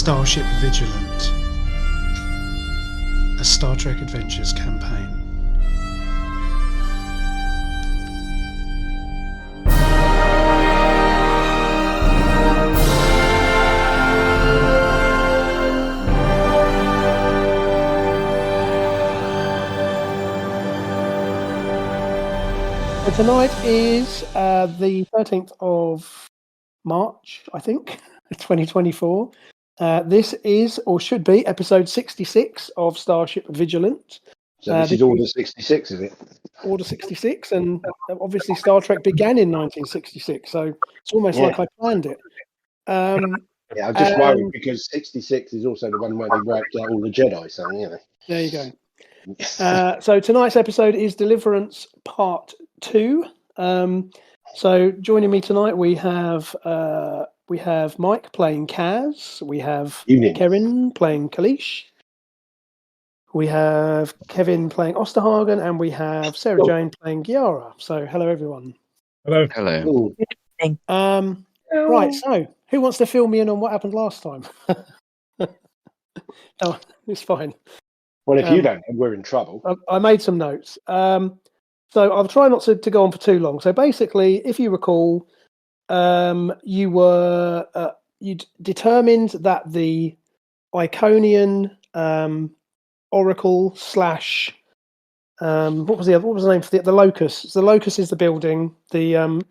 Starship Vigilant, a Star Trek Adventures campaign. So tonight is the 13th of March, I think, 2024. This is, or should be, episode 66 of Starship Vigilant. So this is Order 66, is it? Order 66, and obviously Star Trek began in 1966, so it's almost like I planned it. Yeah, I'm just worried because 66 is also the one where they wiped out all the Jedi, so yeah. There you go. So tonight's episode is Deliverance Part 2. So joining me tonight we have Mike playing Kaz, we have Kerrin playing Koleesh, we have Kevin playing Osterhagen, and we have Sarah-Jane playing Giara. So hello everyone. Hello. Right, so who wants to fill me in on what happened last time? Oh, it's fine. Well, if you don't, we're in trouble. I made some notes. So I'll try not to go on for too long. So basically, if you recall, you determined that the Iconian Oracle slash what was the name for the Locus? The Locus is the building. The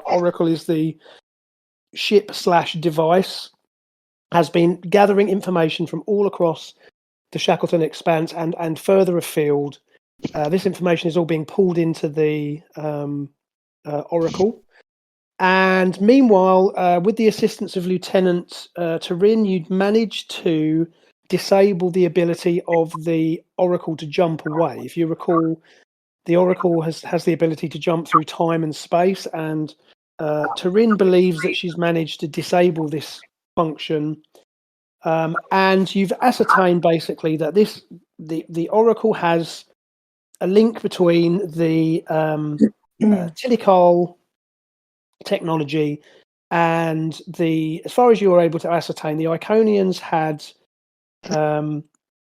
Oracle is the ship slash device. Has been gathering information from all across the Shackleton Expanse and further afield. This information is all being pulled into the Oracle. And meanwhile, with the assistance of Lieutenant Terrin, you'd managed to disable the ability of the Oracle to jump away. If you recall, the Oracle has the ability to jump through time and space, and Terrin believes that she's managed to disable this function. And you've ascertained basically that the Oracle has a link between the Tilical technology and as far as you were able to ascertain, the Iconians had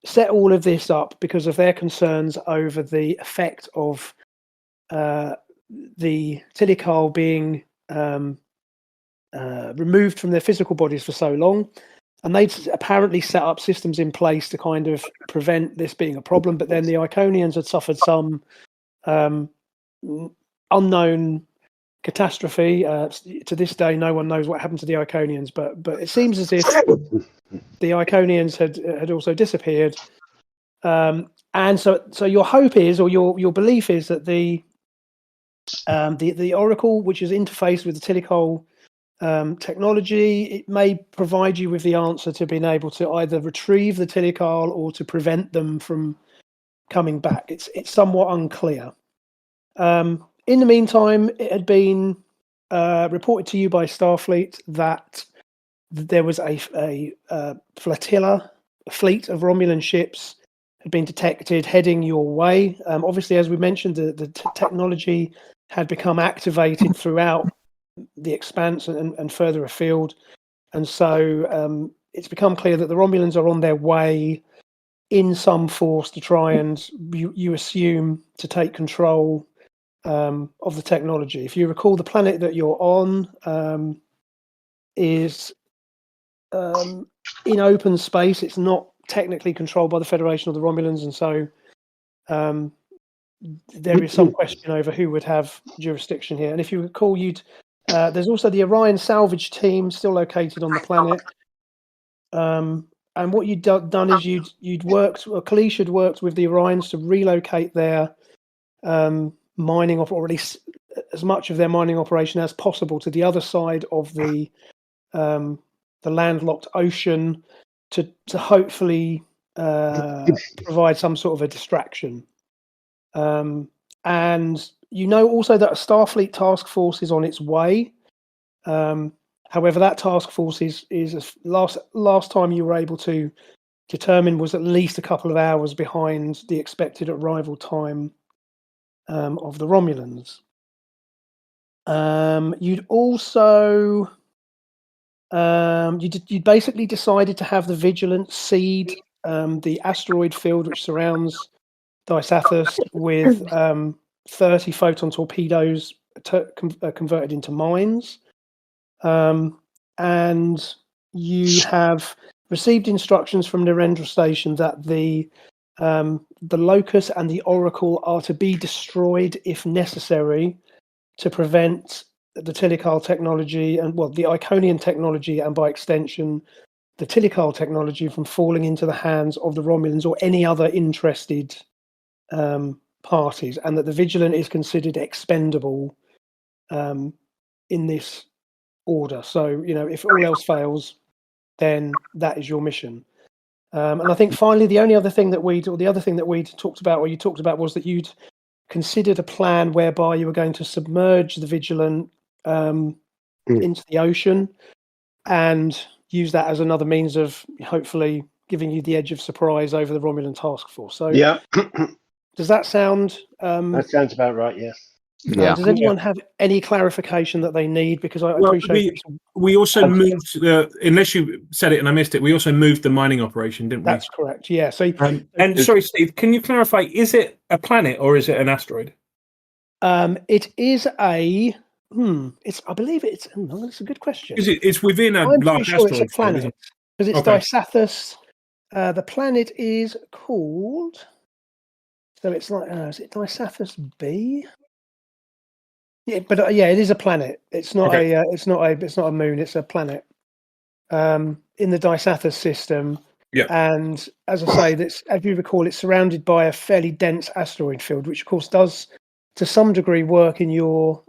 set all of this up because of their concerns over the effect of the Tilical being removed from their physical bodies for so long. And they'd apparently set up systems in place to kind of prevent this being a problem. But then the Iconians had suffered some unknown catastrophe. To this day, no one knows what happened to the Iconians. But it seems as if the Iconians had also disappeared. And so your hope is, or your belief is, that the Oracle, which is interfaced with the Tilical technology, it may provide you with the answer to being able to either retrieve the Tilical or to prevent them from coming back. It's somewhat unclear. In the meantime, it had been reported to you by Starfleet that there was a fleet of Romulan ships had been detected heading your way. Obviously, as we mentioned, the technology had become activated throughout the Expanse and further afield, and so it's become clear that the Romulans are on their way in some force to try and you assume to take control of the technology. If you recall, the planet that you're on is in open space. It's not technically controlled by the Federation or the Romulans, and so there is some question over who would have jurisdiction here. And if you recall, there's also the Orion salvage team still located on the planet. And what you'd done is you'd worked, or Koleesh had worked with the Orions to relocate their mining, or at least as much of their mining operation as possible, to the other side of the landlocked ocean to hopefully provide some sort of a distraction. And you know also that a Starfleet task force is on its way. However, that task force is last time you were able to determine was at least a couple of hours behind the expected arrival time of the Romulans. You'd also You basically decided to have the Vigilant seed the asteroid field which surrounds Disathus with 30 photon torpedoes converted into mines. And you have received instructions from Narendra Station that the Locus and the Oracle are to be destroyed if necessary to prevent the Tilical technology and, well, the Iconian technology and by extension the Tilical technology from falling into the hands of the Romulans or any other interested parties, and that the Vigilant is considered expendable in this order. So, if all else fails, then that is your mission. And I think finally, the other thing that we'd talked about, or you talked about, was that you'd considered a plan whereby you were going to submerge the Vigilant into the ocean and use that as another means of hopefully giving you the edge of surprise over the Romulan task force. So, Yeah. does that sound? That sounds about right. Yes. Yeah. Does anyone have any clarification that they need? Because I appreciate we also moved unless you said it and I missed it. We also moved the mining operation, didn't we? that's correct. Yeah. So, and sorry, Steve, can you clarify? Is it a planet or is it an asteroid? it is a. I believe it's. That's a good question. It's within a I'm large pretty sure asteroid it's a planet because it's Okay. Disathus. The planet is called. So it's like, is it Disathus B? Yeah, but it is a planet. It's not Okay. it's not a moon. It's a planet. In the Disathus system. Yeah. And as I say, as you recall, it's surrounded by a fairly dense asteroid field, which of course does, to some degree, work in your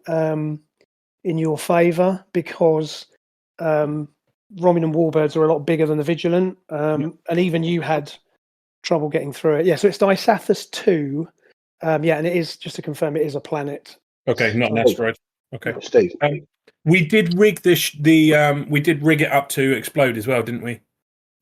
favour because Romulan warbirds are a lot bigger than the Vigilant, and even you had trouble getting through it. Yeah, so it's Disathus 2. And it is, just to confirm, it is a planet. Okay, not an asteroid. Okay, Steve. We did rig we did rig it up to explode as well, didn't we?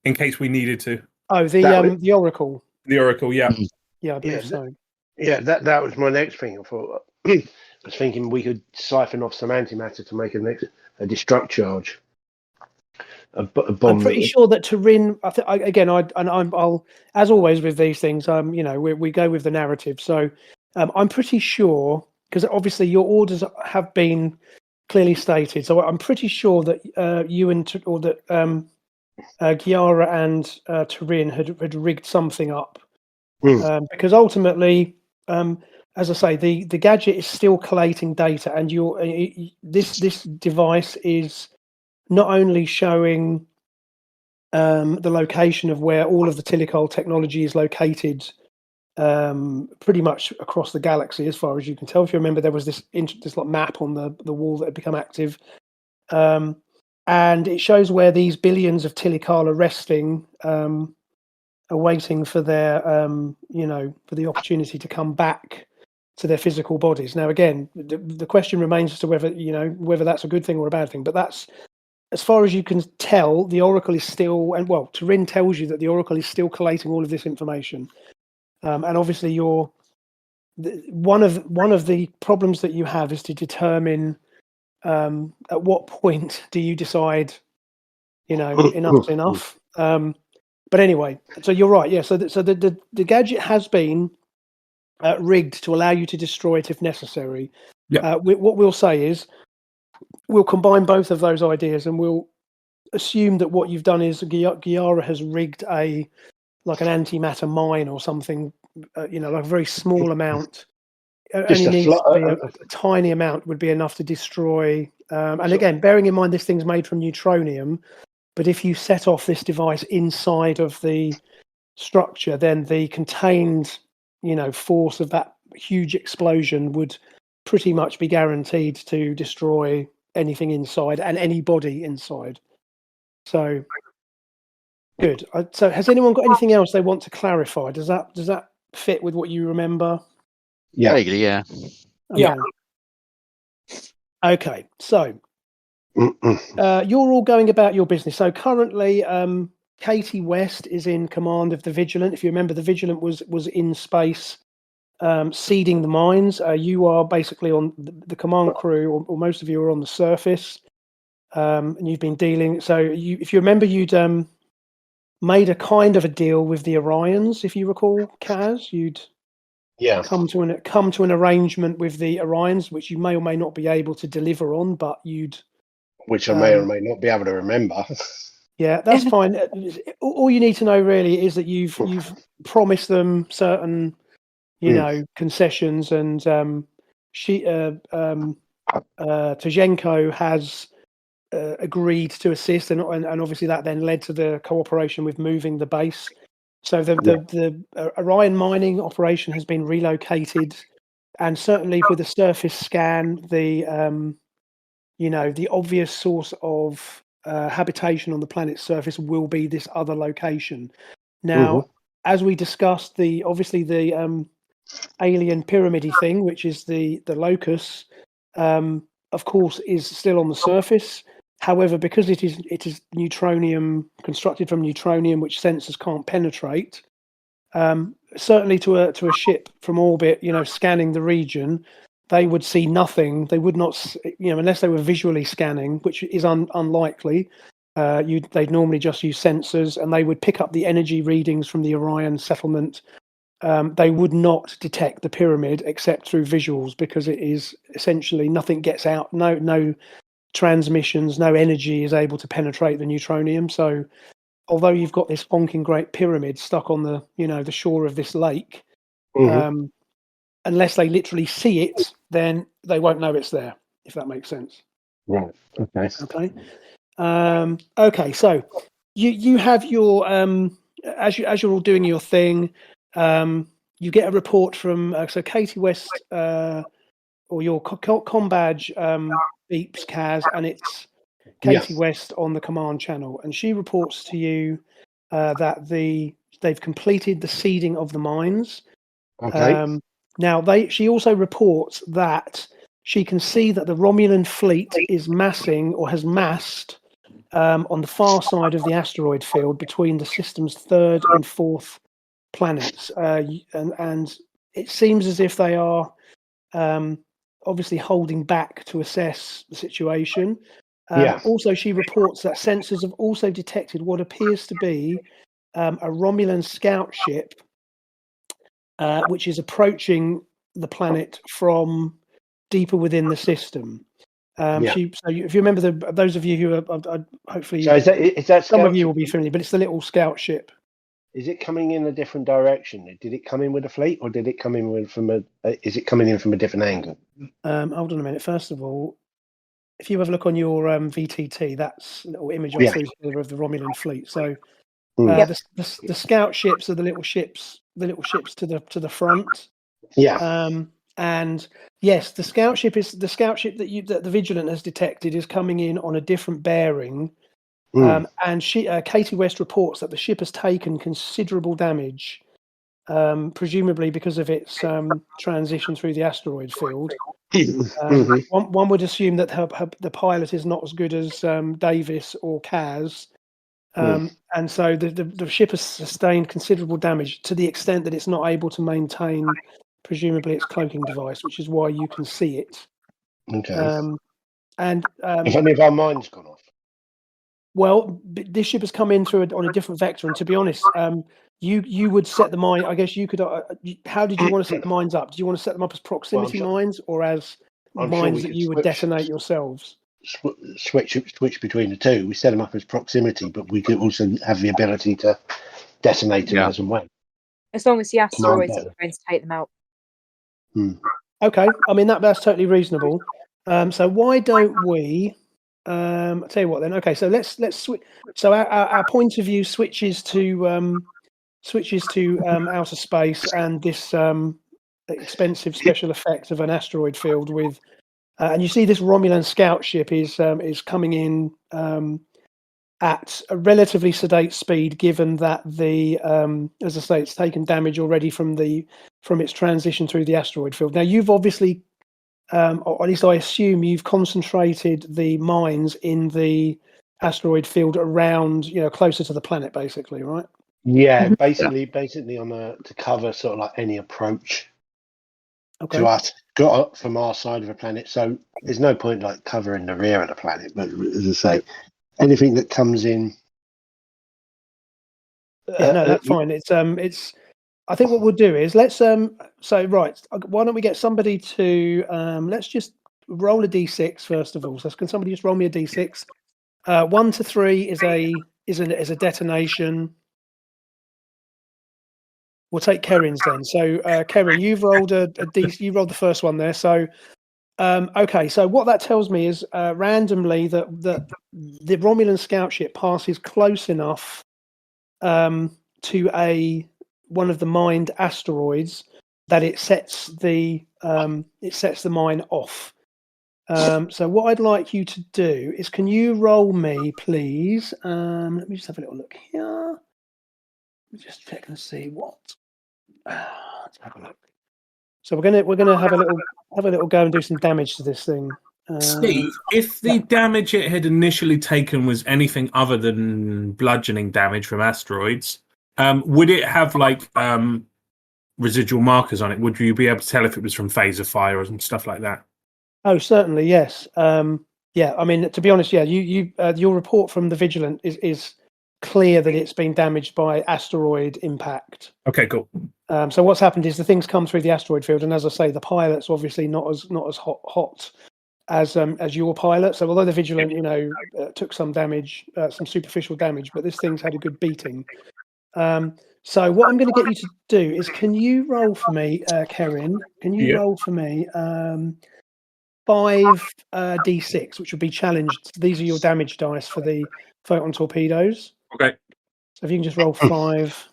In case we needed to. Oh, the Oracle. The Oracle, yeah. Yeah, I believe so. Yeah, that was my next thing. I thought I was thinking we could siphon off some antimatter to make a destruct charge. A bomb. I'm pretty sure that Turin. I'll, as always with these things, we go with the narrative. So I'm pretty sure, because obviously your orders have been clearly stated. So I'm pretty sure that Giara and Turin had rigged something up, because ultimately, as I say, the gadget is still collating data, and this device is not only showing the location of where all of the Tilical technology is located, pretty much across the galaxy, as far as you can tell. If you remember, there was this like map on the wall that had become active, and it shows where these billions of Tilical are resting, are waiting for their, for the opportunity to come back to their physical bodies. Now, again, the question remains as to whether that's a good thing or a bad thing. But that's, as far as you can tell, the Oracle is still, Turin tells you that the Oracle is still collating all of this information. And obviously, one of the problems that you have is to determine at what point do you decide, enough's enough. But anyway, so you're right. Yeah. So the gadget has been rigged to allow you to destroy it if necessary. Yeah. What we'll say is, we'll combine both of those ideas, and we'll assume that what you've done is Giara has rigged an antimatter mine or something, like a very small amount. Just only needs to be a tiny amount would be enough to destroy. And again, bearing in mind this thing's made from neutronium, but if you set off this device inside of the structure, then the contained, force of that huge explosion would pretty much be guaranteed to destroy anything inside and anybody inside. So good. So has anyone got anything else they want to clarify? Does that fit with what you remember? Yeah. Vaguely, yeah. Yeah. Okay. So you're all going about your business. So currently, Katie West is in command of the Vigilant. If you remember, the Vigilant was in space, seeding the mines. You are basically on the command crew, or most of you are on the surface. and you've been dealing. So if you remember, you'd made a kind of a deal with the Orions, if you recall, Kaz. You'd come to an arrangement with the Orions, which you may or may not be able to deliver on, but which I may or may not be able to remember. Yeah, that's fine. All you need to know really is that you've promised them certain, concessions, and Tozhenko has agreed to assist, and obviously that then led to the cooperation with moving the base. So the Orion mining operation has been relocated, and certainly with the surface scan, the obvious source of habitation on the planet's surface will be this other location. Now, as we discussed, the alien pyramidy thing, which is the locus, of course, is still on the surface. However, because it is neutronium, constructed from neutronium, which sensors can't penetrate, certainly to a ship from orbit, scanning the region, they would see nothing. They would not, unless they were visually scanning, which is unlikely. They'd normally just use sensors, and they would pick up the energy readings from the Orion settlement. They would not detect the pyramid except through visuals, because it is essentially nothing gets out. No transmissions, no energy is able to penetrate the neutronium. So, although you've got this honking great pyramid stuck on the the shore of this lake, unless they literally see it, then they won't know it's there, if that makes sense. Right. Okay. Okay. Okay. So you have your as you're all doing your thing, you get a report from so Katie West or your com badge beeps Kaz, and it's Katie West on the command channel, and she reports to you that they've completed the seeding of the mines. Okay. Now, she also reports that she can see that the Romulan fleet is massing, or has massed, on the far side of the asteroid field between the system's third and fourth planets. And it seems as if they are obviously holding back to assess the situation. Also, she reports that sensors have also detected what appears to be a Romulan scout ship, which is approaching the planet from deeper within the system. If you remember, those of you who are hopefully, so is that some of you will be familiar, but it's the little scout ship. Is it coming in a different direction? Did it come in with a fleet, or did it come in is it coming in from a different angle? Hold on a minute. First of all, if you have a look on your VTT, that's a little image I threw together of the Romulan fleet. So the scout ships are the little ships to the front. And yes, the scout ship that the Vigilant has detected is coming in on a different bearing. And Katie West reports that the ship has taken considerable damage, presumably because of its transition through the asteroid field. One would assume that the pilot is not as good as Davis or Kaz, and so the ship has sustained considerable damage to the extent that it's not able to maintain, presumably, its cloaking device, which is why you can see it. Okay. If any of our minds gone off? Well, this ship has come in on a different vector, and to be honest, you would set the mine. I guess you could. How did you want to set the mines up? Do you want to set them up as proximity mines, or as mines that you would detonate yourselves? Switch between the two. We set them up as proximity, but we could also have the ability to detonate them as and when. As long as the asteroids are going to take them out. Okay, I mean that's totally reasonable. So why don't we? I'll tell you what then. Okay, so let's switch. So our point of view switches to outer space and this expensive special effect of an asteroid field with, and you see this Romulan scout ship is coming in at a relatively sedate speed, given that as I say, it's taken damage already from its transition through the asteroid field. Now you've obviously, or at least I assume, you've concentrated the mines in the asteroid field around, closer to the planet, basically, right? Yeah, basically on to cover sort of like any approach. to us, got up from our side of the planet. So there's no point like covering the rear of the planet. But as I say, anything that comes in. Yeah, no, that's fine. It's. I think what we'll do is let's So right, why don't we get somebody to let's just roll a d6 first of all. So can somebody just roll me a d6? 1 to 3 is a detonation. We'll take Kerrin's then. So Kerrin, you've rolled you rolled the first one there. So okay, so what that tells me is randomly that the Romulan scout ship passes close enough to one of the mined asteroids that it sets the mine off. So what I'd like you to do is, can you roll me, please? Let me just have a little look here. Let me just check and see what. Let's have a look. So we're gonna have a little go and do some damage to this thing. Steve, if the damage it had initially taken was anything other than bludgeoning damage from asteroids, would it have like residual markers on it? Would you be able to tell if it was from phaser fire and stuff like that? Oh, certainly, yes. Yeah, I mean, to be honest, yeah, your report from the Vigilant is clear that it's been damaged by asteroid impact. Okay, cool. So what's happened is the things come through the asteroid field, and as I say, the pilot's obviously not as hot as your pilot. So although the Vigilant, took some damage, some superficial damage, but this thing's had a good beating. So what I'm going to get you to do is, can you roll for me, Kerrin? Can you roll for me 5 d6, which would be challenged? These are your damage dice for the photon torpedoes. Okay. So if you can just roll 5.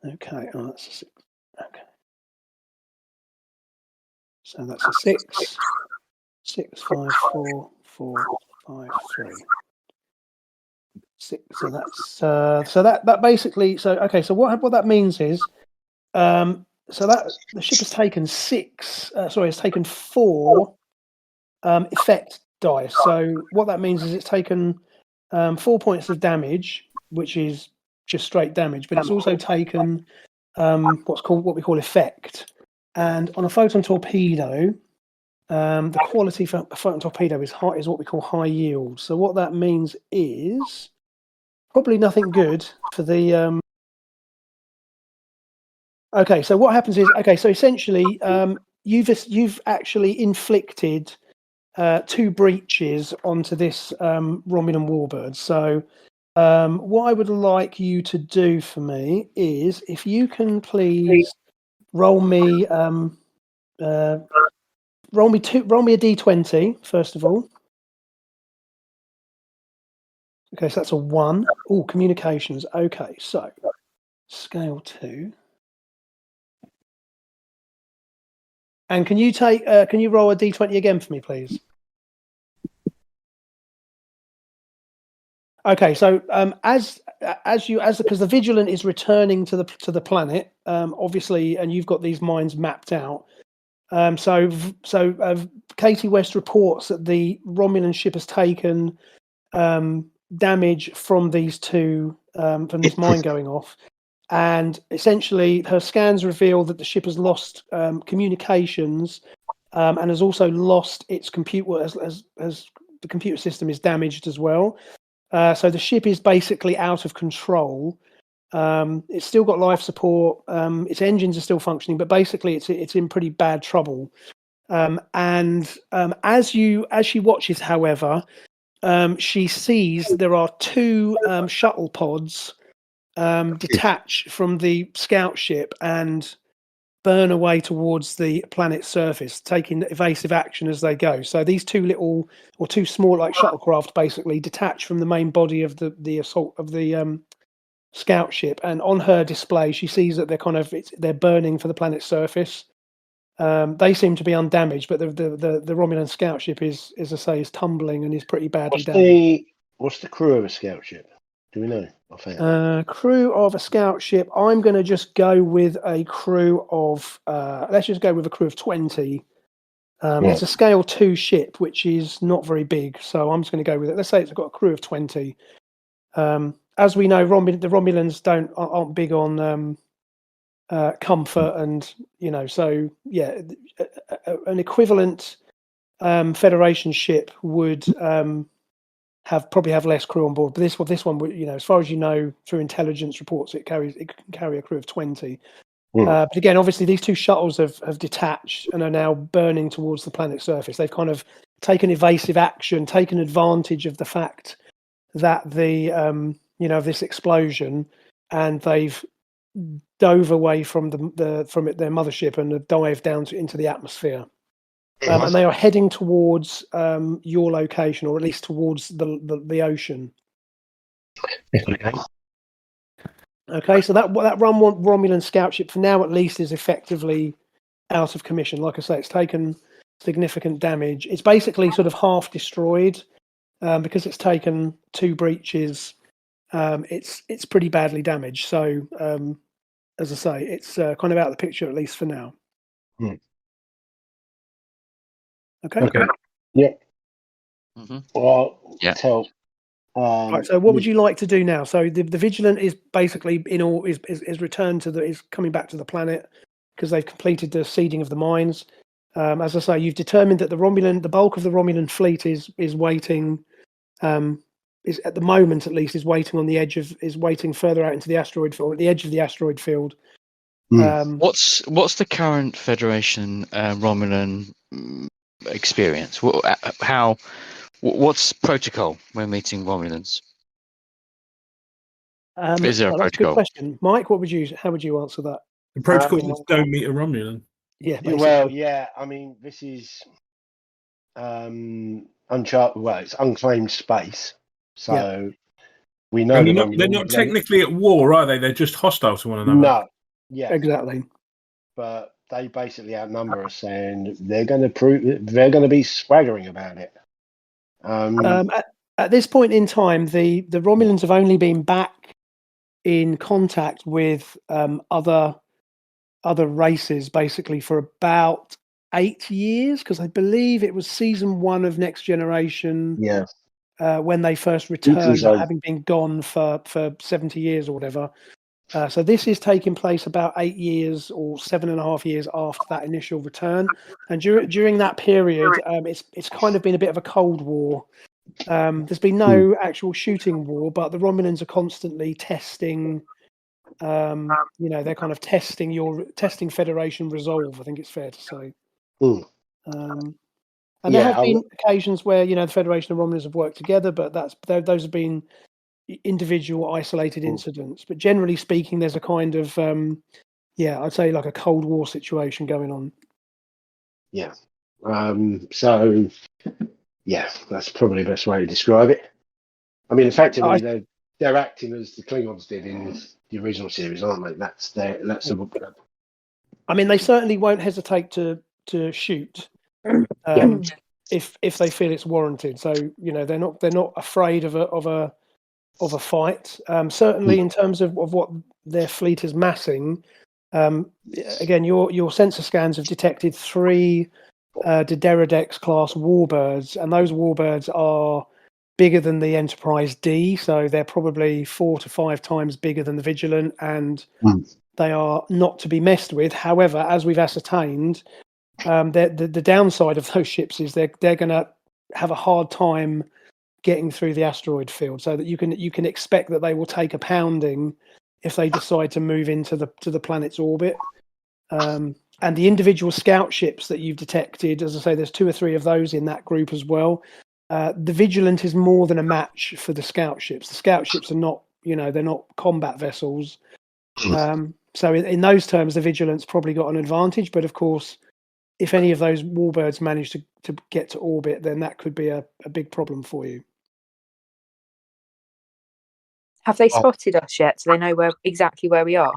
Okay, that's a 6. Okay. So that's a 6. 6, 5, 4, 4, 5, 3. 6. So that's so that basically. So okay. So what that means is, so that the ship has taken 6. It's taken 4 effect dice. So what that means is it's taken 4 points of damage, which is just straight damage, but it's also taken what we call effect. And on a photon torpedo, the quality for a photon torpedo is what we call high yield. So what that means is probably nothing good for the. Okay, so what happens is, so essentially, you've actually inflicted 2 breaches onto this Romulan warbird. So what I would like you to do for me is, if you can please roll me roll me a d20 first of all. Okay, so that's a 1. Oh, communications. Okay, so scale 2. And can you roll a d20 again for me, please? Okay, so because the Vigilant is returning to the planet, obviously, and you've got these mines mapped out. So Katie West reports that the Romulan ship has taken damage from these two, from this mine going off, and essentially her scans reveal that the ship has lost communications and has also lost its computer, as the computer system is damaged as well. So the ship is basically out of control. It's still got life support. Its engines are still functioning, but basically it's in pretty bad trouble. And as she watches, however, she sees there are 2 shuttle pods detach from the scout ship and burn away towards the planet's surface, taking evasive action as they go. So these 2 small like shuttlecraft basically detach from the main body of the assault of the scout ship, and on her display she sees that they're burning for the planet's surface. They seem to be undamaged, but the Romulan scout ship is, as I say, is tumbling and is pretty badly damaged. What's the crew of a scout ship? Do we know? Crew of a scout ship. I'm going to just go with a crew of. Let's just go with a crew of 20. It's a scale 2 ship, which is not very big, so I'm just going to go with it. Let's say it's got a crew of 20. As we know, the Romulans aren't big on comfort, and so yeah, an equivalent Federation ship would probably have less crew on board. But this one would, as far as you know through intelligence reports, it can carry a crew of 20. But again, obviously, these two shuttles have detached and are now burning towards the planet's surface. They've kind of taken evasive action, taken advantage of the fact that of this explosion, and they've dove away from their mothership and have dived down into the atmosphere. And they are heading towards your location, or at least towards the ocean. Okay, so that Romulan scout ship, for now at least, is effectively out of commission. Like I say, it's taken significant damage. It's basically sort of half destroyed because it's taken 2 breaches. It's pretty badly damaged. So, as I say, it's kind of out of the picture, at least for now. Okay. Yeah. Mm-hmm. Well, Yeah. Right, so what would you like to do now? So the Vigilant is basically is returned is coming back to the planet because they've completed the seeding of the mines. As I say, you've determined that the bulk of the Romulan fleet is waiting. Is at the moment at least is waiting further out into the asteroid field, at the edge of the asteroid field. What's the current Federation Romulan experience? What's protocol when meeting Romulans? Is there a That's a protocol? good question, Mike. How would you answer that? The protocol is don't meet a Romulan. Yeah, basically. Well, yeah. I mean, this is uncharted. Well, it's unclaimed space, so we know And they're not technically at war, are they? They're just hostile to one another. No, yeah, exactly. But they basically outnumber us, and they're going to be swaggering about it. At this point in time, the Romulans have only been back in contact with other races basically for about 8 years, because I believe it was season 1 of Next Generation. Yeah. When they first returned, having been gone for 70 years or whatever. So this is taking place about 8 years or 7.5 years after that initial return, and during that period, it's kind of been a bit of a Cold War. There's been no actual shooting war, but the Romulans are constantly testing. They're kind of testing Federation resolve. I think it's fair to say. And there have been occasions where the Federation and Romulans have worked together, but those have been individual isolated incidents. But generally speaking, there's a kind of I'd say like a Cold War situation going on. Yeah. So yeah, that's probably the best way to describe it. I mean, effectively, they're acting as the Klingons did in the original series, aren't they? That's the book club. I mean, they certainly won't hesitate to shoot if they feel it's warranted. So they're not afraid of a fight. Certainly, in terms of what their fleet is massing. Again, your sensor scans have detected 3 Deliverance class warbirds, and those warbirds are bigger than the Enterprise D, so they're probably 4 to 5 times bigger than the Vigilant, and they are not to be messed with. However, as we've ascertained, the downside of those ships is they're going to have a hard time getting through the asteroid field, so that you can expect that they will take a pounding if they decide to move into the planet's orbit. And the individual scout ships that you've detected, as I say, there's 2 or 3 of those in that group as well. The Vigilant is more than a match for the scout ships. The scout ships are not, they're not combat vessels. So in those terms, the Vigilant's probably got an advantage. But of course, if any of those warbirds manage to get to orbit, then that could be a big problem for you. Have they spotted us yet? So they know exactly where we are?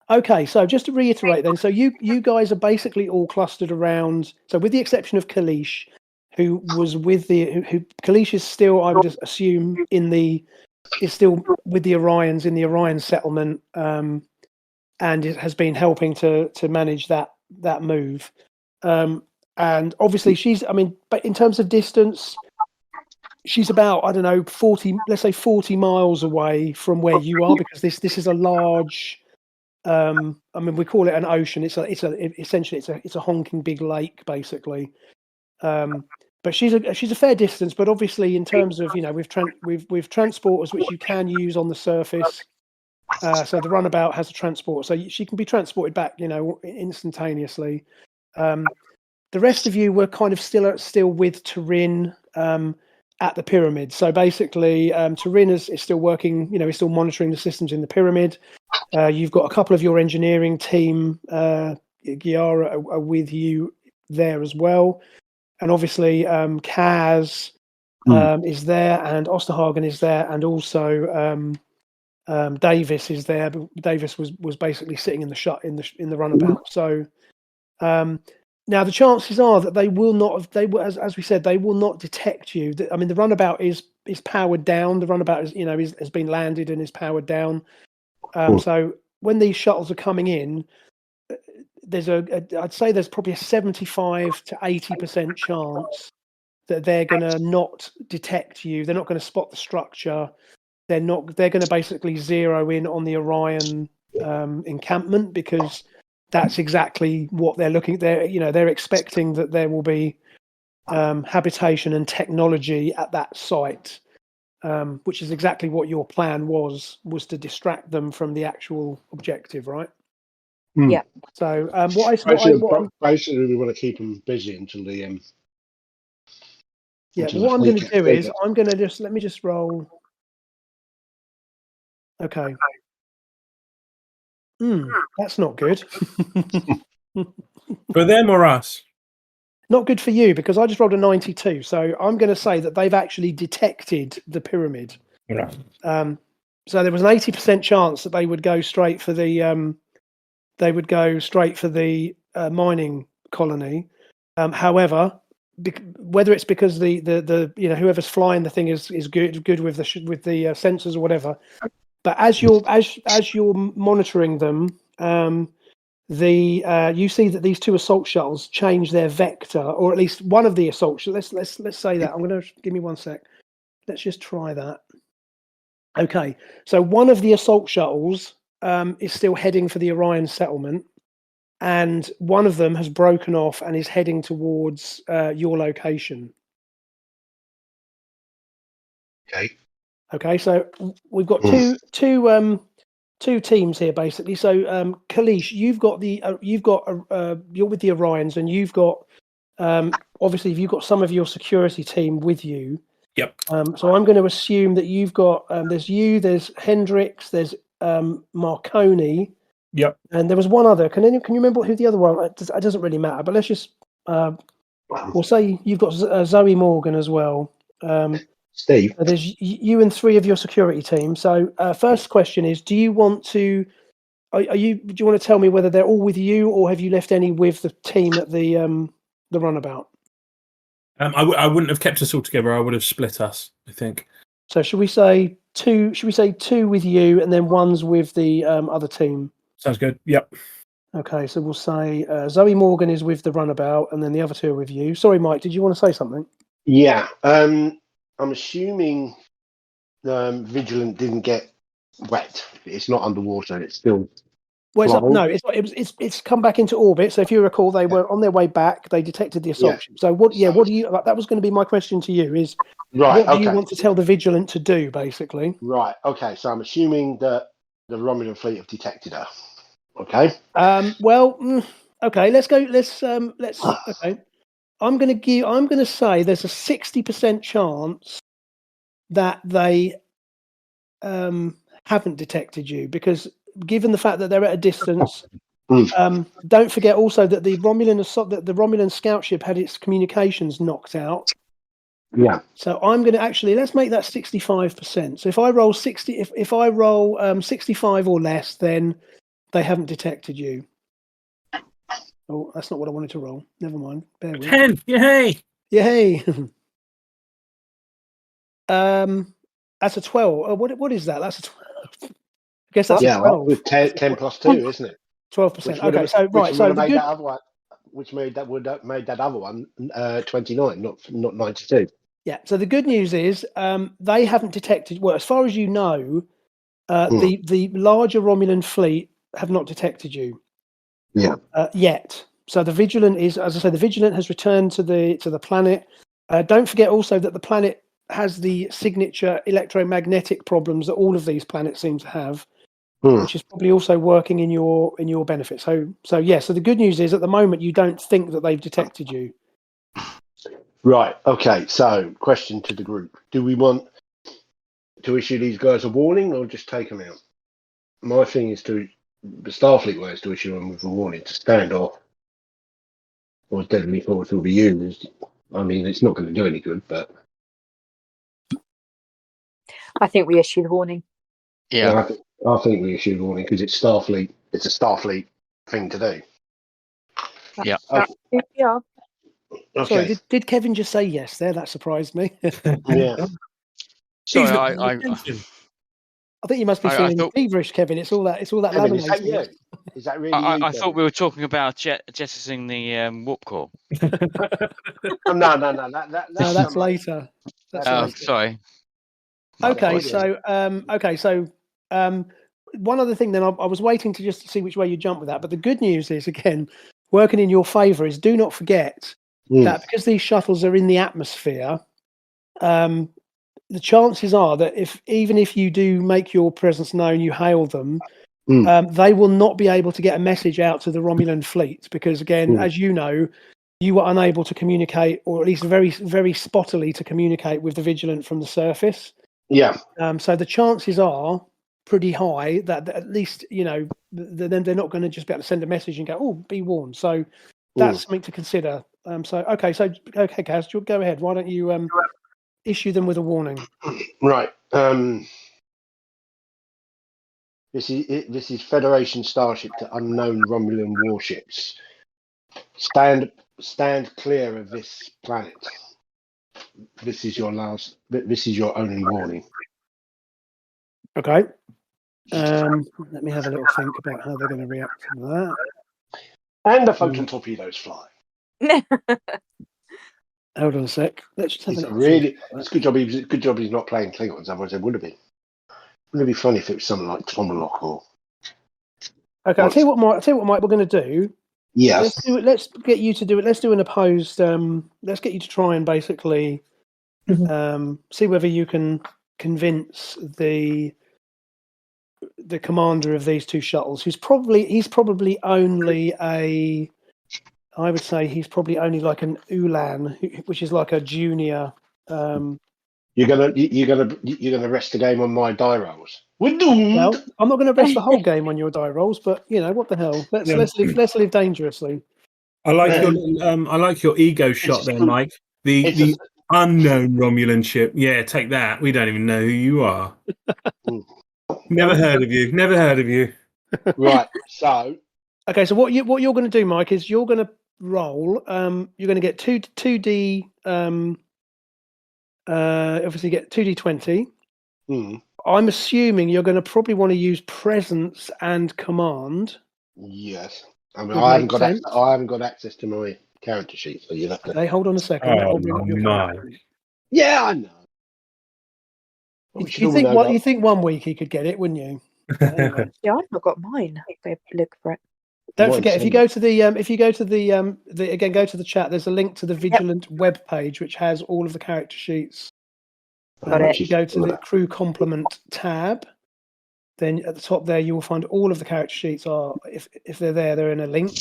Okay, so just to reiterate then, so you guys are basically all clustered around, so with the exception of Koleesh, who was with Koleesh is still, I would just assume, is still with the Orions in the Orion settlement, and it has been helping to manage that move. And obviously but in terms of distance, she's about, 40 miles away from where you are, because this is a large I mean, we call it an ocean. Essentially it's a honking big lake, basically. But she's a fair distance. But obviously, in terms of we've transporters which you can use on the surface. So the runabout has a transport, so she can be transported back, instantaneously. The rest of you were kind of still with Kerrin at the pyramid. So basically, Kerrin is still working. Is still monitoring the systems in the pyramid. You've got a couple of your engineering team, Giara, are with you there as well, and obviously Kaz is there, and Osterhagen is there, and also Davis is there. But Davis was basically sitting in the runabout. So now the chances are that they will not. As we said, they will not detect you. I mean, the runabout is powered down. The runabout has been landed and is powered down. So when these shuttles are coming in, I'd say there's probably a 75 to 80% chance that they're going to not detect you. They're not going to spot the structure. They're going to basically zero in on the Orion encampment, because that's exactly what they're looking. They're expecting that there will be habitation and technology at that site. Which is exactly what your plan was to distract them from the actual objective, right? Yeah. So basically, we want to keep them busy until the what I'm going to do is I'm going to let me just roll. Okay. That's not good. For them or us? Not good for you, because I just rolled a 92. So I'm going to say that they've actually detected the pyramid. Yeah. So there was an 80% chance that they would go straight for the mining colony. However, whether it's because the whoever's flying the thing is good with the sensors or whatever, but as you're monitoring them, you see that these two assault shuttles change their vector, or at least one of the assault shuttles. Let's say that. I'm going to give me 1 sec. Let's just try that. Okay, so one of the assault shuttles is still heading for the Orion settlement, and one of them has broken off and is heading towards your location. Okay, so we've got two teams here, basically. So Koleesh, you're with the Orions, and you've got obviously you've got some of your security team with you. Yep. So I'm going to assume that you've got there's Hendrix, there's Marconi. Yep. And there was one other. Can you remember who the other one? It doesn't really matter. But let's just we'll say you've got Zoe Morgan as well. Steve. There's you and 3 of your security team. So first question is: do you want to? Do you want to tell me whether they're all with you, or have you left any with the team at the runabout? I wouldn't have kept us all together. I would have split us, I think. So should we say 2? Should we say 2 with you, and then 1's with the other team? Sounds good. Yep. Okay, so we'll say Zoe Morgan is with the runabout, and then the other 2 are with you. Sorry, Mike, did you want to say something? Yeah, I'm assuming Vigilant didn't get wet. It's not underwater. It's still. Well, it's come back into orbit. So if you recall, they were on their way back. They detected the assault ship. So what do you? That was going to be my question to you. Is what do you want to tell the Vigilant to do, basically? Right. Okay. So I'm assuming that the Romulan fleet have detected her. Okay. Okay. Let's go. Let's. Okay. I'm going to say there's a 60% chance that they haven't detected you, because given the fact that they're at a distance, don't forget also that the Romulan scout ship had its communications knocked out. Yeah. So I'm going to let's make that 65%. So if I roll 65 or less, then they haven't detected you. Oh, that's not what I wanted to roll. Never mind. Bear with. 10. Yay! Yay! That's a 12. What is that? That's a 12. I guess that's a 12. With 10 plus 2, isn't it? 12%. Okay, so right, so which made that other one 29, not 92. Yeah. So the good news is they haven't detected. Well, as far as you know, the larger Romulan fleet have not detected you. Yeah. Yet. So the Vigilant is, as I say, the Vigilant has returned to the planet. Don't forget also that the planet has the signature electromagnetic problems that all of these planets seem to have, which is probably also working in your benefit. So yeah. So the good news is, at the moment, you don't think that they've detected you. Right. Okay. So, question to the group: do we want to issue these guys a warning, or just take them out? My thing is the Starfleet way is to issue them with a warning to stand off, or deadly force will be used. I mean, it's not going to do any good, but I think we issue the warning. Yeah. I think we issue the warning because it's Starfleet. It's a Starfleet thing to do. Yeah. Okay. Yeah. Sorry, Okay. did Kevin just say yes there? That surprised me. Yeah. Sorry, He's not I paying attention. I think you must be I feeling thought- feverish, Kevin. It's all that Kevin, is that laminating. you? Is that really you? I thought Kevin? we were talking about jettisoning the warp core. Oh, no. No, that's later. That's Oh, later. Sorry. Okay, Apologies. so one other thing then, I was waiting to just see which way you jump with that, but the good news is, again, working in your favour, is do not forget that because these shuttles are in the atmosphere, the chances are that even if you do make your presence known, you hail them, they will not be able to get a message out to the Romulan fleet because, again, as you know, you were unable to communicate, or at least very, very spottily to communicate with the Vigilant from the surface. Yeah. So the chances are pretty high that at least, they're not going to just be able to send a message and go, "Oh, be warned." So that's something to consider. Okay, Kaz, go ahead. Why don't you issue them with a warning? Right. This is Federation Starship to unknown Romulan warships. Stand clear of this planet. This is your only warning. Okay. Let me have a little think about how they're going to react to that. And the photon torpedoes fly. Hold on a sec. Let's just have a little think. It's good job he's not playing Klingons, otherwise it would have been. Wouldn't it be funny if it was something like Tomahawk or? Okay, I'll tell you what, Mike, we're going to do. Yes. Let's get you to do it. Let's do an opposed. Let's get you to try and basically see whether you can convince the commander of these two shuttles, he's probably only I would say he's probably only like an Ulan, which is like a junior. You're gonna rest the game on my die rolls. We're doomed. Well, I'm not going to rest the whole game on your die rolls, but what the hell? Let's live dangerously. I like your ego shot there, Mike. The unknown Romulan ship. Yeah, take that. We don't even know who you are. Never heard of you. Right. So. Okay. So what you're going to do, Mike, is you're going to roll. You're going to get 2d. Obviously, get 2d20. I'm assuming you're going to probably want to use presence and command. Yes. I mean, I haven't got access to my character sheet, so you'll have to. Okay, hold on a second. Oh, Yeah, I know. You think 1 week he could get it, wouldn't you? Anyway. Yeah, I've not got mine. I'll look for it. Don't forget, if you go to the again, go to the chat. There's a link to the Vigilant web page, which has all of the character sheets. If you go to the crew complement tab, then at the top there you will find all of the character sheets. If they're there, they're in a link.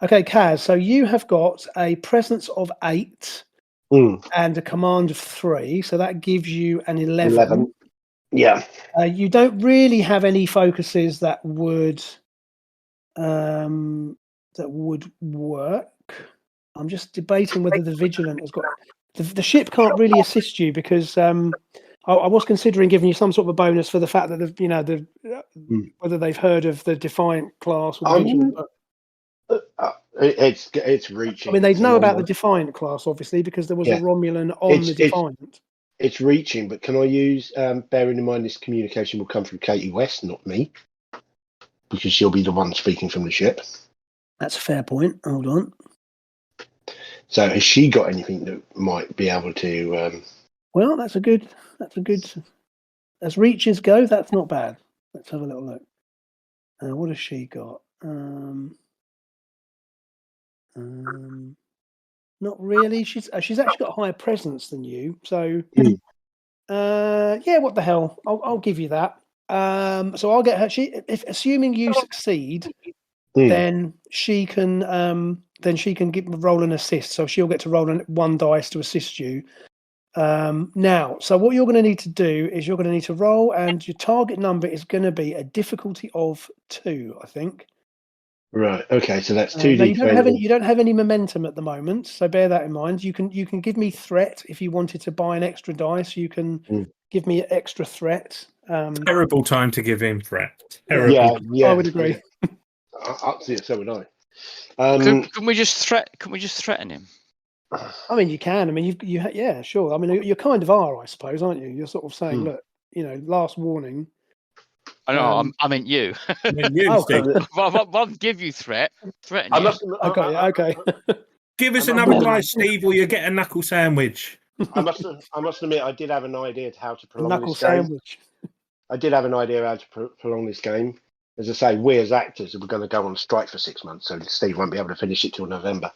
Okay, Kaz. So you have got a presence of 8 and a command of 3. So that gives you an 11. Yeah. You don't really have any focuses that would work. I'm just debating whether the Vigilant has got the ship can't really assist you because I was considering giving you some sort of a bonus for the fact that whether they've heard of the Defiant class or the Vigilant. It's reaching. I mean, they'd know about the Defiant class obviously because there was a Romulan on the Defiant. It's reaching, but can I use? Bearing in mind this communication will come from Katie West, not me, because she'll be the one speaking from the ship. That's a fair point. Hold on. So has she got anything that might be able to? Well, that's a good. As reaches go, that's not bad. Let's have a little look. What has she got? Not really. She's actually got a higher presence than you. So, yeah. What the hell? I'll give you that. So I'll get her. Assuming you succeed, then she can roll an assist. So she'll get to roll one dice to assist you. Now, so what you're going to need to do is you're going to need to roll, and your target number is going to be a difficulty of 2, I think. Right. Okay. So that's 2d20. Now you don't have any momentum at the moment, so bear that in mind. You can give me threat if you wanted to buy an extra dice. You can give me an extra threat. Terrible time to give him threat. Terrible. Yeah. I would agree. So would I. Can we just threaten him? I mean, you can. I mean, yeah, sure. I mean, you kind of are, I suppose, aren't you? You're sort of saying, look, last warning. I know. I meant you. I mean, you, Steve. I'll give you threaten you. Okay. Give us another dice, Steve, or you get a knuckle sandwich. I must admit, I did have an idea how to prolong Knuckle this game. sandwich. I did have an idea how to prolong this game. As I say, we as actors are going to go on strike for 6 months, so Steve won't be able to finish it till November.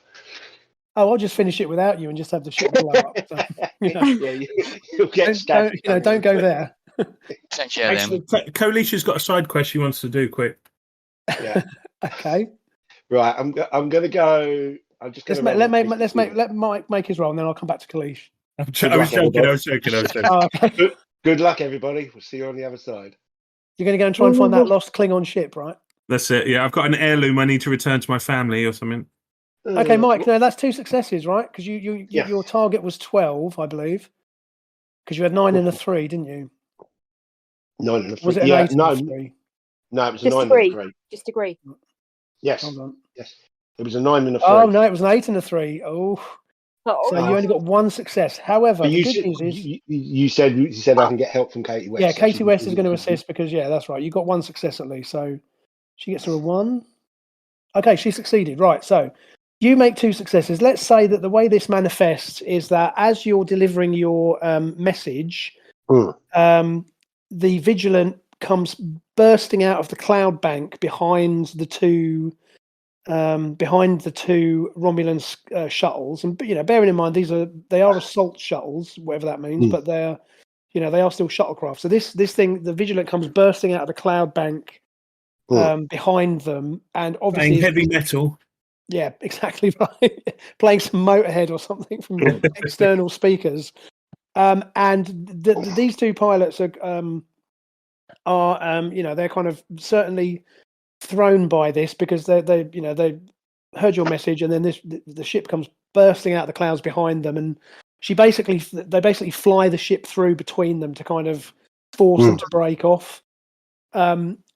Oh, I'll just finish it without you and just have the shit blow up. So, you'll get stabbed. Don't go there. Actually, Koleesh has got a side quest he wants to do quick. Yeah. Okay. Right. I'm going to go. I'm just going to let Mike make his roll, and then I'll come back to Koleesh. I was joking. Oh, okay. Good luck, everybody. We'll see you on the other side. You're going to go and try and find that lost Klingon ship, right? That's it. Yeah, I've got an heirloom I need to return to my family or something. Okay, Mike. No, that's 2 successes, right? Because your target was 12, I believe. Because you had 9 and a 3, didn't you? 9 and a 3. Was it an 8 and a 3? No, it was a 9 and a 3. Just agree. Yes. Hold on. Yes. It was a 9 and a 3. Oh no, it was an 8 and a 3. Oh. So you only got 1 success. However, the good news is you said I can get help from Katie West. Yeah, Katie West is going to assist because that's right. You got 1 success at least, so she gets her a 1. Okay, she succeeded. Right, so you make 2 successes. Let's say that the way this manifests is that as you're delivering your message, the Vigilant comes bursting out of the cloud bank behind the two Romulan shuttles, and bearing in mind they are assault shuttles, whatever that means, but they are still shuttlecraft. So this thing, the Vigilant, comes bursting out of the cloud bank behind them, and obviously playing heavy metal. Yeah, exactly right. Playing some Motorhead or something from external speakers, and these 2 pilots are they're kind of certainly thrown by this because they heard your message, and then the ship comes bursting out of the clouds behind them, and they basically fly the ship through between them to kind of force them to break off.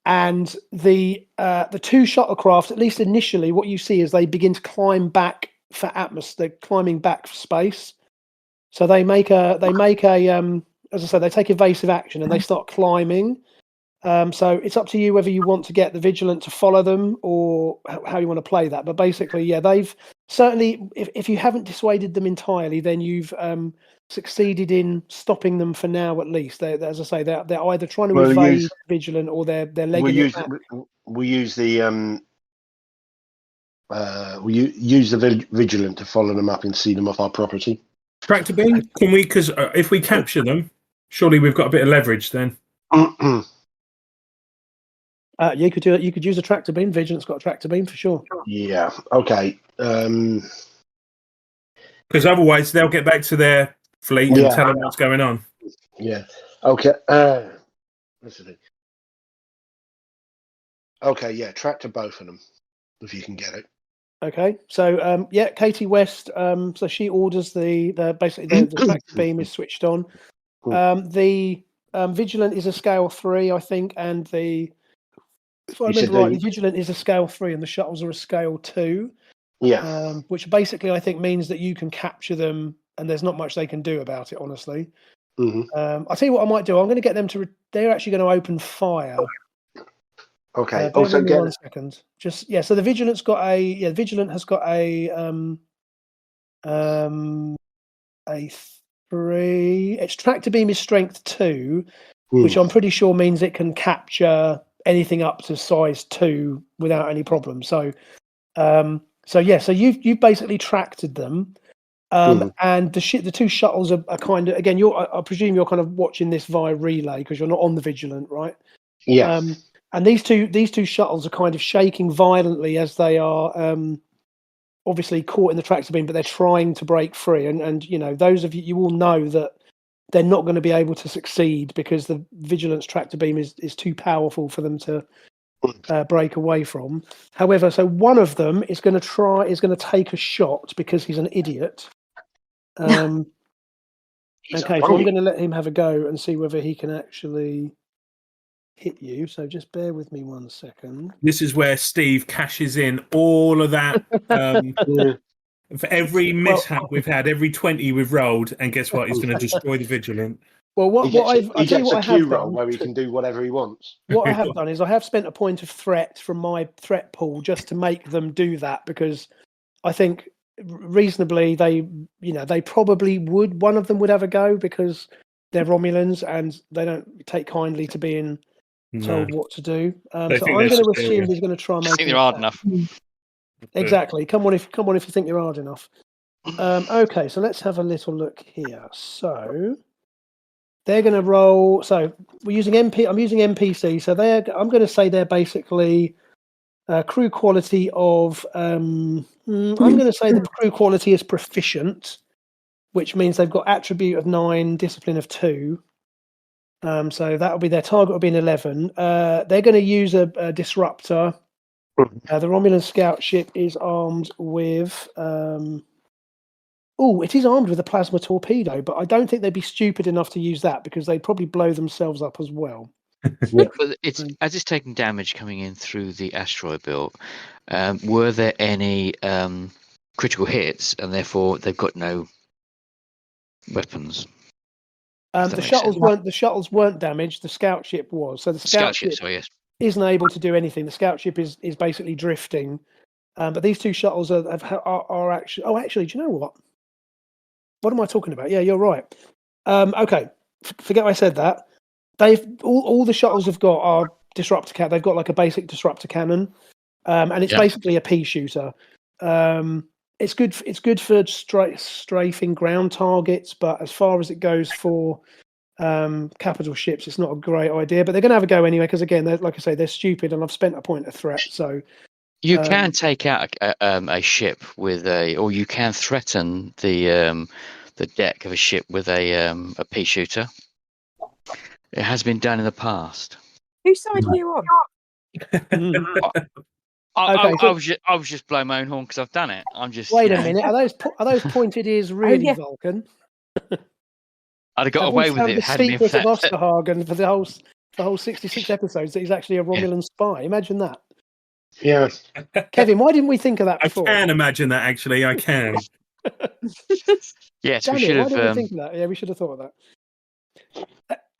And the 2 shuttlecraft, at least initially, what you see is they begin to climb back for atmosphere. They're climbing back for space. So they make a as I said, they take evasive action and they start climbing. So it's up to you whether you want to get the Vigilant to follow them or how you want to play that. But basically, they've certainly, if you haven't dissuaded them entirely, then you've succeeded in stopping them for now, at least. As I say, they're either trying to evade Vigilant or they're legging it back. We use the Vigilant to follow them up and see them off our property. Tractor beam? Can we? Because if we capture them, surely we've got a bit of leverage then. You could do it. You could use a tractor beam. Vigilant's got a tractor beam for sure. Yeah. Okay. Because otherwise they'll get back to their fleet and tell them what's going on. Yeah. Okay. Let's see. Okay. Yeah. Tractor both of them if you can get it. Okay. So Katie West. So she orders the tractor beam is switched on. The Vigilant is a scale 3, I think, and if I remember right, the Vigilant is a scale 3 and the shuttles are a scale 2. Yeah. Which basically I think means that you can capture them and there's not much they can do about it, honestly. I'll tell you what I might do. I'm going to get them to. They're actually going to open fire. Okay. Also, get 1 second. Just so the Vigilant's got a. The Vigilant has got a 3. Its tractor beam is strength 2, which I'm pretty sure means it can capture anything up to size 2 without any problem. So you've basically tracted them. And the two shuttles are kind of, again, I presume you're kind of watching this via relay because you're not on the Vigilant, right? Yeah. And these two shuttles are kind of shaking violently as they are obviously caught in the tractor beam, but they're trying to break free. And those of you all know that they're not going to be able to succeed because the Vigilance tractor beam is too powerful for them to break away from. However, so one of them is going to take a shot because he's an idiot. Okay, so I'm going to let him have a go and see whether he can actually hit you. So just bear with me 1 second. This is where Steve cashes in all of that. For every mishap we've had, every 20 we've rolled, and guess what? He's going to destroy the Vigilant. Well, he gets a Q roll where he can do whatever he wants. What I have done is I have spent a point of threat from my threat pool just to make them do that, because I think reasonably they probably would. One of them would have a go because they're Romulans and they don't take kindly to being told what to do. So I'm going to assume he's going to try and make. I think they're hard enough. Exactly. Come on if you think you're hard enough. Okay, so let's have a little look here. So they're going to roll. So we're using MP. I'm using NPC. So I'm going to say they're basically crew quality of. I'm going to say the crew quality is proficient, which means they've got attribute of 9, discipline of 2. So that'll be their target. Will be an 11. They're going to use a disruptor. The Romulan scout ship is armed with. It is armed with a plasma torpedo, but I don't think they'd be stupid enough to use that because they'd probably blow themselves up as well. But as it's taking damage coming in through the asteroid belt, were there any critical hits, and therefore they've got no weapons? The shuttles weren't damaged. The scout ship was. So the scout ship isn't able to do anything. The scout ship is basically drifting. But these two shuttles are actually. Oh, actually, do you know what? What am I talking about? Yeah, you're right. Okay, forget I said that. They've all the shuttles have got are disruptor cannon. They've got like a basic disruptor cannon, and it's basically a pea shooter. It's good for strafing ground targets, but as far as it goes for capital ships, it's not a great idea. But they're going to have a go anyway because, again, like I say, they're stupid, and I've spent a point of threat. So you can take out a ship or you can threaten the deck of a ship with a pea shooter. It has been done in the past. Whose side are you on? I was just blowing my own horn because I've done it. I'm just. Wait a minute. Are those pointed ears really Vulcan? I'd have got away with it. The secret of Osterhagen for the whole 66 episodes that he's actually a Romulan spy. Imagine that. Yeah. Kevin, why didn't we think of that before? I can imagine that, actually. I can. Yes, we should have. Why didn't we think of that? Yeah, we should have thought of that.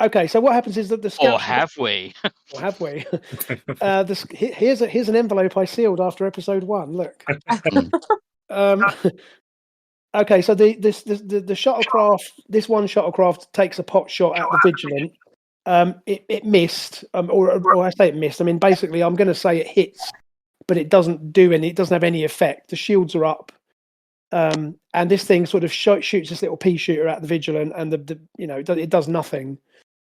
Okay, so what happens is that the scout. Or have we? Or have we? Here's an envelope I sealed after episode 1. Look. Okay, so the shuttlecraft. This one shuttlecraft takes a pot shot at the Vigilant. It missed, or I say it missed. I mean, basically, I'm going to say it hits, but it doesn't do any. It doesn't have any effect. The shields are up, and this thing sort of shoots this little pea shooter at the Vigilant, and it does nothing.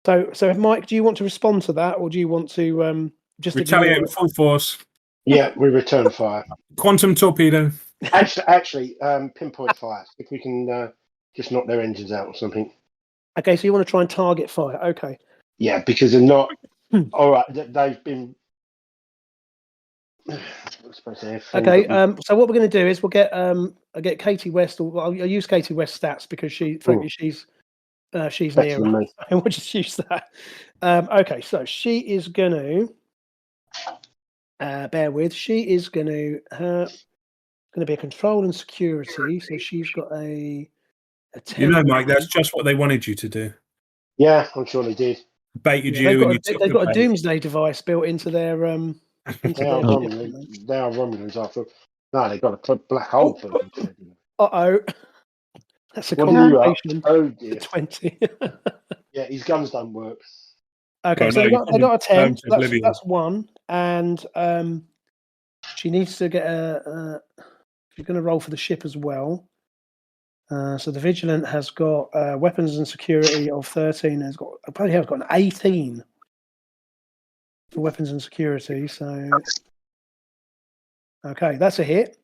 So Mike, do you want to respond to that, or do you want to just retaliate with full force? Yeah, we return fire. Quantum torpedo. Actually, pinpoint fire. If we can just knock their engines out or something. Okay, so you want to try and target fire? Okay. Yeah, because they're not. All right, they've been. Okay. So what we're going to do is we'll get Katie West. I'll use Katie West's stats because she's near. And we'll just use that. Okay, so she is going to bear with. She is going to be a control and security. So she's got a 10. Mike, that's just what they wanted you to do. Yeah, I'm sure they did. Baited you. They've got a doomsday device built into their. They are Romulans after. No, they've got a black hole. That's a combination. Oh dear. 20. Yeah, his guns don't work. Okay, Well, so no, they got a 10. to Oblivion. That's one, and she needs to get a. She's going to roll for the ship as well. So the Vigilant has got weapons and security of 13. Has got apparently has got an 18 for weapons and security. So okay, that's a hit.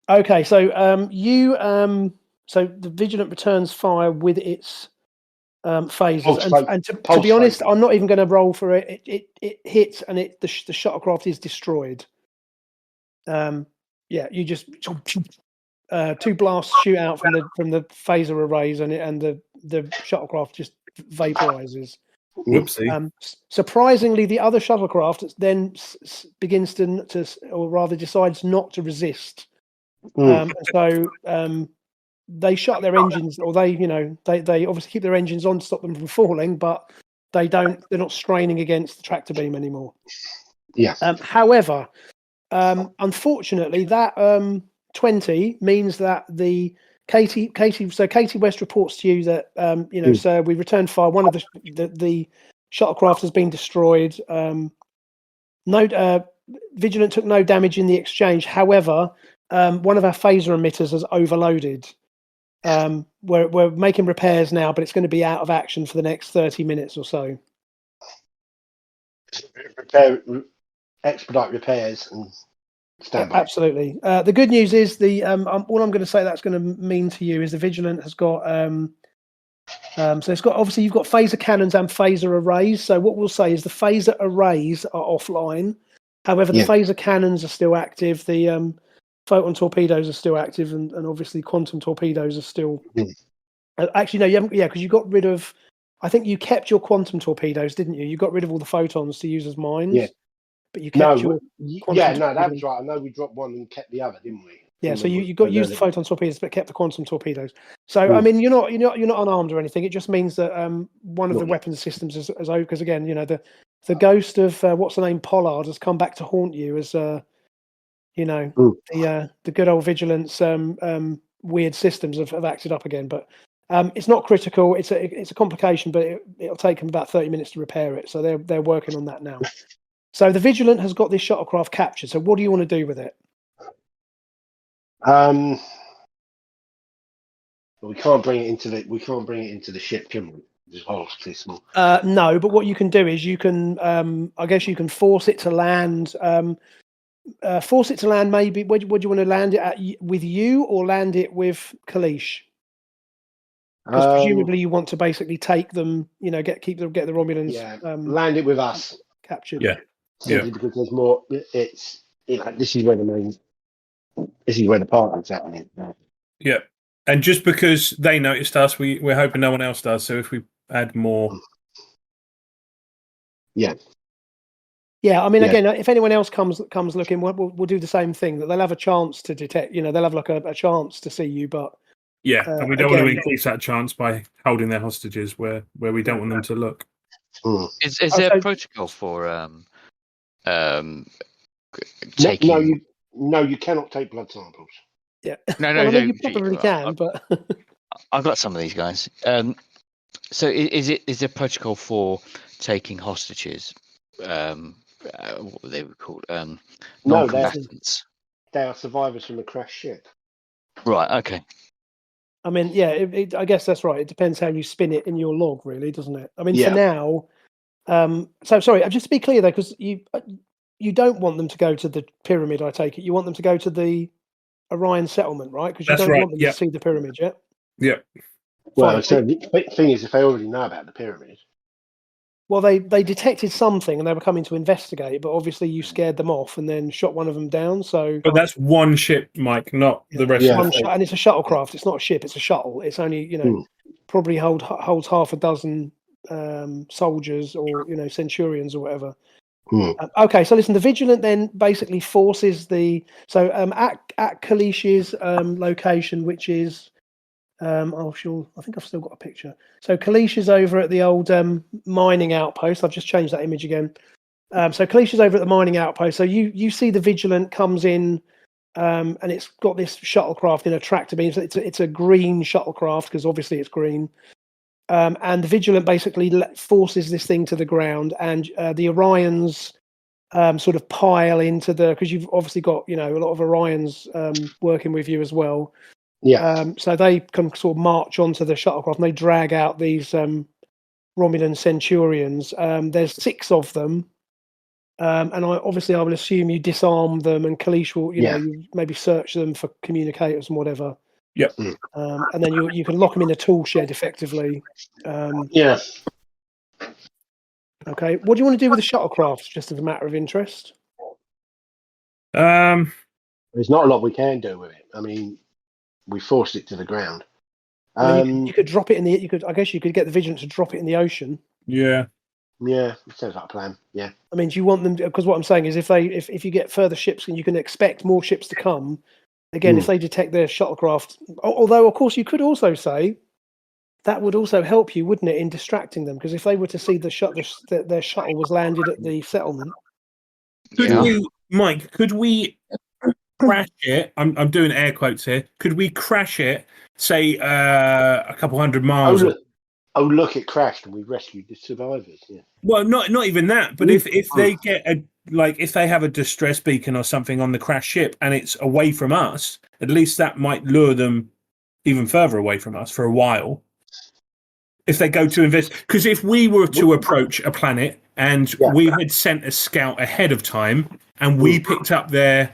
Okay, so so the Vigilant returns fire with its phasers, and to be honest, I'm not even going to roll for it. It hits, and the shuttlecraft is destroyed. Yeah, you just two blasts shoot out from the phaser arrays, and the shuttlecraft just vaporizes. Whoopsie. Surprisingly, the other shuttlecraft then begins to, or rather, decides not to resist. And so they shut their engines, or they obviously keep their engines on to stop them from falling, but they're not straining against the tractor beam anymore. Yeah. However, unfortunately, that 20 means that the Katie West reports to you that sir, we returned fire. One of the shuttlecraft has been destroyed. Vigilant took no damage in the exchange. However, one of our phaser emitters has overloaded. We're making repairs now, but it's going to be out of action for the next 30 minutes or so. Expedite repairs and stand by. Absolutely. The good news is all I'm going to say that's going to mean to you is the Vigilant has got so it's got, obviously you've got phaser cannons and phaser arrays. So what we'll say is the phaser arrays are offline. However, the phaser cannons are still active. The photon torpedoes are still active, and obviously quantum torpedoes are still. Actually, no, you haven't. Yeah, because you got rid of. I think you kept your quantum torpedoes, didn't you? You got rid of all the photons to use as mines. Yeah. But you kept your. That was right. I know we dropped one and kept the other, didn't we? Yeah, so you got used the photon torpedoes, but kept the quantum torpedoes. So I mean, you're not unarmed or anything. It just means that one of the weapons systems is over, because again, the ghost of what's the name, Pollard, has come back to haunt you as the good old Vigilance weird systems have acted up again. But it's not critical. It's a complication, but it'll take them about 30 minutes to repair it. So they're working on that now. So the Vigilant has got this shuttlecraft captured. So what do you want to do with it? We can't bring it into the ship, can we? This whole system. No, but what you can do is you can, I guess you can force it to land. Maybe. Would you want to land it with you, or land it with Koleesh? Because presumably you want to basically take them. Get the Romulans. Yeah, land it with us. Captured. Yeah. Simply because there's more. It's this is where the party's happening. Yeah. And just because they noticed us, we're hoping no one else does. So if we add more. Yeah. Yeah, I mean, again, if anyone else comes looking, we'll do the same thing. That they'll have a chance to detect. They'll have like a chance to see you, but and we don't want to increase that chance by holding their hostages where we don't want them to look. Is there a protocol for taking? No, you cannot take blood samples. Yeah, no, you probably can, but I've got some of these guys. So is there a protocol for taking hostages? What were they called? Non-combatants. They are survivors from a crashed ship. Right. Okay. I mean, I guess that's right. It depends how you spin it in your log, really, doesn't it? I mean, for now. So sorry, just to be clear though, because you don't want them to go to the pyramid. I take it you want them to go to the Orion settlement, right? Because you don't want them to see the pyramid yet. Yeah. Well, so the thing is, if they already know about the pyramid. Well, they detected something and they were coming to investigate, but obviously you scared them off and then shot one of them down. So, but that's one ship, Mike, not the rest of the ship. And it's a shuttlecraft. It's not a ship. It's a shuttle. It's only probably holds half a dozen soldiers or centurions or whatever. Okay, so listen, the Vigilant then basically forces at Koleesh's location, which is I think I've still got a picture. So Koleesh is over at the old mining outpost. I've just changed that image again. So Koleesh is over at the mining outpost. So you see the Vigilant comes in, and it's got this shuttlecraft in a tractor beam. So it's a green shuttlecraft because obviously it's green. and the Vigilant basically forces this thing to the ground, and the Orions sort of pile into because you've obviously got a lot of Orions working with you as well. Yeah. So they can sort of march onto the shuttlecraft and they drag out these Romulan Centurions. There's 6 of them, and I will assume you disarm them, and Koleesh will you maybe search them for communicators and whatever. Yep. And then you can lock them in a tool shed effectively. Yeah. Okay. What do you want to do with the shuttlecraft, just as a matter of interest? Um, There's not a lot we can do with it. I mean, we forced it to the ground. I mean, you could drop it in the. I guess you could get the Vigilant to drop it in the ocean. yeah. Yeah, it sounds like a plan. Yeah. I mean, do you want them? Because what I'm saying is, if you get further ships, and you can expect more ships to come. Again, if they detect their shuttlecraft, although of course you could also say that would also help you, wouldn't it, in distracting them? Because if they were to see their shuttle was landed at the settlement, Mike? Could we crash it? I'm doing air quotes here. Could we crash it? Say a couple hundred miles. Look, it crashed, and we rescued the survivors. Yeah. Well, not even that. But if they get if they have a distress beacon or something on the crash ship and it's away from us, at least that might lure them even further away from us for a while. If they go to invest, because if we were to approach a planet and we had sent a scout ahead of time and we picked up their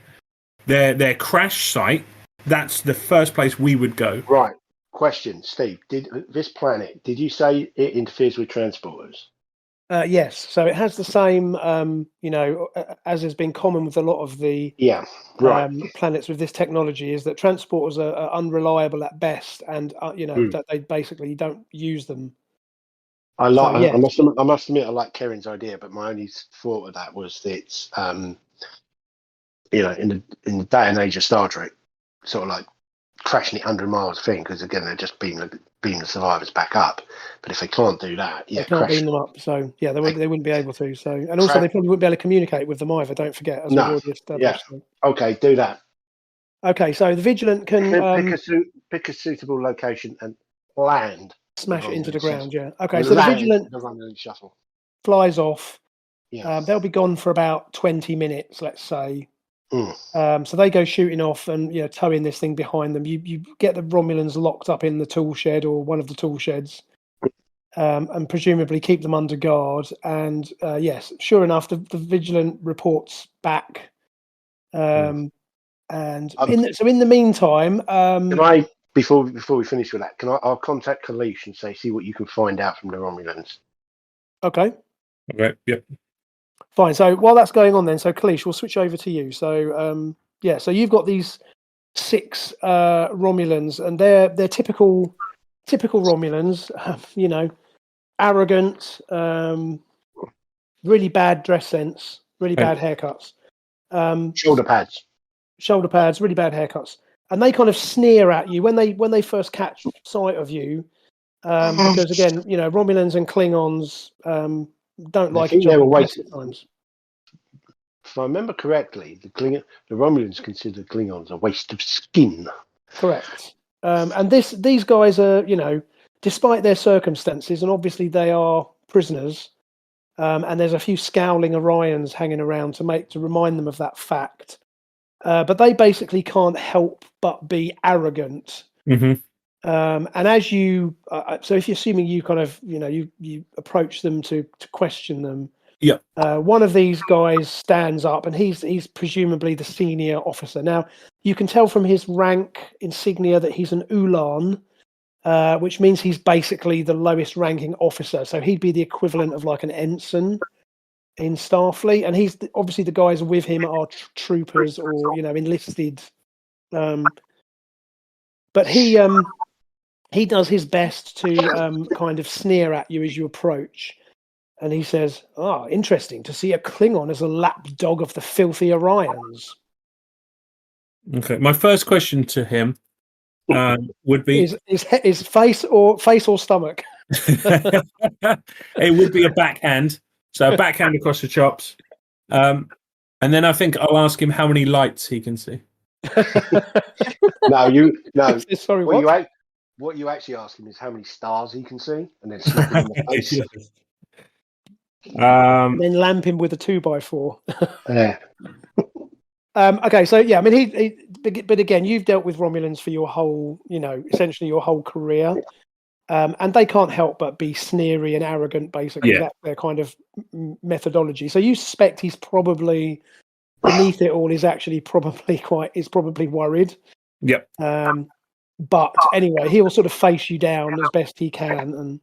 crash site, that's the first place we would go. Right. Question, Steve. Did you say it interferes with transporters? Yes. So it has the same, as has been common with a lot of the planets with this technology, is that transporters are unreliable at best, and that they basically don't use them. I must admit I like Kerrin's idea, but my only thought of that was that in the day and age of Star Trek, sort of like crashing it 100 miles thing, because again they're just beaming the survivors back up. But if they can't do that, they can't beam them up. So they wouldn't be able to. So, and also they probably wouldn't be able to communicate with them either. Don't forget, as we've already established. Yeah. Okay, do that. Okay, so the Vigilant can pick a suitable location and land. Smash it into the ground. Yeah. Okay, so the Vigilant shuttle flies off. Yeah. They'll be gone for about 20 minutes, let's say. Mm. So they go shooting off and towing this thing behind them. You get the Romulans locked up in the tool shed or one of the tool sheds, and presumably keep them under guard. And yes, sure enough, the Vigilant reports back. And in the meantime, can I before we finish with that, I'll contact Koleesh and see what you can find out from the Romulans. Okay. Okay. Yep. Fine. So while that's going on, then, so Koleesh, we'll switch over to you. So so you've got these 6 Romulans, and they're typical Romulans. Arrogant, really bad dress sense, really bad haircuts, shoulder pads, really bad haircuts, and they kind of sneer at you when they first catch sight of you, because again, Romulans and Klingons don't like each other at times. If I remember correctly, the Romulans consider Klingons a waste of skin. Correct. And these guys are, despite their circumstances, and obviously they are prisoners, and there's a few scowling Orions hanging around to remind them of that fact. But they basically can't help but be arrogant. Mm-hmm. And as you, so if you're assuming you kind of, you approach them to question them. Yeah. One of these guys stands up, and he's presumably the senior officer. Now, you can tell from his rank insignia that he's an Ulan, which means he's basically the lowest ranking officer. So he'd be the equivalent of like an ensign in Starfleet, and he's obviously the guys with him are troopers or enlisted. But he does his best to kind of sneer at you as you approach. And he says, interesting to see a Klingon as a lapdog of the filthy Orions. Okay. My first question to him would be... Is face or stomach? It would be a backhand. So a backhand across the chops. And then I think I'll ask him how many lights he can see. No. Sorry, what? what you actually ask him is how many stars he can see, and then slap him in the face. And then lamp him with a 2x4. Yeah. Okay, so yeah, I mean, but again, you've dealt with Romulans for your whole, essentially your whole career, and they can't help but be sneery and arrogant. Basically, Yeah. that's their kind of methodology. So you suspect he's probably beneath it all. Is actually probably worried. Yep. But anyway, he'll sort of face you down as best he can, and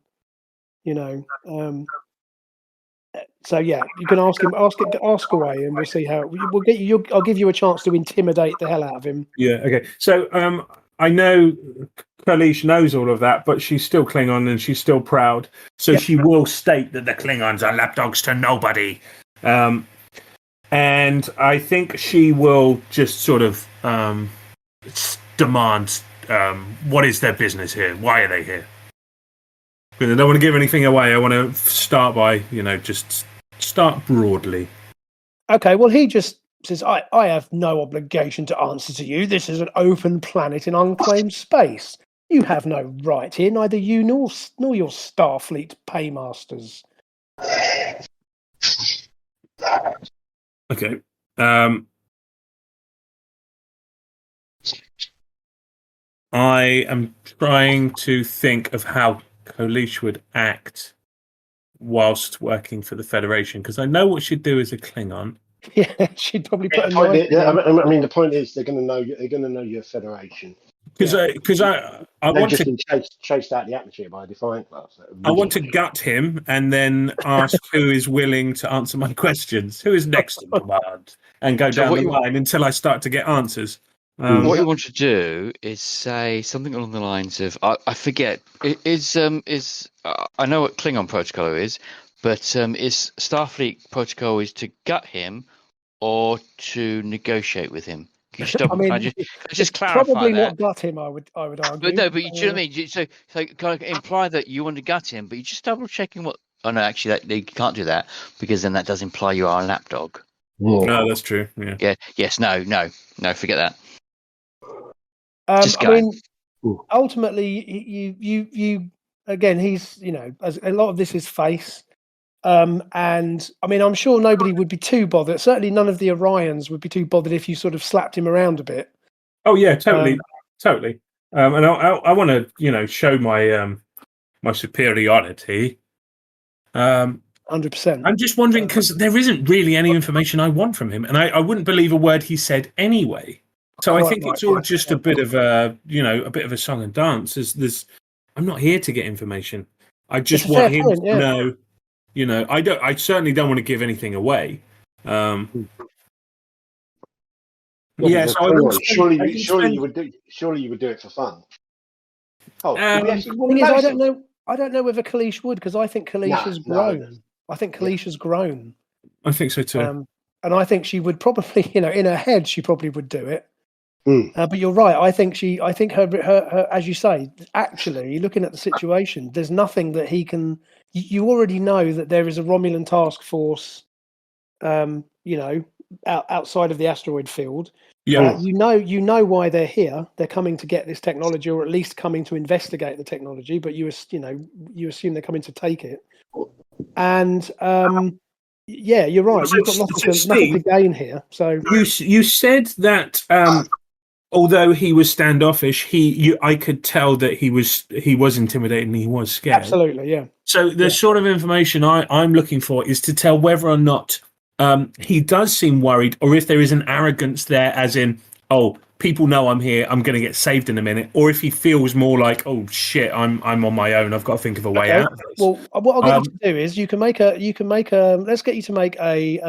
so yeah, you can ask him, ask away, and we'll see how we'll get you. I'll give you a chance to intimidate the hell out of him. Yeah. Okay. So I know Koleesh knows all of that, but she's still Klingon and she's still proud. So Yep. she will state that the Klingons are lapdogs to nobody. And I think she will just sort of demand, what is their business here? Why are they here? Because I don't want to give anything away. I want to start by, just start broadly. Okay, well, he just says, I have no obligation to answer to you. This is an open planet in unclaimed space. You have no right here, neither you nor your Starfleet paymasters. Okay. I am trying to think of how Koleesh would act whilst working for the Federation, because I know what she'd do as a Klingon. Yeah, she'd probably put a I knife. mean, the point is they're going to know. They're going to know you're a Federation. Because I They've want just to been chased out of the atmosphere by a Defiant class. I want to gut him and then ask who is willing to answer my questions, who is next in command, and go down the line until I start to get answers. What you want to do is say something along the lines of, I forget, is I know what Klingon protocol is, but is Starfleet protocol is to gut him or to negotiate with him? Can you just clarify probably that? not gut him, I would argue. But no, but do you know what I mean? So kind of imply that you want to gut him, but you're just double checking what. Oh no, actually, you can't do that because then that does imply you are a lapdog. No, that's true. Yeah. Yeah. Yes. No. Forget that. I mean, ultimately, you again. He's as a lot of this is face, and I mean, I'm sure nobody would be too bothered. Certainly, none of the Orions would be too bothered if you sort of slapped him around a bit. Oh yeah, totally. And I want to show my my superiority. 100%. I'm just wondering because there isn't really any information I want from him, and I wouldn't believe a word he said anyway. So I think it's all just a bit of a a song and dance. I'm not here to get information. I just want him to know. I certainly don't want to give anything away. So surely you would do it for fun. I don't know whether Koleesh would, because I think Koleesh has grown. No. I think Koleesh has grown. I think so too. And I think she would probably, in her head, she probably would do it. But you're right. I think her, as you say, actually looking at the situation, there's nothing that he can. You already know that there is a Romulan task force, outside of the asteroid field. Yeah. You know why they're here. They're coming to get this technology, or at least coming to investigate the technology. But you assume they're coming to take it. And yeah, you're right. You've got nothing to gain here. So you said that although he was standoffish, I could tell that he was intimidated and he was scared. Absolutely, yeah. So the sort of information I'm looking for is to tell whether or not he does seem worried, or if there is an arrogance there, as in, oh, people know I'm here, I'm going to get saved in a minute, or if he feels more like, oh shit, I'm on my own, I've got to think of a way out of this. Well, what I'll get you to do is you can make a. Let's get you to make a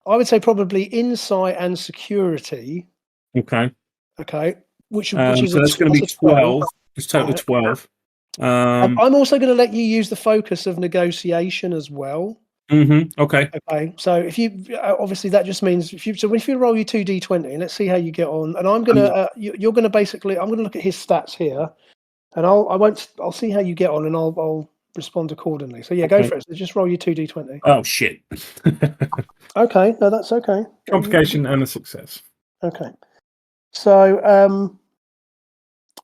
I would say probably insight and security. Okay. Which is so that's going to be 12. It's total 12. I'm also going to let you use the focus of negotiation as well. Okay. So if you obviously that just means if you roll your 2d20, let's see how you get on. And I'm gonna you're gonna basically I'm gonna look at his stats here, and I'll see how you get on, and I'll respond accordingly. So yeah, go for it. So just roll your 2d20. Oh shit. Okay, no, that's okay. Complication and a success. Okay. So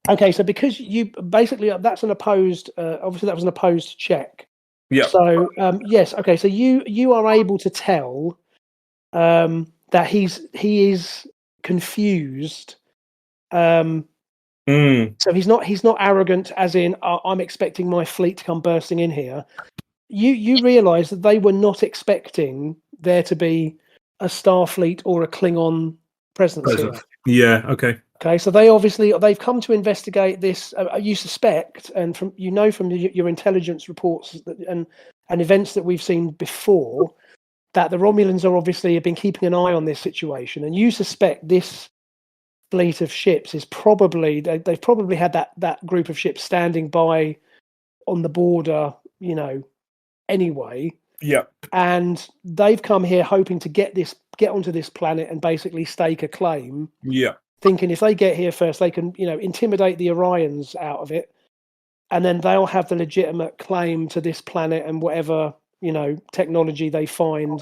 Okay, so because you basically that's an opposed, obviously that was an opposed check. Yeah. So yes, okay, so you are able to tell that he is confused. So he's not arrogant, as in I'm expecting my fleet to come bursting in here. You realise that they were not expecting there to be a Starfleet or a Klingon presence here. Yeah. Okay. Okay, so they've come to investigate this. You suspect, and from your intelligence reports and events that we've seen before, that the Romulans have been keeping an eye on this situation, and you suspect this fleet of ships is probably they've probably had that group of ships standing by on the border, anyway. Yeah. And they've come here hoping to get onto this planet and basically stake a claim. Yeah. Thinking if they get here first, they can, intimidate the Orions out of it, and then they'll have the legitimate claim to this planet and whatever, technology they find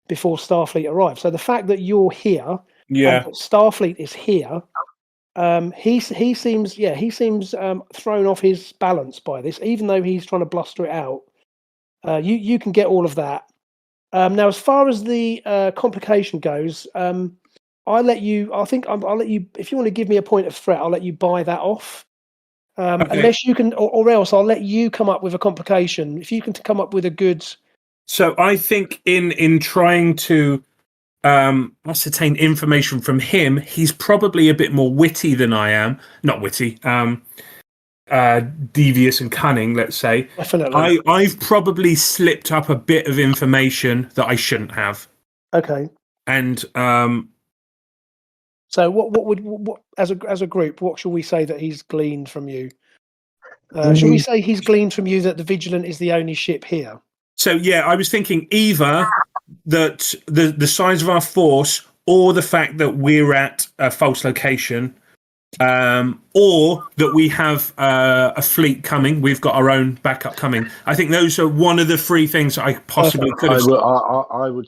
before Starfleet arrives. So the fact that you're here, Yeah. and that Starfleet is here, he seems thrown off his balance by this, even though he's trying to bluster it out. You can get all of that. Now, as far as the complication goes, I'll let you. If you want to give me a point of threat, I'll let you buy that off. Okay. Unless you can, or else I'll let you come up with a complication. If you can come up with a good. So I think in trying to ascertain information from him, he's probably a bit more witty than I am. Not witty. Devious and cunning, let's say. Definitely. I've probably slipped up a bit of information that I shouldn't have. Okay. And so what as a group, what shall we say that he's gleaned from you? Should we say he's gleaned from you that the Vigilant is the only ship here? So yeah, I was thinking either that the size of our force, or the fact that we're at a false location, or that we have a fleet coming. We've got our own backup coming. I think those are one of the three things I possibly could have. I would,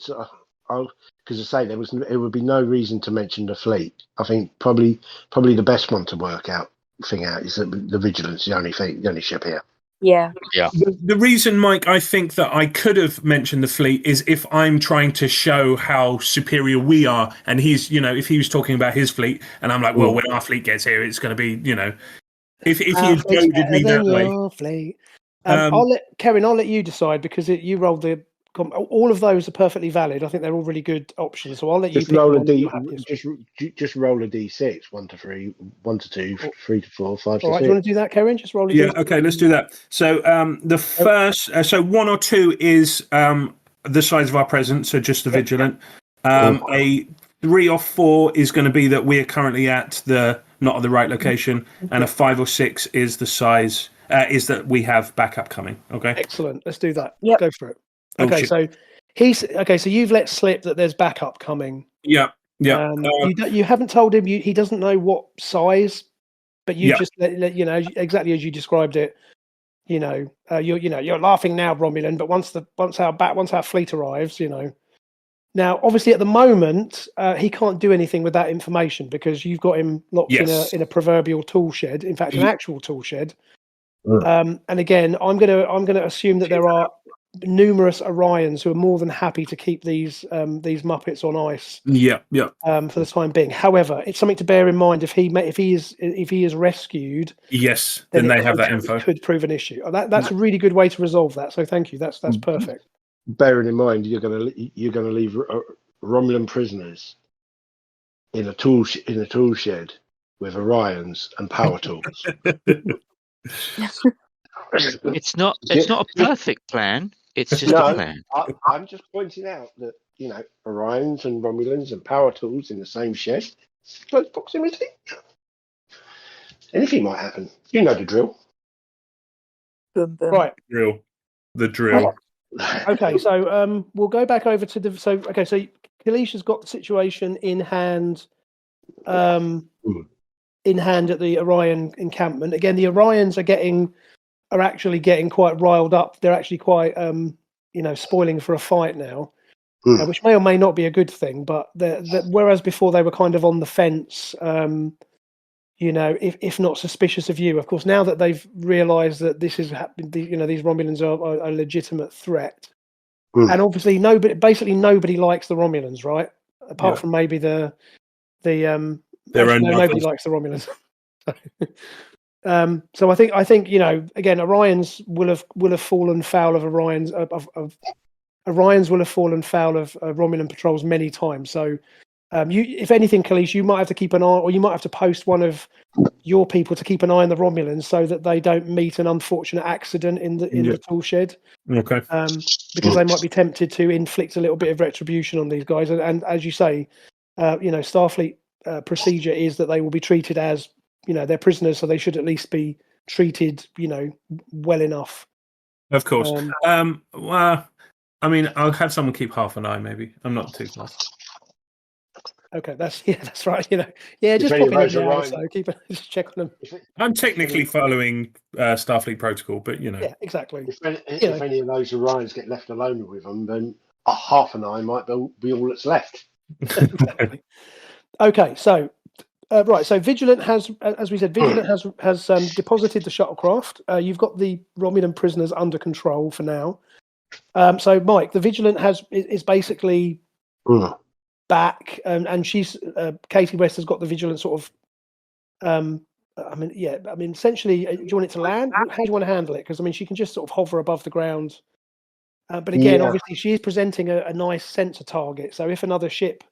because I say it would be no reason to mention the fleet. I think probably the best one to work out is that the Vigilance, the only ship here. Yeah. The reason, Mike, I think that I could have mentioned the fleet is if I'm trying to show how superior we are, and he's, if he was talking about his fleet, and I'm like, well, when our fleet gets here, it's going to be, if he had goaded me that way. Fleet. Kerrin, I'll let you decide, because you rolled all of those are perfectly valid. I think they're all really good options. So I'll let you just roll a d. Just roll a d6. 1 to 3, 1 to 2, 3 to 4, 5 to 6. All right, do you want to do that, Kerrin? Just roll a d6. d6. Okay, let's do that. So the first, so 1 or 2 is the size of our presence, so just the Vigilant. A 3 or 4 is going to be that we're currently not at the right location, and a 5 or 6 is the size is that we have backup coming. Okay, excellent. Let's do that. Yep. Go for it. Okay, so so you've let slip that there's backup coming. Yeah. You haven't told him. He doesn't know what size, but you just let exactly as you described it. You're laughing now, Romulan, but once our fleet arrives, Now, obviously, at the moment, he can't do anything with that information because you've got him locked in a proverbial tool shed. In fact, an actual tool shed. And again, I'm gonna assume that there are numerous Orions who are more than happy to keep these Muppets on ice. For the time being. However, it's something to bear in mind if he is rescued. Yes, then they have that info. Could prove an issue. That's a really good way to resolve that. So thank you. That's perfect. Bearing in mind, you're going to leave Romulan prisoners in a tool shed with Orions and power tools. It's not a perfect plan. It's just a plan. I'm just pointing out that Orions and Romulans and power tools in the same shed, close proximity. Anything might happen. You know the drill. Boom, boom. Right. The drill. Okay, so we'll go back over to so Koleesh has got the situation in hand. In hand at the Orion encampment. Again, the Orions are actually getting quite riled up. They're actually quite spoiling for a fight now, which may or may not be a good thing. But whereas before they were kind of on the fence, if not suspicious of you. Of course, now that they've realised that this is these Romulans are a legitimate threat, and obviously nobody likes the Romulans, right? Apart from maybe Their own nobody mothers. likes the Romulans. So I think again, Orions will have fallen foul of Orions Orions will have fallen foul of Romulan patrols many times. So if anything, Koleesh, you might have to keep an eye, or you might have to post one of your people to keep an eye on the Romulans so that they don't meet an unfortunate accident in the tool shed. Okay. Because they might be tempted to inflict a little bit of retribution on these guys, and as you say, Starfleet procedure is that they will be treated as they're prisoners, so they should at least be treated well enough. Of course. Well, I mean, I'll have someone keep half an eye. Maybe I'm not too fast. Okay, that's right. Just pop in every hour, so just check on them. I'm technically following Starfleet protocol, but Yeah, exactly. If any of those Orions get left alone with them, then a half an eye might be all that's left. Exactly. Okay, so right, so Vigilant has, as we said, has deposited the shuttlecraft. You've got the Romulan prisoners under control for now. So Mike, the Vigilant is basically back, and she's Katie West has got the Vigilant sort of. Essentially, do you want it to land? How do you want to handle it? Because she can just sort of hover above the ground. But again, obviously, she is presenting a nice sensor target. So if another ship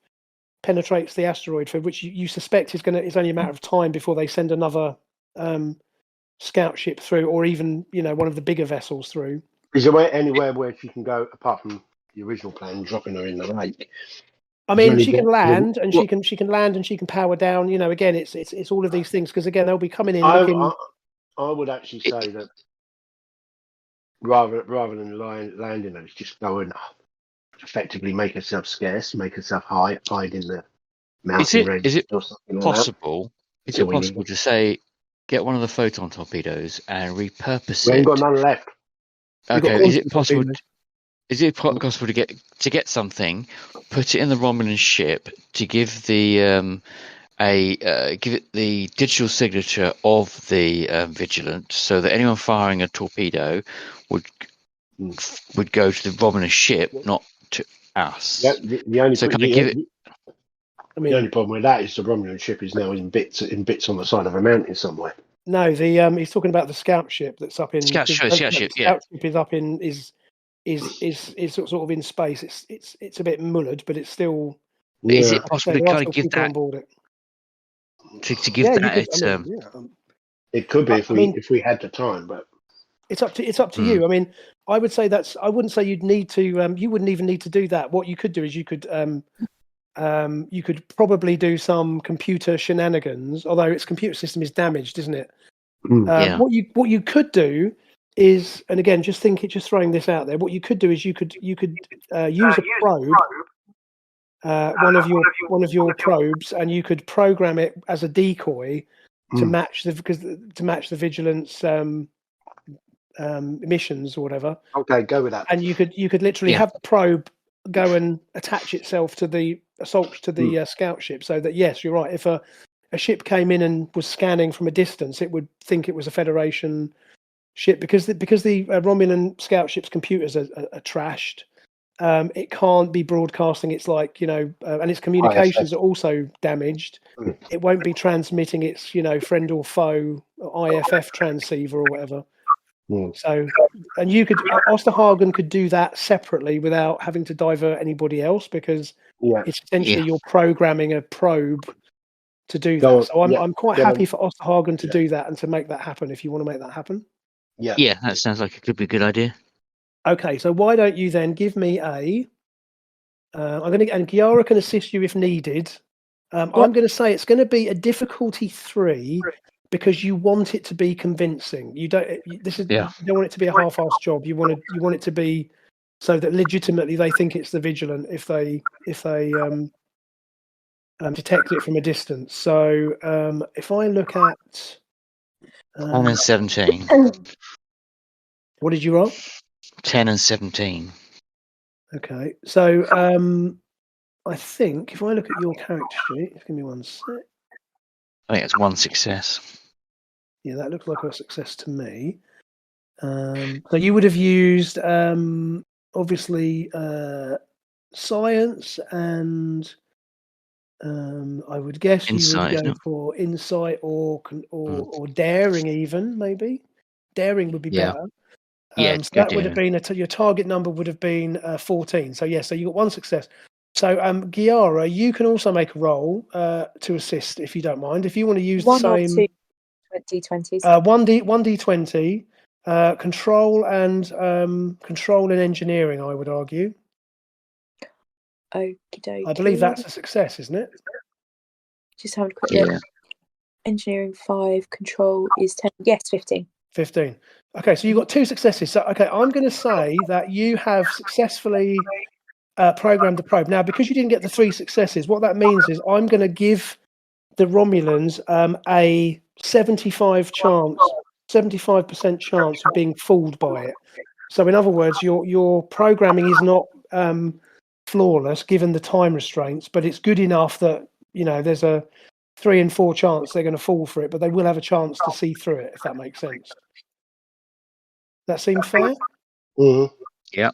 penetrates the asteroid field, which you suspect is only a matter of time before they send another scout ship through, or even one of the bigger vessels through. Is there anywhere where she can go apart from the original plan, dropping her in the lake? She can land, and she can land, and she can power down. Again, it's all of these things, because again they'll be coming in looking. I would actually say that rather than landing her, just go and effectively make herself scarce, make herself hide in the mountain range. Is it or something possible? Like is it possible to say get one of the photon torpedoes and repurpose we it? ain't got none left. Okay, is it possible? Is it possible to get something, put it in the Romulan ship to give the give it the digital signature of the Vigilant, so that anyone firing a torpedo would go to the Romulan ship, not to us? The only problem with that is the Romulan ship is now in bits on the side of a mountain somewhere. No, he's talking about the scout ship that's up in. Scout ship, scout ship is up in is sort of in space. It's a bit mullered, but it's still. Yeah. Is it possible to kind of give that? To give that. It could be if we had the time, but it's up to you. I mean, I would say I wouldn't say you'd need to. You wouldn't even need to do that. What you could do is you could probably do some computer shenanigans, although its computer system is damaged, isn't it? What you could do is, and again, just throwing this out there, what you could do is you could use a probe, one of your probes, and you could program it as a decoy to match the Vigilance emissions or whatever. Okay, go with that. And you could literally have the probe go and attach itself to the scout ship, so that, yes, you're right, if a ship came in and was scanning from a distance, it would think it was a Federation ship, because the Romulan scout ship's computers are trashed. It can't be broadcasting. It's like, and its communications are also damaged. It won't be transmitting its friend or foe IFF transceiver or whatever. So, and Osterhagen could do that separately without having to divert anybody else, because it's essentially you're programming a probe to do that. So I'm quite happy for Osterhagen to do that and to make that happen, if you want to make that happen. Yeah, that sounds like it could be a good idea. Okay, so why don't you then give me and Kiara can assist you if needed. I'm going to say it's going to be a difficulty 3, because you want it to be convincing. You don't want it to be a half-assed job. You want it to be so that legitimately they think it's the Vigilant if they detect it from a distance. So if I look at 10 and 17. What did you roll? 10 and 17. Okay, so I think if I look at your character sheet, give me one sec. I think it's one success. Yeah, that looks like a success to me. So you would have used obviously science, and I would guess Insight, you isn't would it? go for insight or daring, even maybe. Daring would be Yeah. better. Yeah, So go that would have daring. been your target number would have been 14. So yeah, so you got one success. So Giara, you can also make a roll to assist if you don't mind. If you want to use One the or same two D20s. 1d20, control and engineering, I would argue. Okie dokie. I believe that's a success, isn't it? Just having a quick look. Yeah. Engineering 5, control is 10. Yes, 15. 15. Okay, so you've got 2 successes. So, okay, I'm going to say that you have successfully programmed the probe. Now, because you didn't get the 3 successes, what that means is I'm going to give the Romulans a 75% chance of being fooled by it. So, in other words, your programming is not flawless given the time restraints, but it's good enough that there's a 3 and 4 chance they're going to fall for it, but they will have a chance to see through it, if that makes sense. That seem fair? Mhm. Yeah.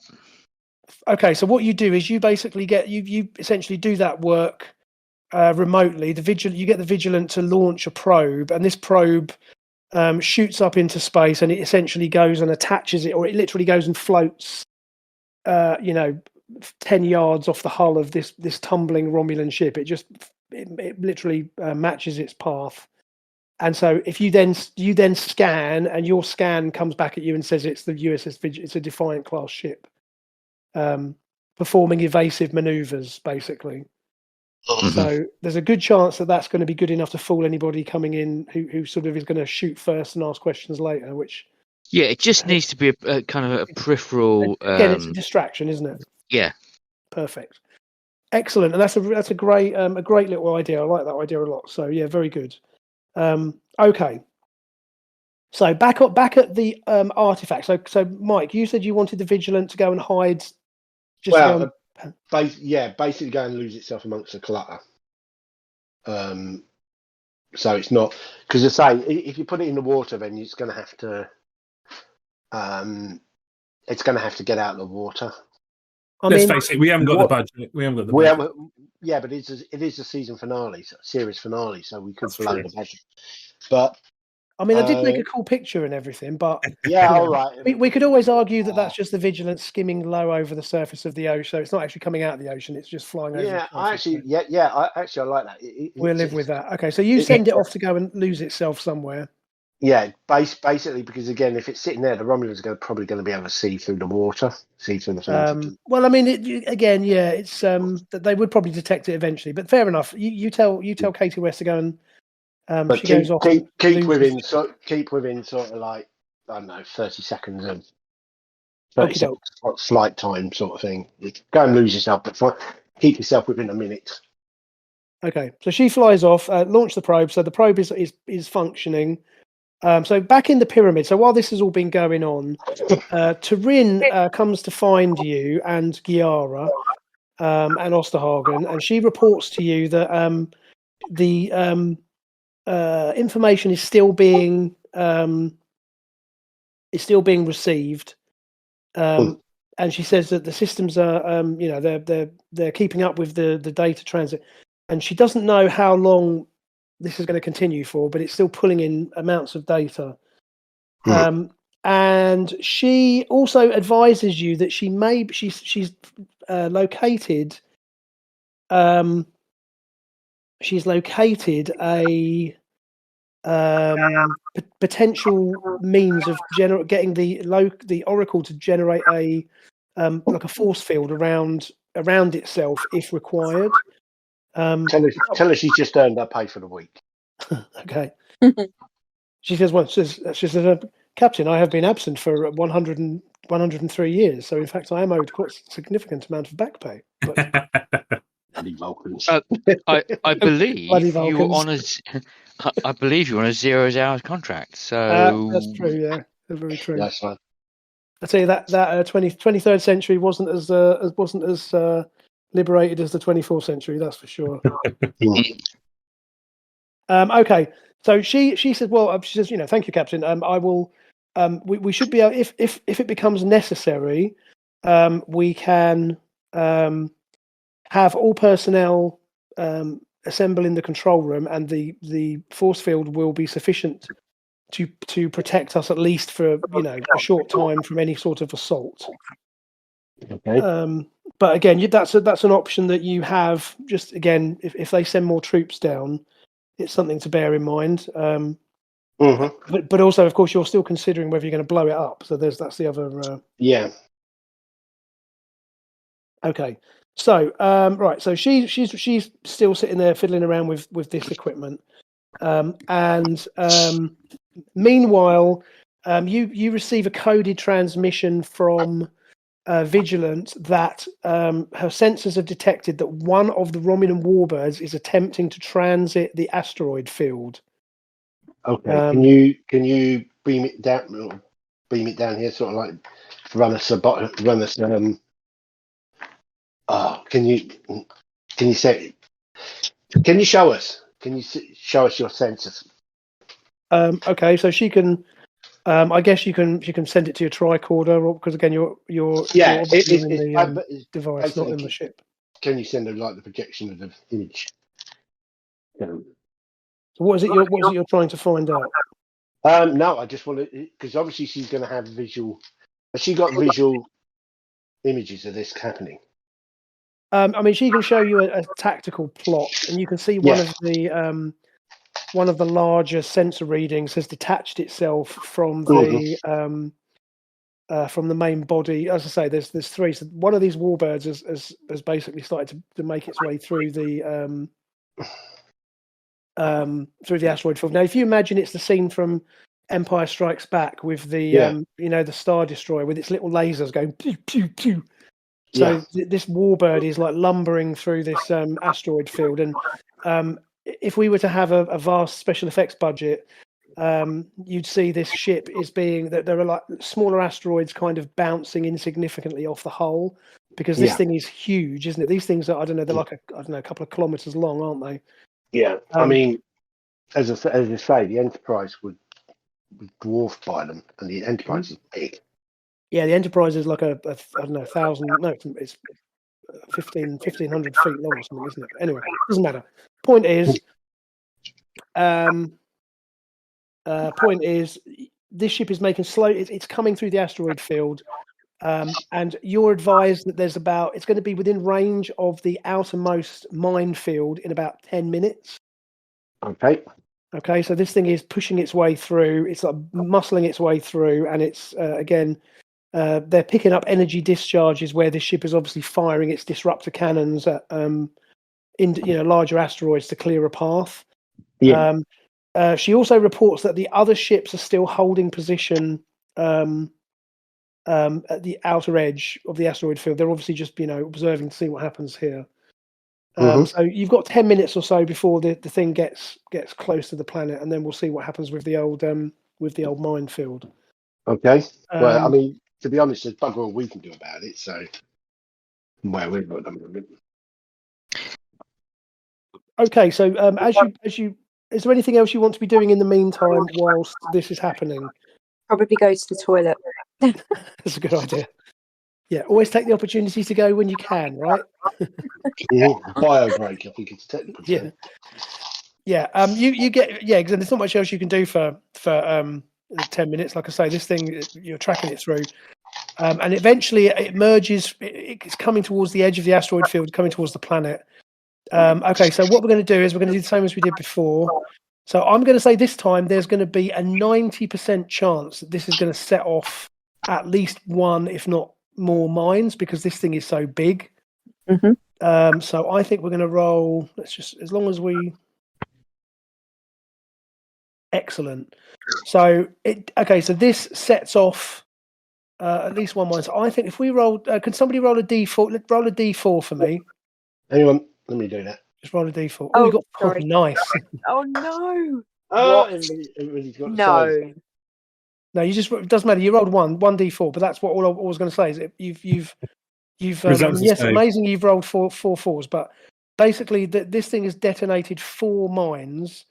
Okay, so what you do is you basically you essentially do that work remotely. You get the Vigilant to launch a probe, and this probe shoots up into space, and it essentially goes and attaches it, or it literally goes and floats 10 yards off the hull of this tumbling Romulan ship. It literally matches its path. And so if you then scan, and your scan comes back at you and says it's the USS Vigilant, it's a Defiant class ship, performing evasive maneuvers, basically. So there's a good chance that that's going to be good enough to fool anybody coming in who sort of is going to shoot first and ask questions later. Which Yeah, it just needs to be a kind of a peripheral. again, it's a distraction, isn't it? Yeah. Perfect. Excellent, and that's a great little idea. I like that idea a lot. So yeah, very good. Okay. So back at the artifact. So Mike, you said you wanted the Vigilant to go and hide. Basically go and lose itself amongst the clutter. So it's not, because I say if you put it in the water, then it's going to have to get out of the water. Let's face it, we haven't got the budget. We haven't got the budget. Yeah, but it is a season finale, series finale, so we could blow the budget. But I mean, I did make a cool picture and everything, but yeah, all right. We could always argue that that's just the Vigilance skimming low over the surface of the ocean. So it's not actually coming out of the ocean; it's just flying over. Yeah, I like that. We'll live with that. Okay, so you send it off to go and lose itself somewhere. Yeah, basically, because again, if it's sitting there, the Romulans are probably going to be able to see through the water, see through the thing. Well, I mean, it's that they would probably detect it eventually. But fair enough. You tell Katie West to go and but she goes off. Keep within sort of like, I don't know, 30 seconds of 30 seconds flight time sort of thing. Go and lose yourself, but keep yourself within a minute. Okay, so she flies off, launch the probe. So the probe is functioning. So back in the pyramid. So while this has all been going on, Turin comes to find you and Giara and Osterhagen, and she reports to you that the information is still being received, and she says that the systems are they're keeping up with the data transit, and she doesn't know how long this is going to continue for, but it's still pulling in amounts of data. And she also advises you that she's located a potential means of getting the Oracle to generate a like a force field around itself if required. Tell her she's just earned her pay for the week. Okay. She says, Captain, I have been absent for 103 years, so in fact I am owed quite a significant amount of back pay. But bloody Vulcans. I believe you were on I believe you're on a 0 hours contract. So that's true. Yeah, that's very true. That's fine. I tell you that 23rd century wasn't as liberated as the 24th century. That's for sure. Okay, so she says, well, she says, thank you, Captain. I will. We should be able, if it becomes necessary, we can have all personnel assemble in the control room, and the force field will be sufficient to protect us at least for a short time from any sort of assault. Okay. But again, that's an option that you have. Just again, if they send more troops down, it's something to bear in mind. But also, of course, you're still considering whether you're going to blow it up. So that's the other. Yeah. Okay. So right. So she's still sitting there fiddling around with this equipment, and meanwhile, you receive a coded transmission from Vigilant that her sensors have detected that one of the Romulan warbirds is attempting to transit the asteroid field. Okay. Can you beam it down here, sort of like run us. Can you say? Can you show us? Can you show us your sensors? Okay, so she can. I guess you can send it to your tricorder, or because again you're in the device, not in the ship. Can you send the projection of the image? So what is it you're trying to find out? No, I just want to, because obviously she's going to have visual. Has she got visual images of this happening? I mean, she can show you a tactical plot, and you can see one of the larger sensor readings has detached itself from the main body. As I say, there's three. So one of these warbirds has basically started to make its way through the asteroid field. Now, if you imagine it's the scene from Empire Strikes Back with the the Star Destroyer with its little lasers going pew pew pew. So this warbird is like lumbering through this asteroid field, and if we were to have a vast special effects budget, you'd see this ship that there are like smaller asteroids kind of bouncing insignificantly off the hull, because this thing is huge, isn't it? These things are, I don't know, they're like a couple of kilometers long, aren't they? Yeah, I mean, as I say, the Enterprise would be dwarfed by them, and the Enterprise is big. Yeah, the Enterprise is like I don't know, 1,000. No, it's 1,500 feet long or something, isn't it? Anyway, doesn't matter. Point is, this ship is making slow. It's coming through the asteroid field, and you're advised that it's going to be within range of the outermost minefield in about 10 minutes. Okay, so this thing is pushing its way through. It's like muscling its way through, and it's again. They're picking up energy discharges where this ship is obviously firing its disruptor cannons at larger asteroids to clear a path. Yeah. She also reports that the other ships are still holding position at the outer edge of the asteroid field. They're obviously just observing to see what happens here. So you've got 10 minutes or so before the thing gets close to the planet, and then we'll see what happens with the old minefield. Okay. Well, I mean, to be honest, there's bugger all we can do about it. So, where we've got them. Okay. So, as you, is there anything else you want to be doing in the meantime whilst this is happening? Probably go to the toilet. That's a good idea. Yeah, always take the opportunity to go when you can, right? Bio break, I think it's technical. Yeah. You get because there's not much else you can do for 10 minutes. Like I say, this thing you're tracking it through, and eventually it merges. It's coming towards the edge of the asteroid field, coming towards the planet. Okay, so what we're going to do is we're going to do the same as we did before. So I'm going to say this time there's going to be a 90% chance that this is going to set off at least one, if not more, mines, because this thing is so big. So I think we're going to roll. Let's just, as long as we. Excellent. So so this sets off at least one mine. So I think if we roll, can somebody roll a d4? Roll a d4 for me. Anyone? Let me do that. Just roll a d4. Oh, you got sorry. Nice. Oh no! Everybody's got No. No, you just, it doesn't matter. You rolled one d4, but that's what all I was going to say is you've yes, amazing. You've rolled four fours, but basically this thing has detonated 4 mines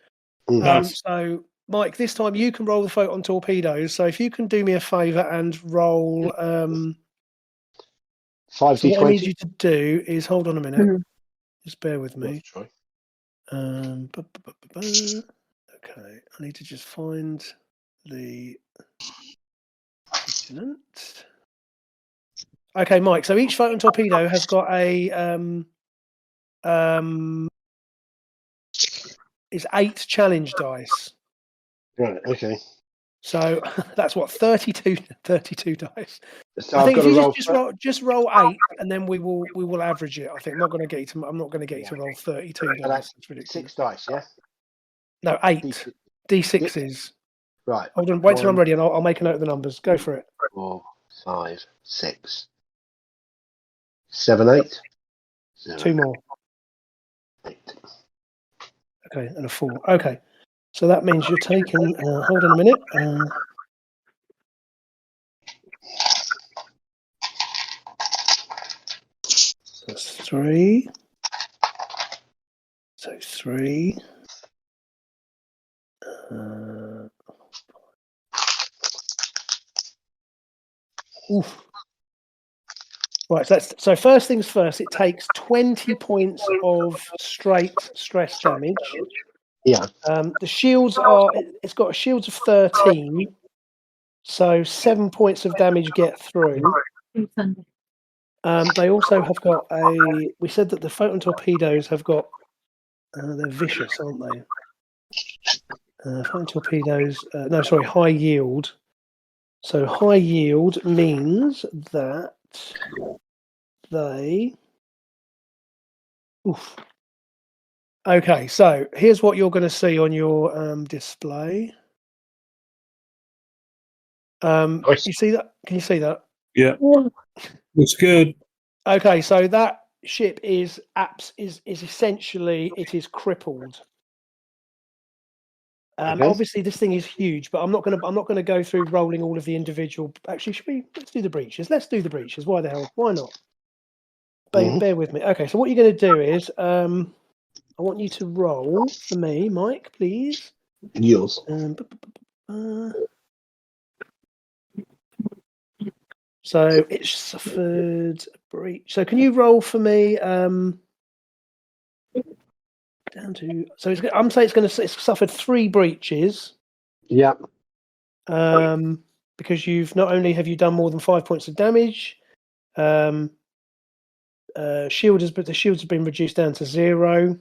Nice. So, Mike, this time you can roll the photon torpedoes. So, if you can do me a favour and roll, 5d20. so what I need you to do is hold on a minute. Mhm. Just bear with me. Try. Okay, I need to just find the Vigilant. Okay, Mike. So each photon torpedo has got a it's 8 challenge dice. Right. Okay. So that's what 32 dice. So I I've think got if to you roll. just roll 8, and then we will average it. I think I'm not going to get you to roll 32 And dice. that's That's ridiculous. 6 dice. Yeah. No, 8 d6s. Right. Hold on, wait till I'm 1, ready, and I'll make a note of the numbers. Go for it. 4, 5, 6, 7, 8. 2 more. 8. Okay, and a 4. Okay, so that means you're taking. Hold on a minute. That's 3. So 3. Oof. Right, so first things first, it takes 20 points of straight stress damage. Yeah. The shields it's got shields of 13, so 7 points of damage get through. They also have got we said that the photon torpedoes have got, they're vicious, aren't they? Photon torpedoes, no, sorry, high yield. So high yield means that they... Oof. Okay, so here's what you're going to see on your display. You see that? Can you see that? Yeah. It's good. Okay, so that ship is essentially, it is crippled. Okay. Obviously, this thing is huge, but I'm not going to go through rolling all of the individual. Actually, let's do the breaches. Let's do the breaches. Why the hell? Why not? Bear with me. Okay, so what you're going to do is, I want you to roll for me, Mike, please. Yours. So it suffered a breach. So can you roll for me? Down to, so I'm saying it's suffered 3 breaches. Yep. Because you've not only have you done more than 5 points of damage, the shields have been reduced down to 0.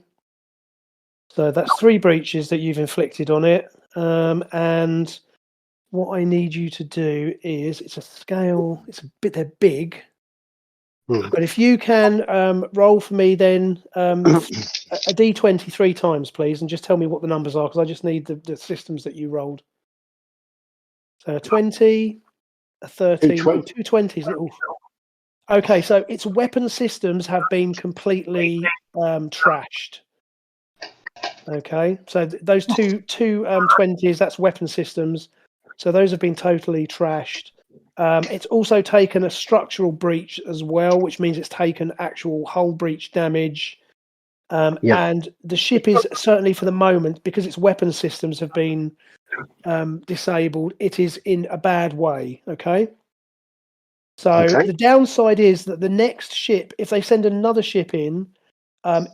So that's 3 breaches that you've inflicted on it. And what I need you to do is, it's a scale. They're big. But if you can roll for me, then a d20 3 times, please, and just tell me what the numbers are, because I just need the systems that you rolled. So a 20, a 13, 2 20s. Oof. Okay, so its weapon systems have been completely trashed. Okay, so those two 20s, that's weapon systems. So those have been totally trashed. It's also taken a structural breach as well, which means it's taken actual hull breach damage. And the ship is, certainly for the moment, because its weapon systems have been disabled, it is in a bad way. Okay. So the downside is that the next ship, if they send another ship in,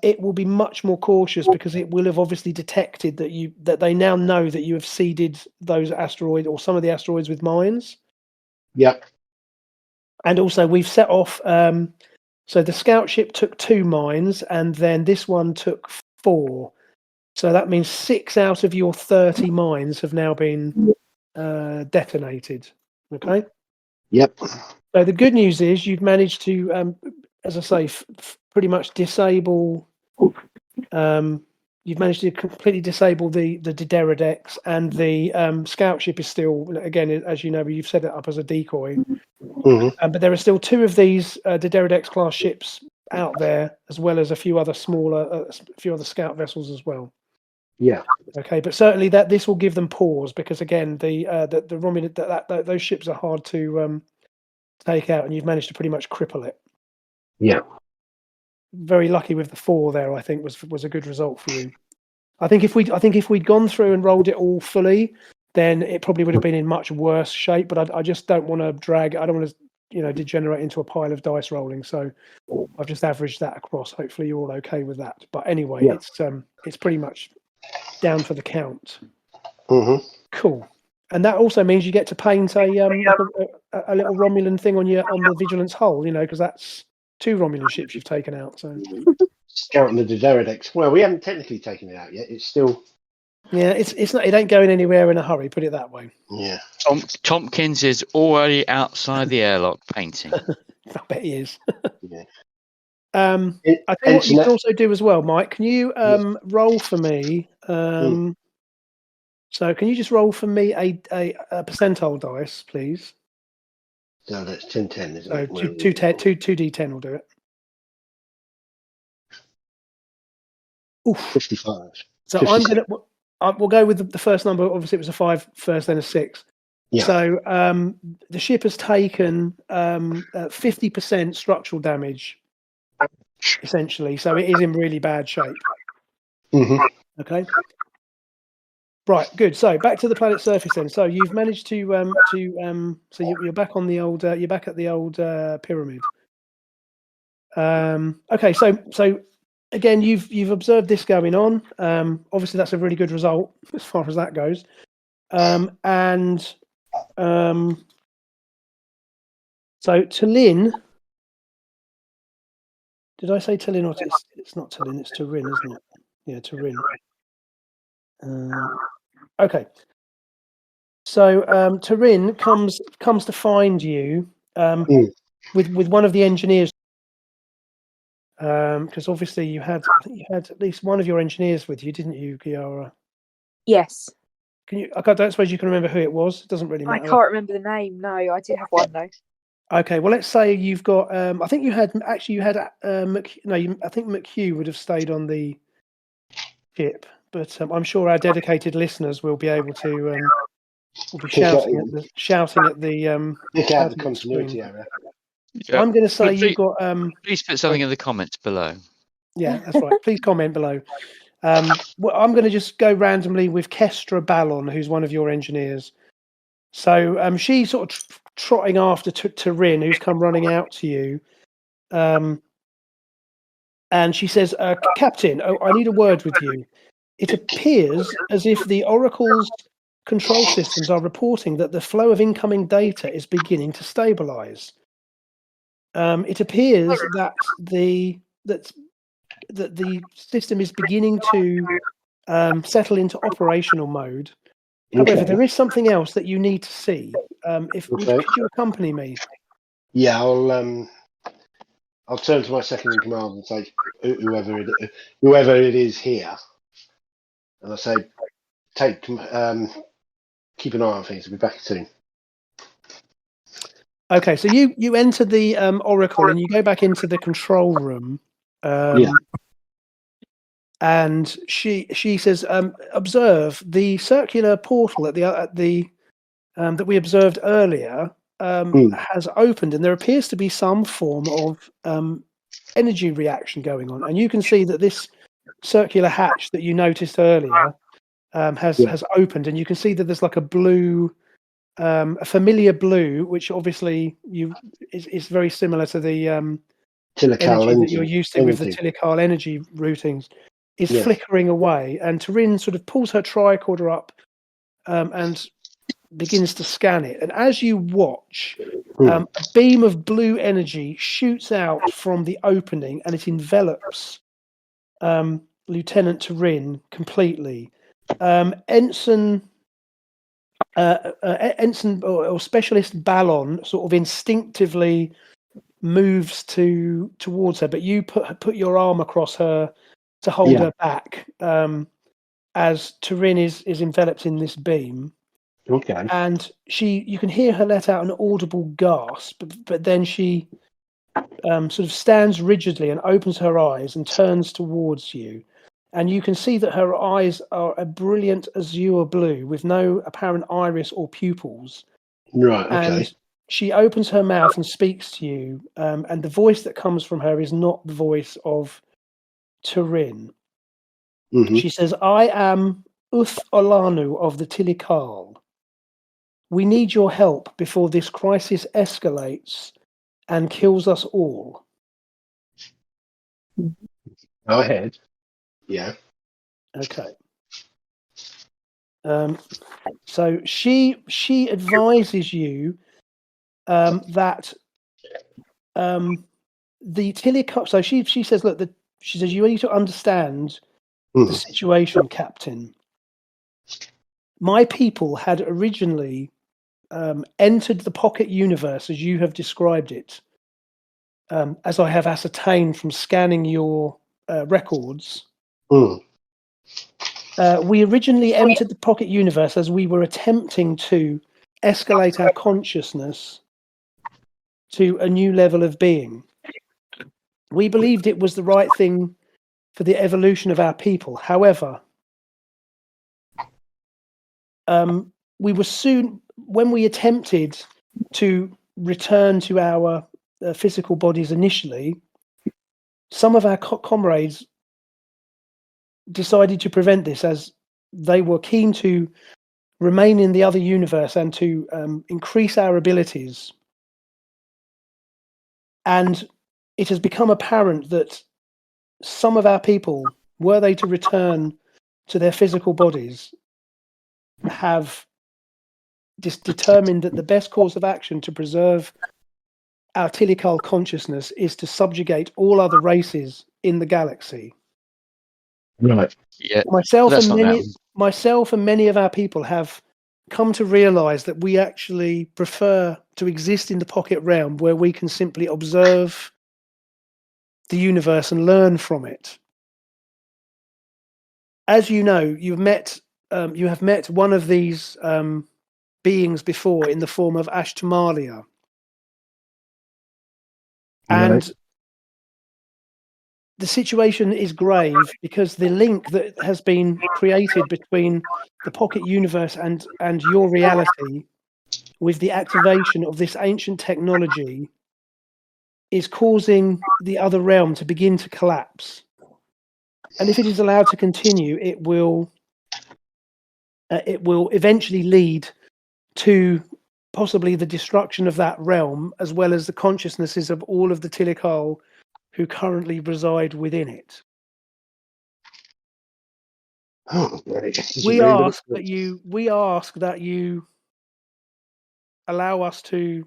it will be much more cautious, because it will have obviously detected that they now know that you have seeded those asteroids, or some of the asteroids, with mines. Yep. And also we've set off. So the scout ship took 2 mines, and then this one took 4. So that means 6 out of your 30 mines have now been detonated. Okay. Yep. So the good news is you've managed to, as I say, pretty much disable. You've managed to completely disable the Deliverance, and the scout ship is still, again, as you know, you've set it up as a decoy. But there are still 2 of these Deliverance class ships out there, as well as a few other smaller, scout vessels as well. Yeah. Okay, but certainly that this will give them pause, because again, the Romulan, those ships are hard to take out, and you've managed to pretty much cripple it. Yeah. Very lucky with the 4 there, I think was a good result for you. I think if we'd gone through and rolled it all fully, then it probably would have been in much worse shape. But I just don't want to drag. I don't want to degenerate into a pile of dice rolling. So I've just averaged that across. Hopefully you're all okay with that. But anyway, it's pretty much down for the count. Mm-hmm. Cool. And that also means you get to paint a little Romulan thing on the Vigilance hull, because that's 2 Romulan ships you've taken out. So Scout on the Deliverance. Well, we haven't technically taken it out yet. It's still. yeah, it's not. It ain't going anywhere in a hurry. Put it that way. Yeah. Tompkins is already outside the airlock painting. I bet he is. Yeah. I think what you can also do as well, Mike. Can you roll for me? So can you just roll for me a percentile dice, please? So that's 10-10, isn't So it? 2d10 will do it. Oof. 55. So 56. we'll go with the first number. Obviously, it was a 5 first, then a 6. Yeah. So the ship has taken 50% structural damage, essentially. So it is in really bad shape. Mm-hmm. Okay. Right, good. So back to the planet's surface then. So you've managed to so you're back on the old you're back at the old pyramid. Okay, so again you've observed this going on. Obviously that's a really good result as far as that goes. So Talin, did I say Talin or it's not Talin, it's Turin, isn't it? Yeah, Turin. Okay. So Turin comes to find you with one of the engineers, because obviously you had at least one of your engineers with you, didn't you, Kiara? Yes. Can you? I don't suppose you can remember who it was. It doesn't really matter. I can't remember the name. No, I did have one though. Okay, well let's say you've got. I think you had I think McHugh would have stayed on the ship, but I'm sure our dedicated listeners will be able to. Will be shouting at the Pick out the continuity area. Yeah. I'm going to say you've got. Please put something in the comments below. Yeah, that's right. Please comment below. Well, I'm going to just go randomly with Kestra Ballon, who's one of your engineers. So she's sort of trotting after Turin, who's come running out to you. And she says, Captain, I need a word with you. It appears as if the Oracle's control systems are reporting that the flow of incoming data is beginning to stabilize. It appears that the system is beginning to settle into operational mode. However, there is something else that you need to see. Could you accompany me? Yeah, I'll turn to my second in command and say, whoever it is here, and I say, keep an eye on things. I'll be back soon. Okay, so you enter the Oracle and you go back into the control room. And she says, observe the circular portal at the that we observed earlier has opened, and there appears to be some form of energy reaction going on. And you can see that this circular hatch that you noticed earlier has opened, and you can see that there's like a blue, a familiar blue, which obviously is very similar to the energy that you're used to with the Tilical energy routings. Is flickering away, and Turin sort of pulls her tricorder up and begins to scan it. And as you watch, a beam of blue energy shoots out from the opening, and it envelops Lieutenant Turin completely. Ensign or Specialist Ballon sort of instinctively moves towards her, but you put your arm across her to hold her back as Turin is enveloped in this beam. Okay. And you can hear her let out an audible gasp, but then she sort of stands rigidly and opens her eyes and turns towards you. And you can see that her eyes are a brilliant azure blue with no apparent iris or pupils. Right, okay. And she opens her mouth and speaks to you. And the voice that comes from her is not the voice of Turin. Mhm. She says, I am Uth Olanu of the Tilikal. We need your help before this crisis escalates and kills us all. Go ahead. Yeah. Okay. So she advises you that the Tilikal. So she says, look, she says you need to understand the situation, Captain. My people had originally entered the pocket universe as you have described it, as I have ascertained from scanning your records. We originally entered the pocket universe as we were attempting to escalate our consciousness to a new level of being. We believed it was the right thing for the evolution of our people. However, we were soon, when we attempted to return to our physical bodies initially, some of our comrades decided to prevent this, as they were keen to remain in the other universe and to increase our abilities. And it has become apparent that some of our people, were they to return to their physical bodies, have determined that the best course of action to preserve our Tilikal consciousness is to subjugate all other races in the galaxy. Right. Yeah. Myself That's not and many of our people have come to realize that we actually prefer to exist in the pocket realm, where we can simply observe the universe and learn from it. As you know, you have met one of these beings before in the form of Ashtamalia. And the situation is grave because the link that has been created between the pocket universe and your reality, with the activation of this ancient technology, is causing the other realm to begin to collapse. And if it is allowed to continue, it will eventually lead to possibly the destruction of that realm, as well as the consciousnesses of all of the Tilikal who currently reside within it. We ask that you allow us to.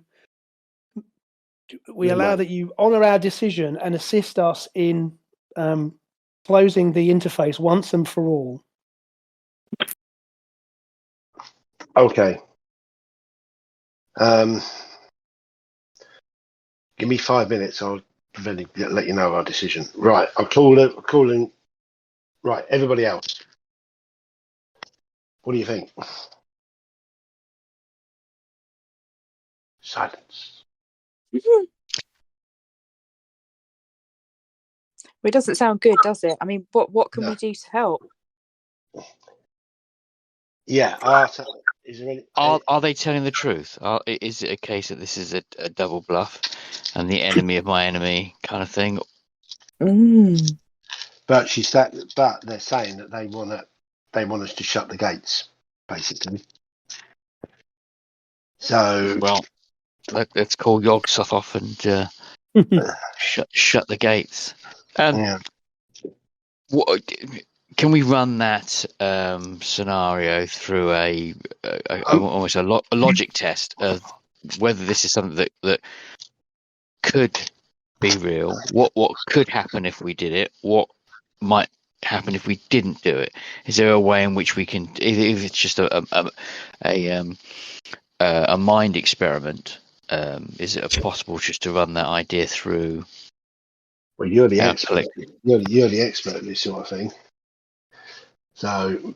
We allow that you honour our decision and assist us in closing the interface once and for all. Okay. Give me 5 minutes. I'll let you know our decision. Right. I'm calling. Right. Everybody else. What do you think? Silence. It doesn't sound good, does it? I mean, what can we do to help? Yeah. Is there any, Are they telling the truth? Is it a case that this is a double bluff and the enemy of my enemy kind of thing? But but they're saying that they want us to shut the gates, basically. So Well, let's call Yog-Sothoth off and shut the gates. yeah. What, can we run that scenario through almost a logic test of whether this is something that could be real? What could happen if we did it? What might happen if we didn't do it? Is there a way in which we can, if it's just a mind experiment, is it possible just to run that idea through? Well, you're the expert. You're the expert at this sort of thing. So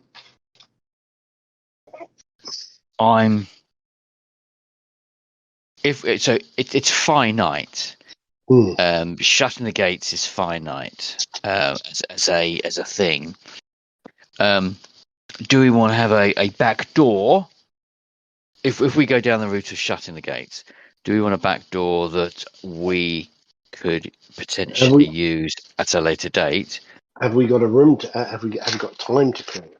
it's finite. Shutting the gates is finite as a thing. Do we want to have a back door? If we go down the route of shutting the gates, do we want a back door that we could potentially use at a later date? Have we got a room to? Have we got time to create?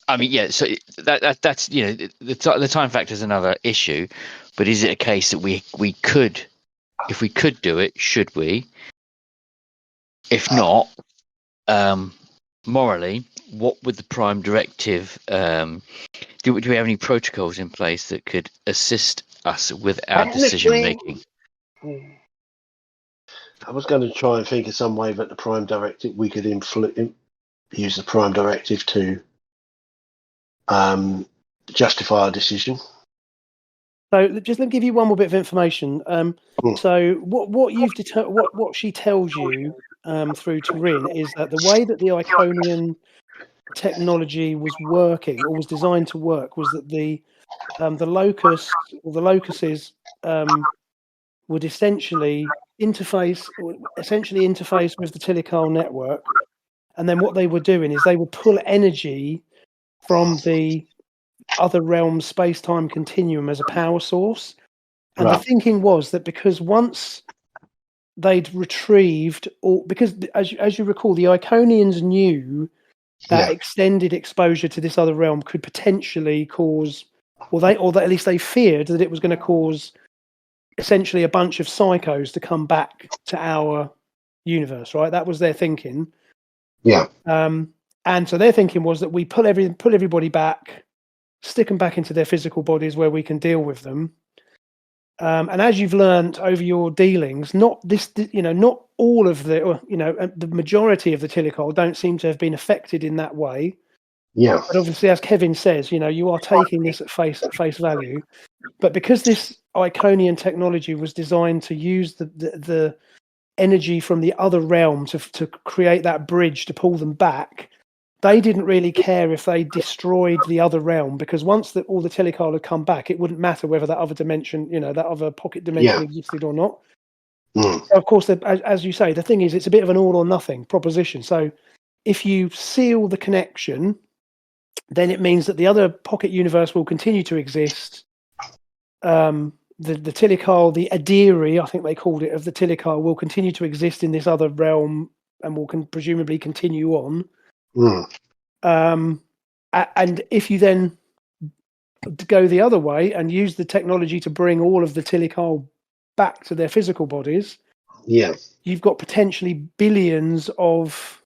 I mean, yeah. So that's the time factor is another issue, but is it a case that we could, if we could do it, should we? If not, morally, what would the Prime Directive? Do we have any protocols in place that could assist us with our decision making? I was going to try and think of some way that the Prime Directive we could use the Prime Directive to justify our decision. So just let me give you one more bit of information. So what she tells you through Kerrin is that the way that the Iconian technology was working or was designed to work was that the locuses would essentially interface with the Tilical network, and then what they were doing is they would pull energy from the other realm space-time continuum as a power source. And the thinking was that because once they'd retrieved, or because as you recall, the Iconians knew that extended exposure to this other realm could potentially cause, or at least they feared that it was going to cause essentially a bunch of psychos to come back to our universe, right? That was their thinking. Yeah. And so their thinking was that we pull everybody back, stick them back into their physical bodies where we can deal with them. And as you've learned over your dealings, not all of the majority of the Tilical don't seem to have been affected in that way. Yeah. But obviously, as Kevin says, you are taking this at face value. But because this Iconian technology was designed to use the energy from the other realm to create that bridge to pull them back, they didn't really care if they destroyed the other realm, because once all the Tilical had come back, it wouldn't matter whether that other dimension, that other pocket dimension existed or not. So of course, as you say, the thing is, it's a bit of an all or nothing proposition. So if you seal the connection, then it means that the other pocket universe will continue to exist. The Tilical, the Adiri, I think they called it, of the Tilical will continue to exist in this other realm and will presumably continue on. And if you then go the other way and use the technology to bring all of the Tilical back to their physical bodies, you've got potentially billions of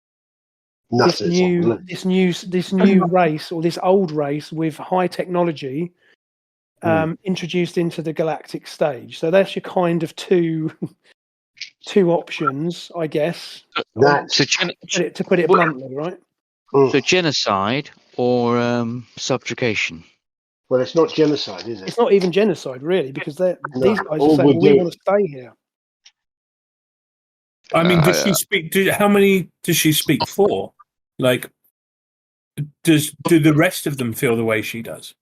this new race, or this old race with high technology introduced into the galactic stage. So that's your kind of two options, I guess. To put it bluntly, right? So genocide or subjugation? Well, it's not genocide, is it? It's not even genocide, really, because these guys are saying we want to stay here. I mean, does she speak? How many does she speak for? Like, do the rest of them feel the way she does?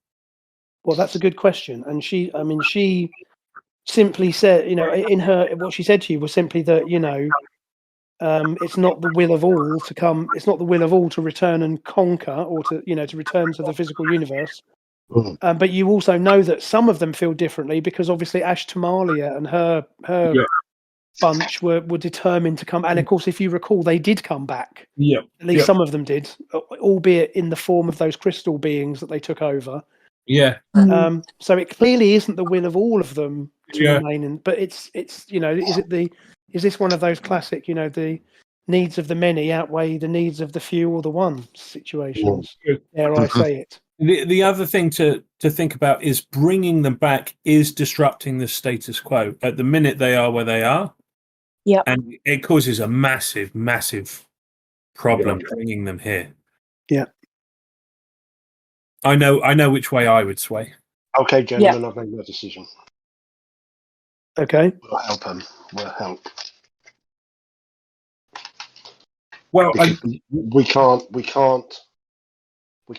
Well, that's a good question. And she simply said, what she said to you was simply that, it's not the will of all to come. It's not the will of all to return and conquer, or to return to the physical universe. But you also know that some of them feel differently, because obviously Ash Tamalia and her bunch were determined to come. And of course, if you recall, they did come back. Yeah. At least some of them did, albeit in the form of those crystal beings that they took over. Yeah. So it clearly isn't the will of all of them to remain in, but it's is this one of those classic, the needs of the many outweigh the needs of the few or the one situations? Dare I say it? The other thing to think about is bringing them back is disrupting the status quo. At the minute, they are where they are. Yeah. And it causes a massive, massive problem bringing them here. Yeah. I know which way I would sway. Okay, gentlemen, I've made my decision. Okay. We'll help them. We'll help. Well, we can't.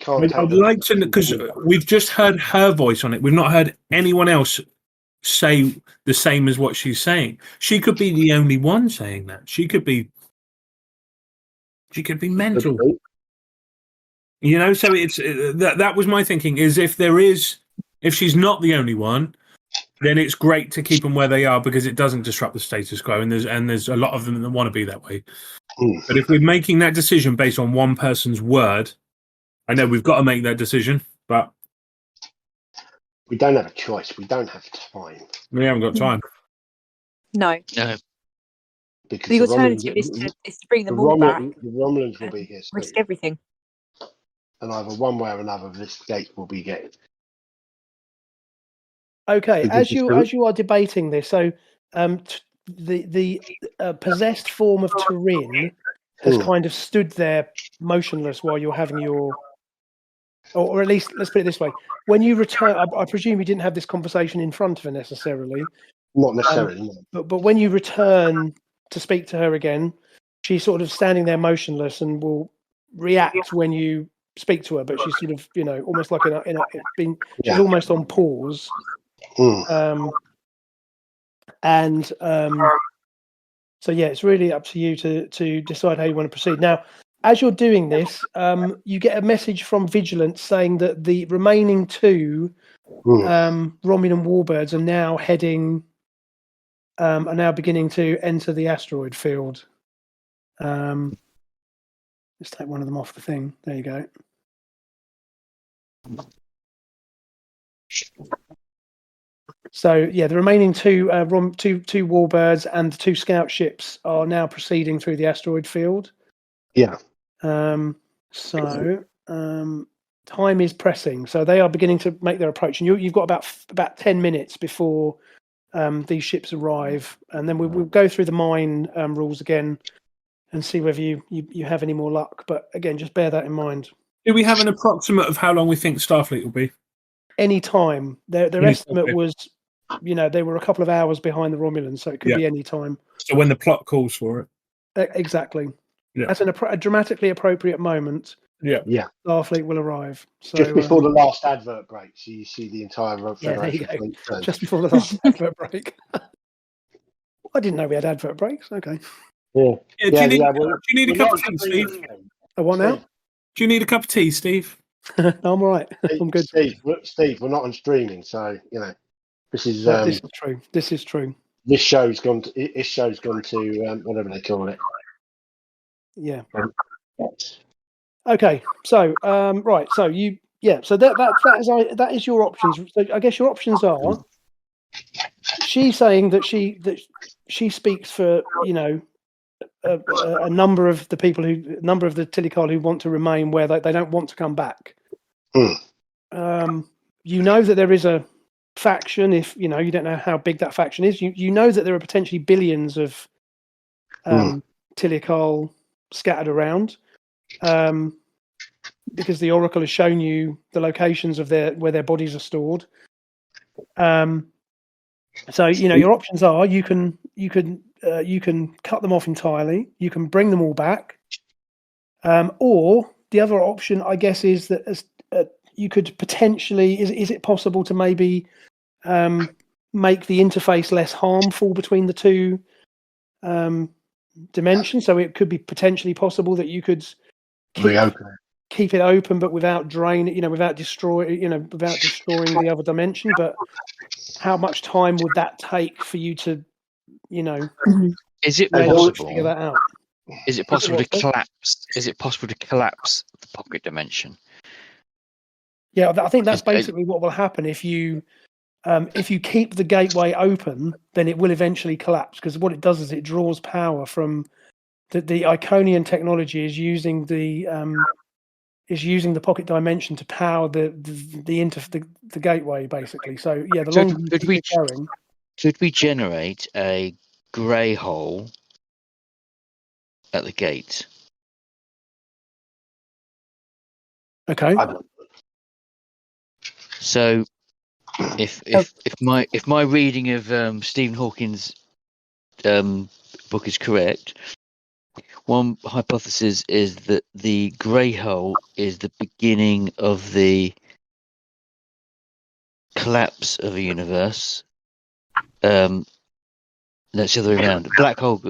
I'd like to, because we've just heard her voice on it. We've not heard anyone else say the same as what she's saying. She could be the only one saying that. She could be mental. So it's that was my thinking, is if she's not the only one, then it's great to keep them where they are because it doesn't disrupt the status quo, and there's a lot of them that want to be that way. But if we're making that decision based on one person's word, I know we've got to make that decision, but we don't have a choice. We don't have time. we haven't got time. No. No. Because The the alternative Romulans, is to bring them all back, the Romulans will be here risk soon. everything. And either one way or another, this gate will be gated. Okay, Because as you are debating this, so the possessed form of Turin has kind of stood there motionless while you're having your, or at least let's put it this way: when you return, I presume you didn't have this conversation in front of her necessarily. Not necessarily, no. But when you return to speak to her again, she's sort of standing there motionless and will react when you speak to her. But she's sort of, almost like she's almost on pause. So yeah, it's really up to you to decide how you want to proceed. Now, as you're doing this, you get a message from Vigilant saying that the remaining 2 Romulan warbirds are now beginning to enter the asteroid field. Let's take one of them off the thing. There you go. So yeah, the remaining 2 warbirds and the 2 scout ships are now proceeding through the asteroid field. Yeah. Time is pressing, so they are beginning to make their approach, and you've got about 10 minutes before these ships arrive, and then we'll go through the mine rules again and see whether you have any more luck. But again, just bear that in mind. Do we have an approximate of how long we think Starfleet will be? Any time. Their estimate was, they were a couple of hours behind the Romulans, so it could be any time. So when the plot calls for it. Exactly. Yeah. At a dramatically appropriate moment. Yeah. Starfleet will arrive. So, just before the last advert break, so you see the entire Federation fleet. Just before the last advert break. I didn't know we had advert breaks. Okay. Do you need a cup of tea, Steve? A what now? Do you need a cup of tea, Steve? I'm all right. I'm good. Steve, we're not on streaming, so this is this is true. This is true. This show's gone to whatever they call it. Yeah. Okay. So right. So So that is your options. So I guess your options are. She's saying that she speaks for a number of the people the Tilikal who want to remain where they don't want to come back. That there is a faction. If you don't know how big that faction is, you know that there are potentially billions of Tilikal scattered around, because the Oracle has shown you the locations of where their bodies are stored. So your options are you can cut them off entirely. You can bring them all back, or the other option, I guess, is that you could potentially. Is it possible to maybe make the interface less harmful between the 2 dimensions? So it could be potentially possible that you could keep it open, but without without destroying the other dimension. But how much time would that take for you to, Is it possible? Figure that out. Is it possible to collapse? Is it possible to collapse the pocket dimension? Yeah, I think that's basically what will happen if you keep the gateway open. Then it will eventually collapse, because what it does is it draws power from the Iconian technology is using the pocket dimension to power the gateway, basically. So yeah, the longer you keep it going. Could we generate a grey hole at the gate? Okay. So, if my reading of Stephen Hawking's book is correct, one hypothesis is that the grey hole is the beginning of the collapse of a universe. That's the other way around. Black hole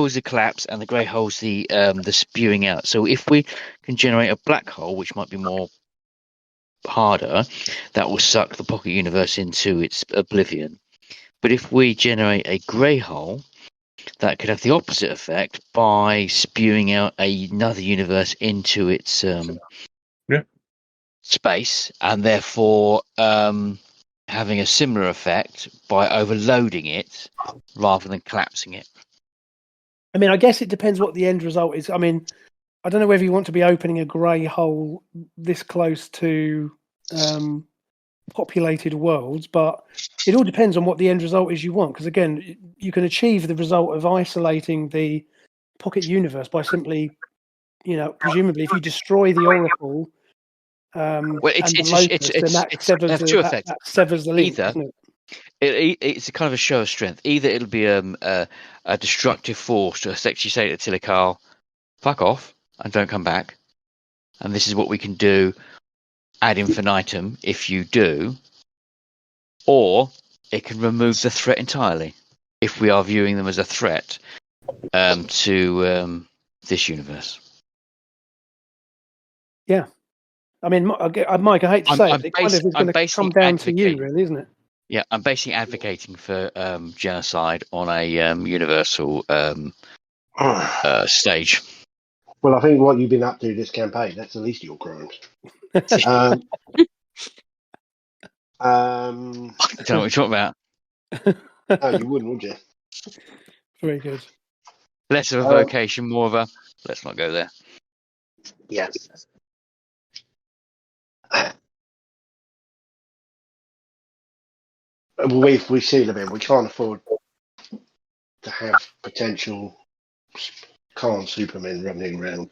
is the collapse, and the grey hole is the spewing out. So if we can generate a black hole, which might be more harder, that will suck the pocket universe into its oblivion. But if we generate a grey hole, that could have the opposite effect by spewing out another universe into its space, and therefore having a similar effect by overloading it rather than collapsing it. I mean, I guess it depends what the end result is. I mean, I don't know whether you want to be opening a grey hole this close to populated worlds, but it all depends on what the end result is you want. Because again, you can achieve the result of isolating the pocket universe by simply, presumably if you destroy the Oracle Well, and the Locust, then that severs the link. Either it's a kind of a show of strength. Either it'll be a destructive force to essentially say to Tilikal, fuck off and don't come back, and this is what we can do ad infinitum if you do, or it can remove the threat entirely if we are viewing them as a threat to this universe. Yeah. I mean, Mike, I hate to say it kind of is going to come down to you, really, isn't it? Yeah, I'm basically advocating for genocide on a universal stage. Well, I think what you've been up to this campaign, that's the least of your crimes. I don't know what you're talking about. No, you wouldn't, would you? Very good. Less of a vocation, more of a let's not go there. Yes. We see them in. We can't afford to have potential Khan Supermen running around.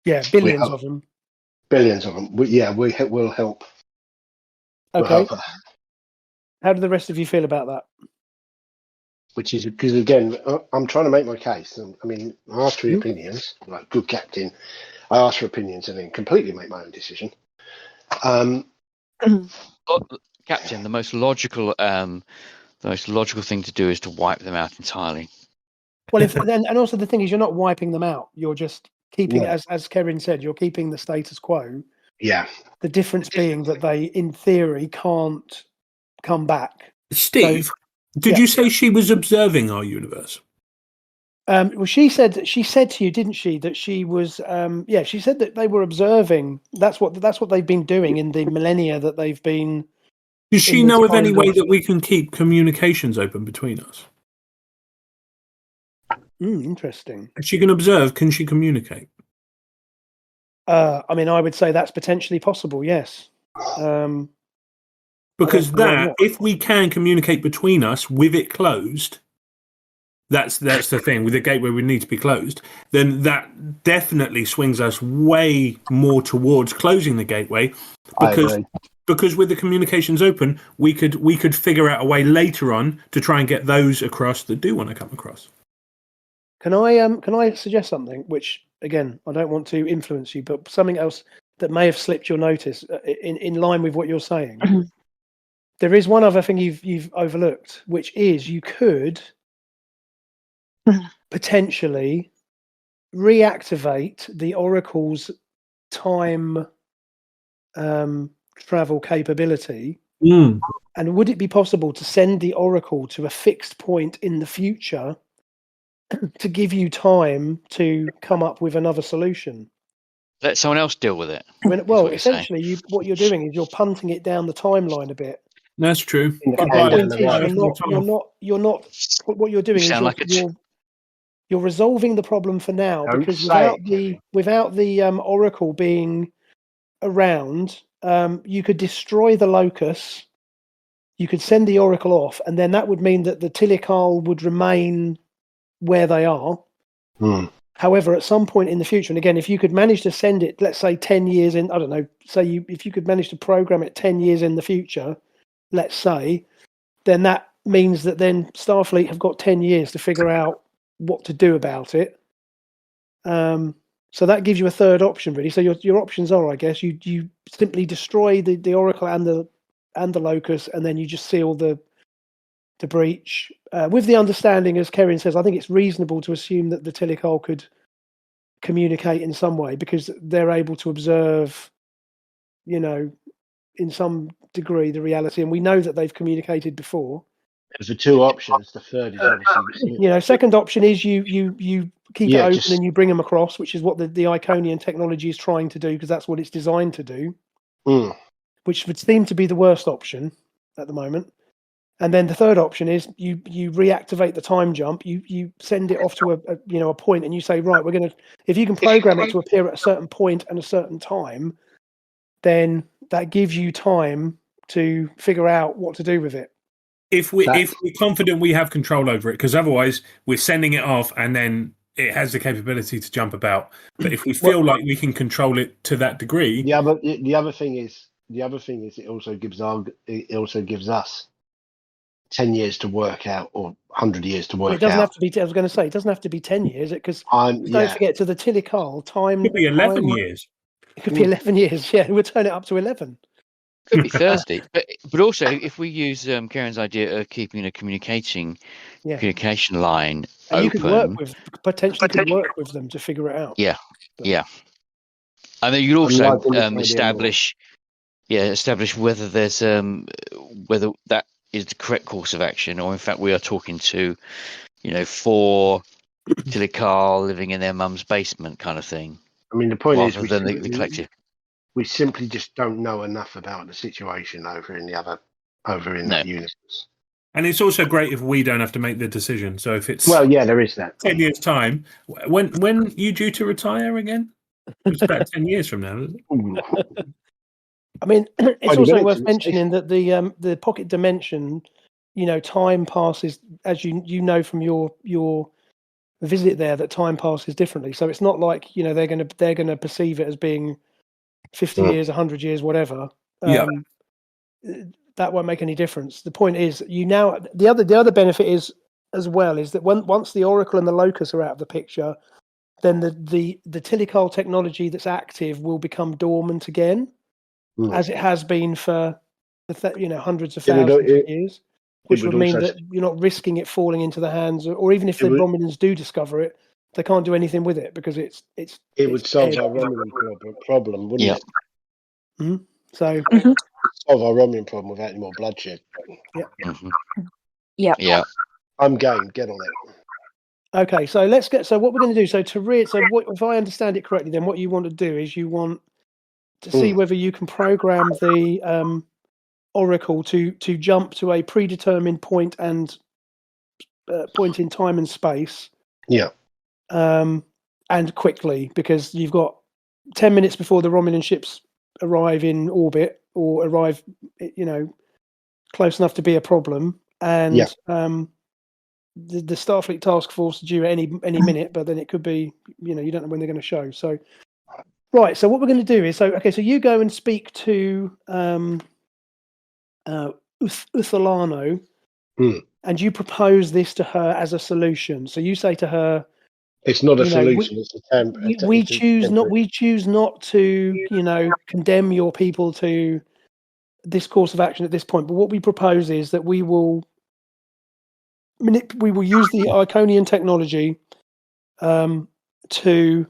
Yeah, billions of them. Billions of them. We'll help. Okay. We'll help. How do the rest of you feel about that? Which is because, again, I'm trying to make my case. I mean, I asked for opinions, like good captain. I asked for opinions and then completely make my own decision. Captain, the most logical thing to do is to wipe them out entirely. Well, and also the thing is, you're not wiping them out. You're just keeping, as Kerrin said, you're keeping the status quo. Yeah. The difference being that they, in theory, can't come back. Steve, did you say she was observing our universe? Well, she said to you, didn't she, that she was? She said that they were observing. That's what they've been doing in the millennia that they've been. Does she know of any way that we can keep communications open between us? Interesting. If she can observe, can she communicate? I mean, I would say that's potentially possible. Yes. Because if we can communicate between us with it closed, that's the thing. With the gateway, we need to be closed. Then that definitely swings us way more towards closing the gateway, because with the communications open, we could figure out a way later on to try and get those across that do want to come across. Can I suggest something? Which again, I don't want to influence you, but something else that may have slipped your notice in line with what you're saying. There is one other thing you've overlooked, which is you could potentially reactivate the Oracle's time travel capability. And would it be possible to send the Oracle to a fixed point in the future to give you time to come up with another solution? Let someone else deal with it. Well, essentially, what you're doing is you're punting it down the timeline a bit. That's true. But you're not. What you're doing is you're resolving the problem for now, because without the Oracle being around, you could destroy the Locus. You could send the Oracle off, and then that would mean that the Tilikal would remain where they are. However, at some point in the future, and again, if you could manage to send it, let's say 10 years in, I don't know, if you could manage to program it 10 years in the future, let's say, then that means that then Starfleet have got 10 years to figure out what to do about it. So that gives you a third option, really. So your options are, I guess, you simply destroy the Oracle and the Locus, and then you just seal the breach, with the understanding, as Kerrin says, I think it's reasonable to assume that the Tilikal could communicate in some way, because they're able to observe in some degree the reality, and we know that they've communicated before. For two options, the third is obviously. Second option is you keep it open and you bring them across, which is what the Iconian technology is trying to do, because that's what it's designed to do. Which would seem to be the worst option at the moment. And then the third option is you reactivate the time jump. You send it off to a point, and you say, right, we're going to. If you can program it to appear at a certain point and a certain time, then that gives you time to figure out what to do with it. If we're confident we have control over it, because otherwise we're sending it off and then it has the capability to jump about. But if we feel like we can control it to that degree, the other thing is it also gives us 10 years to work out, or 100 years to work out. It doesn't have to be. I was going to say it doesn't have to be 10 years, because don't forget, to the Tillikal time. It could be 11 years. It could be 11 years. Yeah, we'll turn it up to 11. Could be Thursday, but also if we use Kerrin's idea of keeping a communication line and open, you could potentially work with them to figure it out. Yeah. And then you'd also establish whether there's whether that is the correct course of action, or in fact we are talking to 4 Tillikal living in their mum's basement kind of thing. I mean, the point is, the collective. We simply just don't know enough about the situation over in that universe. And it's also great if we don't have to make the decision. So if it's there is that 10 years time. When you due to retire again? It's about 10 years from now, isn't it? I mean, it's also worth mentioning that the pocket dimension, time passes, as you know from your visit there, that time passes differently. So it's not like they're going to perceive it as being 50 years, 100 years, whatever. That won't make any difference. The point is, the other benefit is as well is that once the Oracle and the Locus are out of the picture, then the Tillikal technology that's active will become dormant again, as it has been for hundreds of thousands of years, which would mean that you're not risking it falling into the hands, or even if the Romulans do discover it, they can't do anything with it because it would solve our Romulan problem, wouldn't it? Mm-hmm. So solve our Romulan problem without any more bloodshed. Yeah. I'm game. Get on it. Okay, so let's get. So what we're going to do? If I understand it correctly, then what you want to do is you want to see whether you can program the Oracle to jump to a predetermined point and point in time and space. Yeah. And quickly, because you've got 10 minutes before the Romulan ships arrive in orbit, or arrive, close enough to be a problem, and the Starfleet task force due at any minute, but then it could be, you don't know when they're going to show. So, right. So what we're going to do is, so you go and speak to Uthalano, and you propose this to her as a solution. So you say to her, it's not a solution. It's a temp. We choose not to, condemn your people to this course of action at this point. But what we propose is that we will use the Iconian technology to,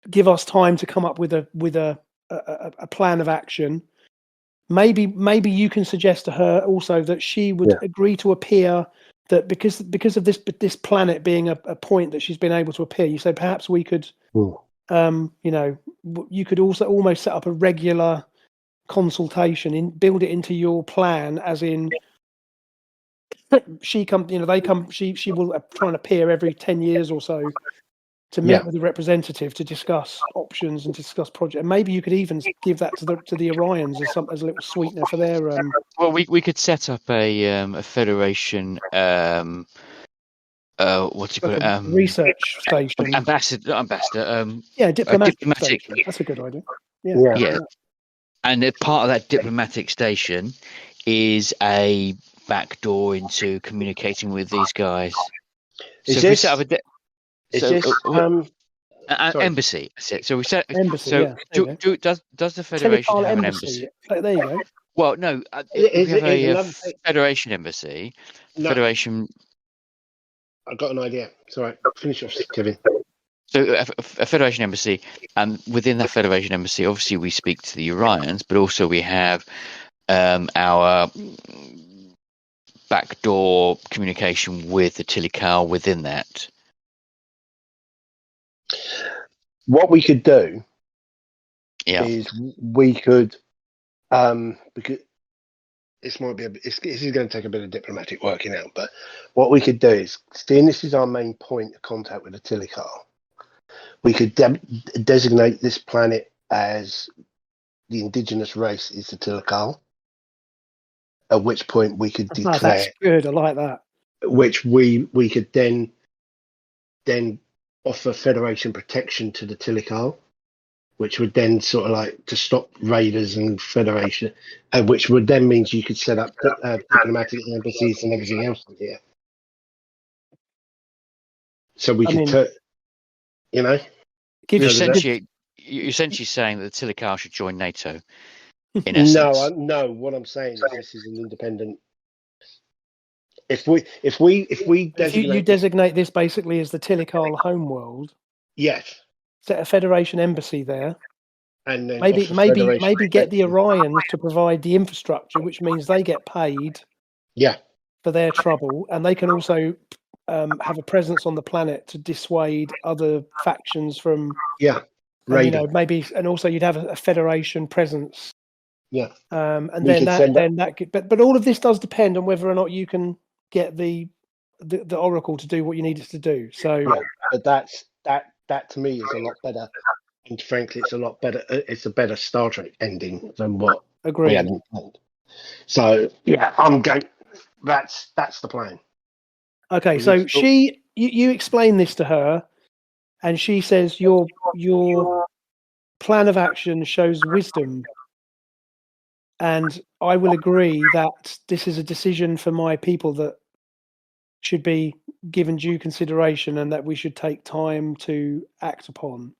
give us time to come up with a plan of action. Maybe you can suggest to her also that she would agree to appear, that because of this planet being a point that she's been able to appear. You say perhaps we could, you could also almost set up a regular consultation, build it into your plan, as in she will try and appear every 10 years or so to meet with the representative to discuss options and discuss project. And maybe you could even give that to the Orions as a little sweetener for their. Well, we could set up a Federation. What's it called? Research station. Ambassador. Diplomatic. Station. That's a good idea. Yeah. And a part of that diplomatic station is a back door into communicating with these guys. So if we set up an embassy. So we set embassy. So does the Federation have an embassy? There you go. Well, no. We have a Federation embassy. No. Federation. I've got an idea. It's all right. Finish off, Kevin. So a Federation embassy, and within that Federation embassy, obviously we speak to the Orions, but also we have our backdoor communication with the Tilikal within that. What we could do Yeah. is we could, because this might be this is going to take a bit of diplomatic working out, but what we could do is, seeing this is our main point of contact with the Tilikal, we could designate this planet as the indigenous race is the Tilikal, at which point we could declare. That's good. I like that. Which we could then offer Federation protection to the Tilikal, which would then sort of like to stop raiders and Federation, and which would then means you could set up diplomatic embassies and everything else here. So we could, you know, you're essentially saying that the Tilikal should join NATO. In essence. No. What I'm saying is this is an independent. If you designate this basically as the Tilikal homeworld, yes, set a Federation embassy there, and then maybe get the Orions to provide the infrastructure, which means they get paid, for their trouble, and they can also have a presence on the planet to dissuade other factions from maybe, and also you'd have a Federation presence. Yeah, and then that could, but all of this does depend on whether or not you can get the Oracle to do what you need it to do. So, but that to me is a lot better, and frankly, it's a lot better. It's a better Star Trek ending than what we had planned. So I'm going. That's the plan. Okay, so you explain this to her, and she says your plan of action shows wisdom. And I will agree that this is a decision for my people that should be given due consideration and that we should take time to act upon.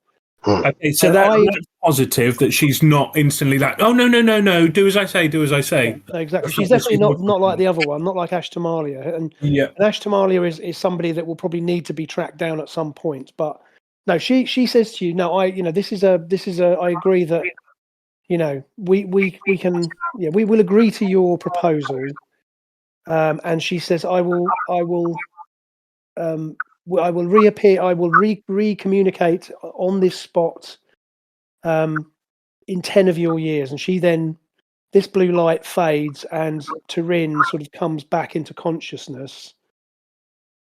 Okay, so that's positive that she's not instantly like, oh, no, do as I say. Yeah, exactly. She's definitely not like the other one, not like Ash Tamalia. And Ash Tamalia is somebody that will probably need to be tracked down at some point. But no, she says to you, no, I agree that, we can, we will agree to your proposal. And she says, I will reappear. I will re-communicate on this spot in 10 of your years. And this blue light fades, and Tyrin sort of comes back into consciousness.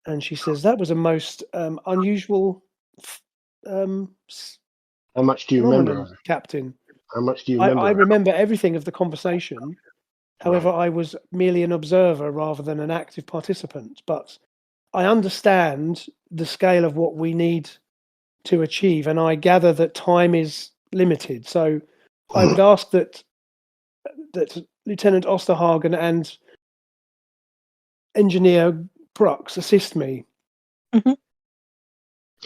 And she says, that was a most unusual. How much do you remember, Captain? How much do you remember? I remember everything of the conversation. However, I was merely an observer rather than an active participant. But I understand the scale of what we need to achieve, and I gather that time is limited. So I would ask that Lieutenant Osterhagen and Engineer Prux assist me. Mm-hmm.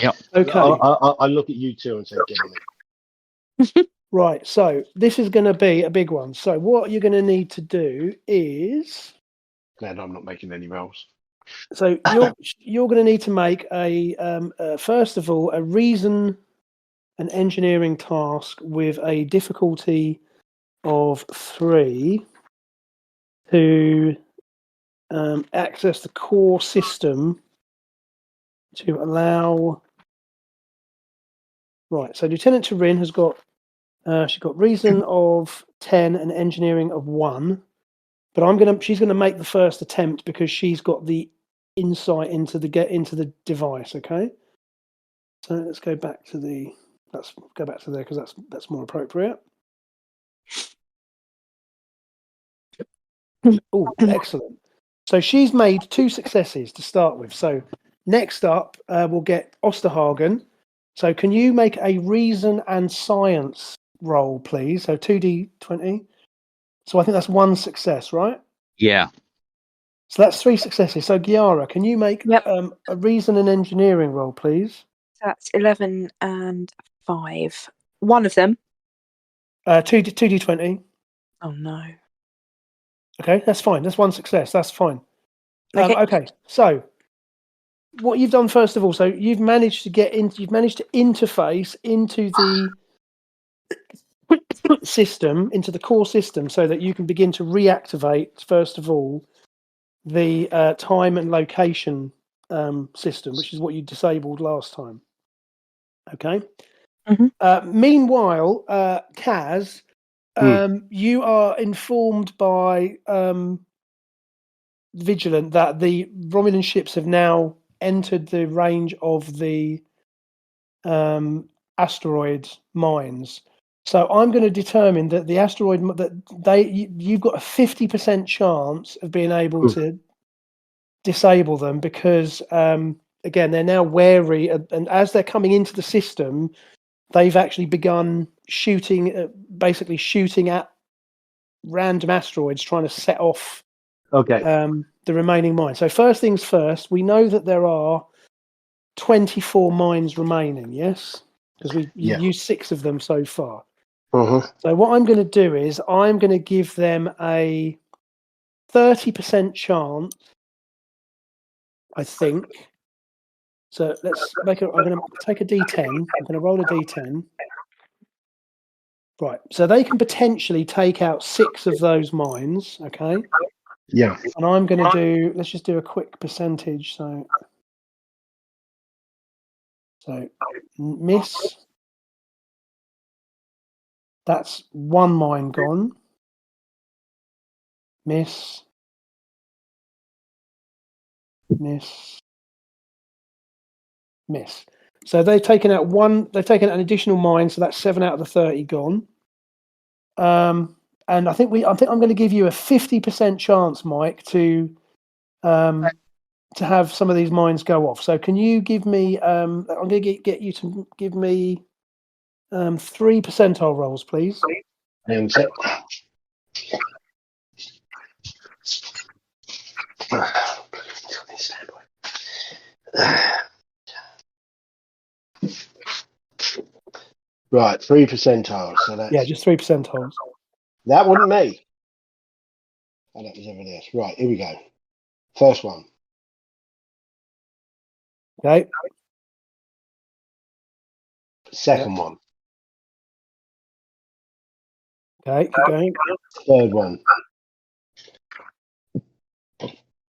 Yeah. Okay. I look at you two and say, get on it. Right, so this is going to be a big one. So what you're going to need to do is... Glad I'm not making any rolls. So you're going to need to make first of all, a reason an engineering task with a difficulty of 3 to access the core system to allow... Right, so Lieutenant Tyrin has got... she's got reason of 10 and engineering of 1, but she's gonna make the first attempt because she's got the insight into the device. Okay, so let's go back to there because that's more appropriate. Oh, excellent. So she's made 2 successes to start with. So next up, we'll get Osterhagen. So can you make a reason and science roll, please? So 2d20. So I think that's 1 success, right? Yeah. So that's 3 successes. So Giara, can you make a reason and engineering roll, please? That's 11 and 5. One of them. 2d20. Oh no. Okay, that's fine. That's 1 success. That's fine. Okay. Okay, so what you've done first of all, so you've managed to interface into the system, into the core system, so that you can begin to reactivate first of all the time and location system, which is what you disabled last time. Okay. Meanwhile, Kaz, you are informed by Vigilant that the Romulan ships have now entered the range of the asteroid mines. So I'm going to determine that the asteroid you've got a 50% chance of being able to disable them because again they're now wary, and as they're coming into the system, they've actually begun shooting at random asteroids, trying to set off the remaining mines. So first things first, we know that there are 24 mines remaining, yes? Because we've used 6 of them so far. So what I'm going to do is I'm going to give them a 30% chance, I think. So let's I'm going to take a D10. I'm going to roll a D10. Right. So they can potentially take out 6 of those mines. Okay. Yeah. And I'm going to let's just do a quick percentage. So miss. That's 1 mine gone. Miss. So they've taken out an additional mine, so that's 7 out of the 30 gone. And I think I'm going to give you a 50% chance, Mike, to have some of these mines go off. So can you give me? I'm going to get you to give me 3 percentile rolls, please. And right, 3 percentiles. So that's just 3 percentiles. That wasn't me. Oh, that was everybody else. Right, here we go. First one. Okay. Second one. Okay, keep going. Third one.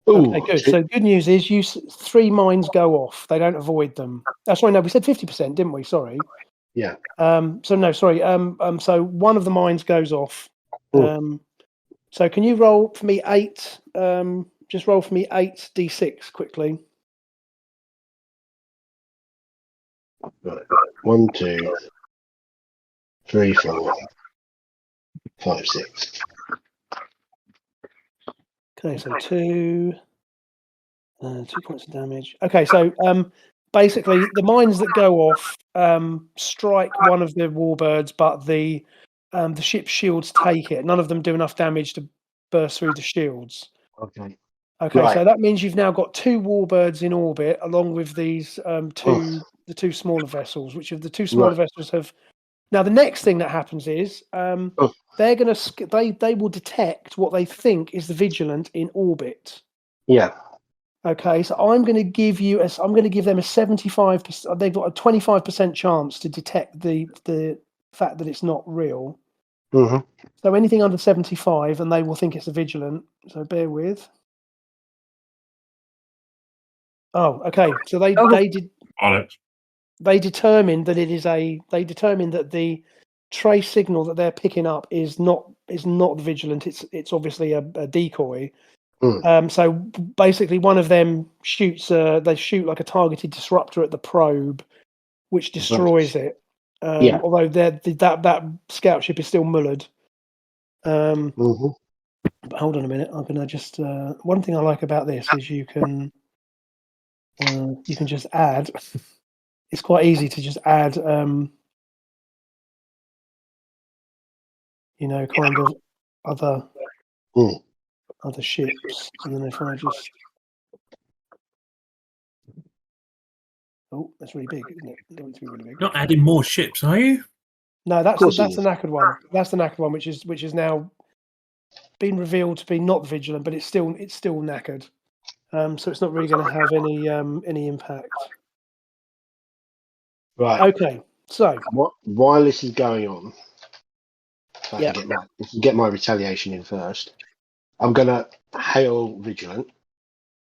Okay, good. So good news is 3 mines go off. They don't avoid them. That's right. No, we said 50%, didn't we? Sorry. Yeah. So no, sorry. So one of the mines goes off. So can you roll for me 8? Just roll for me 8 d6 quickly. Right. 1, 2, 3, 4, 5, 6. Okay, so 2 points of damage. Okay, so basically the mines that go off strike one of the warbirds, but the ship's shields take it. None of them do enough damage to burst through the shields. Okay. Okay, Right. so that means you've now got 2 warbirds in orbit, along with these the 2 smaller vessels, which of the 2 smaller vessels have. Now the next thing that happens is they're going to they will detect what they think is the Vigilant in orbit. Yeah. Okay, so I'm going to give them a 75%. They've got a 25% chance to detect the fact that it's not real. So anything under 75, and they will think it's a Vigilant. So bear with. Oh, okay. So they determined that it is They determined that the trace signal that they're picking up is not the Vigilant. It's obviously a decoy. So basically, one of them shoots. They shoot like a targeted disruptor at the probe, which destroys it. Although that scout ship is still mullered. But hold on a minute. I'm gonna just. One thing I like about this is you can just add. It's quite easy to just add. Kind of other ships, and then if I just. Oh, that's really big, isn't it? It wants to be really big. Not adding more ships, are you? No, that's the knackered one. That's the knackered one, which is now been revealed to be not Vigilant, but it's still knackered. So it's not really going to have any impact. Right. Okay, so While this is going on, if I Yeah. can get my retaliation in first, I'm going to hail Vigilant.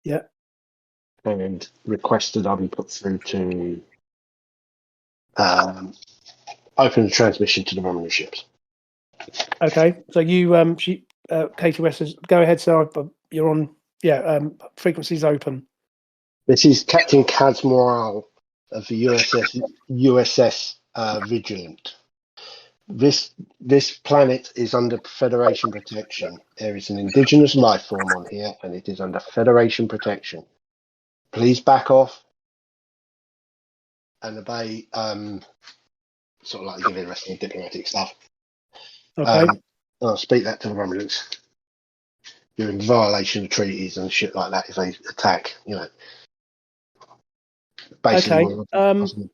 Yeah. And request that I be put through to open the transmission to the Romulan ships. okay, so you Katie West says, go ahead, Sarah. You're on. Yeah, frequency's open. This is Captain Kaz of the USS Vigilant. This planet is under Federation protection. There is an indigenous life form on here, and it is under Federation protection. Please back off and obey. Sort of like giving the rest of the diplomatic stuff. Okay. I'll speak that to the Romulans. You're in violation of treaties and shit like that if they attack. You know. Basically, Okay.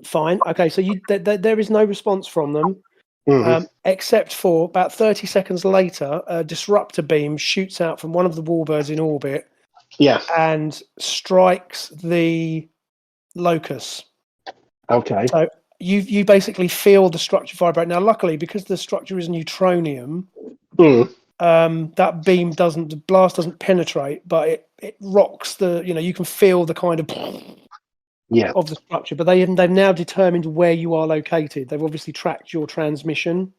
Fine. Okay, so there is no response from them, except for about 30 seconds later, a disruptor beam shoots out from one of the warbirds in orbit. Yeah. And strikes the locus. Okay. So you basically feel the structure vibrate. Now, luckily, because the structure is neutronium, that beam the blast doesn't penetrate, but it rocks you can feel the kind of of the structure. But they've now determined where you are located. They've obviously tracked your transmission.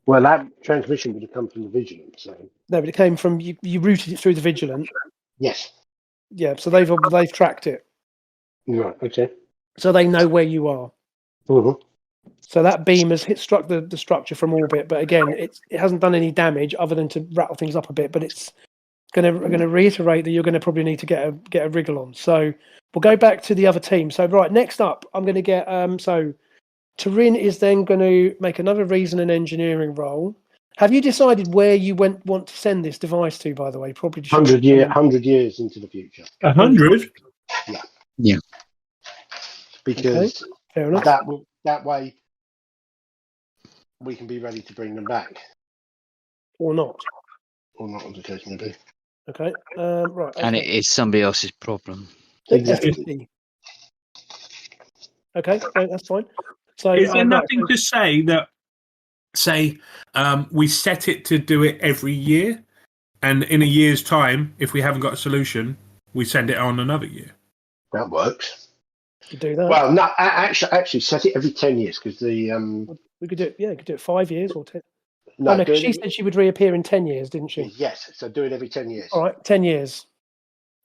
Well, that transmission would have come from the Vigilant. So. No, but it came from you routed it through the Vigilant. Yes. Yeah, so they've tracked it. Right. Okay. So they know where you are. Mm-hmm. So that beam has struck the structure from orbit, but again, it hasn't done any damage other than to rattle things up a bit. But it's going to reiterate that you're going to probably need to get a wriggle on. So we'll go back to the other team. So right, next up, I'm going to get so Kerrin is then going to make another reason and engineering roll. Have you decided where you want to send this device to? By the way, probably 100 years into the future. 100. Yeah. Because fair enough. That way we can be ready to bring them back. Or not, as the case may be. Okay. Right. Okay. And it is somebody else's problem. Exactly. Okay, that's fine. So is there nothing to say that? Say we set it to do it every year, and in a year's time, if we haven't got a solution, we send it on another year. That works. You do that. Well, no, actually, set it every 10 years because the we could do it. Yeah, you could do it 5 years or 10. No, she said she would reappear in 10 years, didn't she? Yes, so do it every 10 years. All right, 10 years.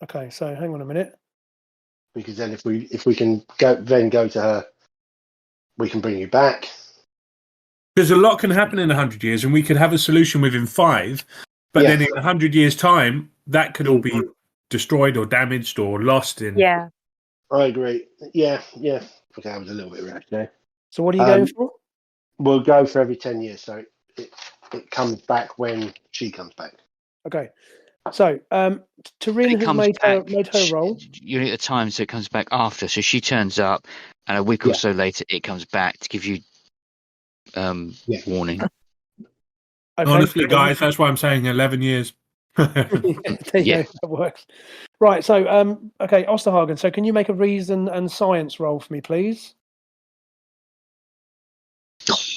Okay, so hang on a minute. Because then if we can go to her, we can bring you back. Because a lot can happen in 100 years, and we could have a solution within 5. But then in 100 years' time, that could all be destroyed or damaged or lost. Yeah. I agree. Yeah. Okay, I was a little bit rash there. So what are you going for? We'll go for every 10 years, so it comes back when she comes back. Okay. So Kerrin has made her roll. You need the time, so it comes back after. So she turns up, and a week or so later, it comes back to give you warning. Okay. Honestly, guys, that's why I'm saying 11 years. That works. Right. So okay, Osterhagen. So can you make a reason and science roll for me, please?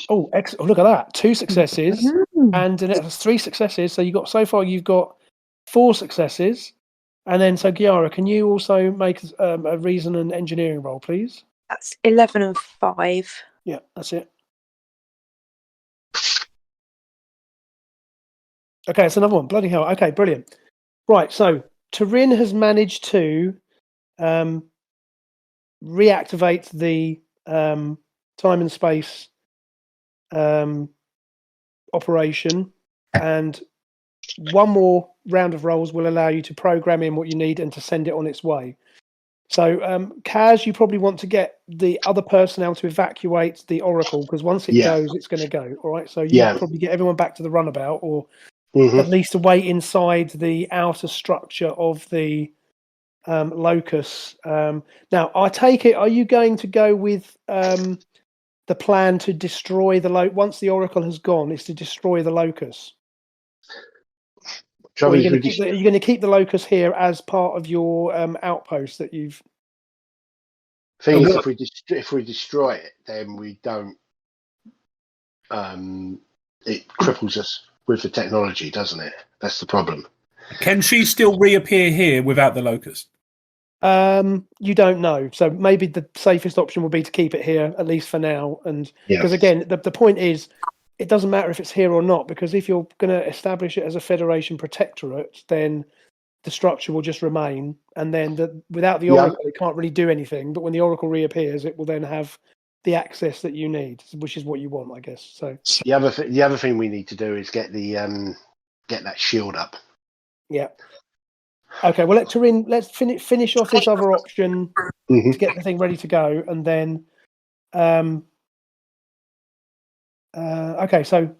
Oh, excellent! Oh, look at that! 2 successes, and it's 3 successes. So you've got 4 successes, and then so Giara, can you also make a reason and engineering roll, please? That's 11 and 5. Yeah, that's it. Okay, it's another one. Bloody hell! Okay, brilliant. Right, so Kerrin has managed to reactivate the time and space operation, and one more round of rolls will allow you to program in what you need and to send it on its way. So Kaz, you probably want to get the other personnel to evacuate the Oracle, because once it goes, it's going to go. All right, so you probably get everyone back to the runabout, or at least to wait inside the outer structure of the locus. Now, I take it, are you going to go with the plan to destroy once the Oracle has gone, is to destroy the locus? Trouble is, Are you going to keep the locust here as part of your outpost that you've? thing is, if we destroy it, then we don't. It cripples us with the technology, doesn't it? That's the problem. Can she still reappear here without the locust? You don't know. So maybe the safest option will be to keep it here, at least for now. And because again, the point is, it doesn't matter if it's here or not, because if you're going to establish it as a Federation protectorate, then the structure will just remain. And then without the Oracle, it can't really do anything. But when the Oracle reappears, it will then have the access that you need, which is what you want, I guess. So the other thing we need to do is get that shield up. Yeah. Okay. Well, let's finish off this other option to get the thing ready to go, and then. Okay. So,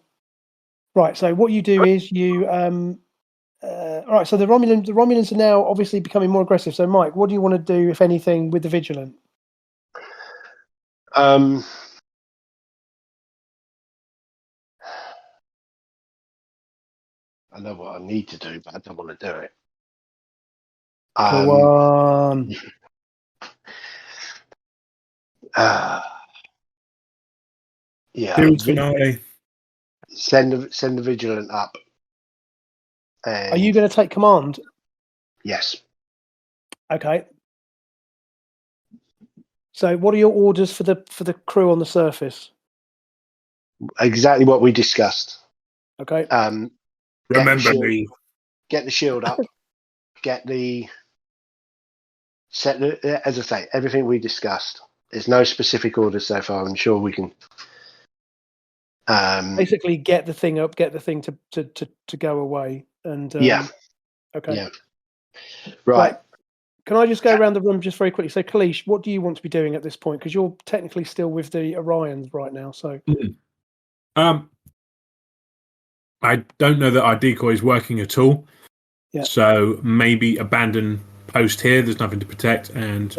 right. So what you do is you. Right. So the Romulans are now obviously becoming more aggressive. So, Mike, what do you want to do, if anything, with the Vigilant? I know what I need to do, but I don't want to do it. Go on. Yeah. Finale. Send the Vigilant up. Are you going to take command? Yes. Okay. So, what are your orders for the crew on the surface? Exactly what we discussed. Okay. Remember me. Get the shield up. As I say, everything we discussed. There's no specific orders so far. I'm sure we can. Basically, get the thing up, get the thing to go away, and yeah. Okay. Yeah. Right. Can I just go around the room just very quickly? So, Koleesh, what do you want to be doing at this point? Because you're technically still with the Orions right now. So, I don't know that our decoy is working at all. Yeah. So maybe abandon post here. There's nothing to protect, and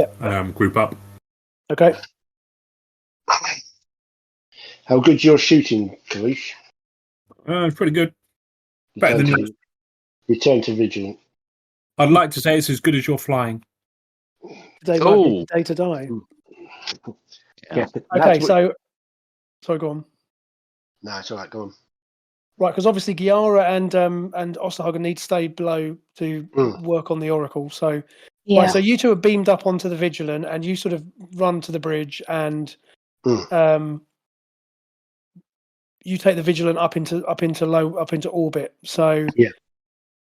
group up. Okay. How good's your shooting, Koleesh? Pretty good. Better than yours. Return to Vigilant. I'd like to say it's as good as your flying. Today might be the day to die. Yeah. Okay, so sorry, go on. No, it's all right. Go on. Right, because obviously Giara and Osterhagen need to stay below to work on the Oracle. So, right, so you two are beamed up onto the Vigilant, and you sort of run to the bridge, and you take the Vigilant up into orbit. So,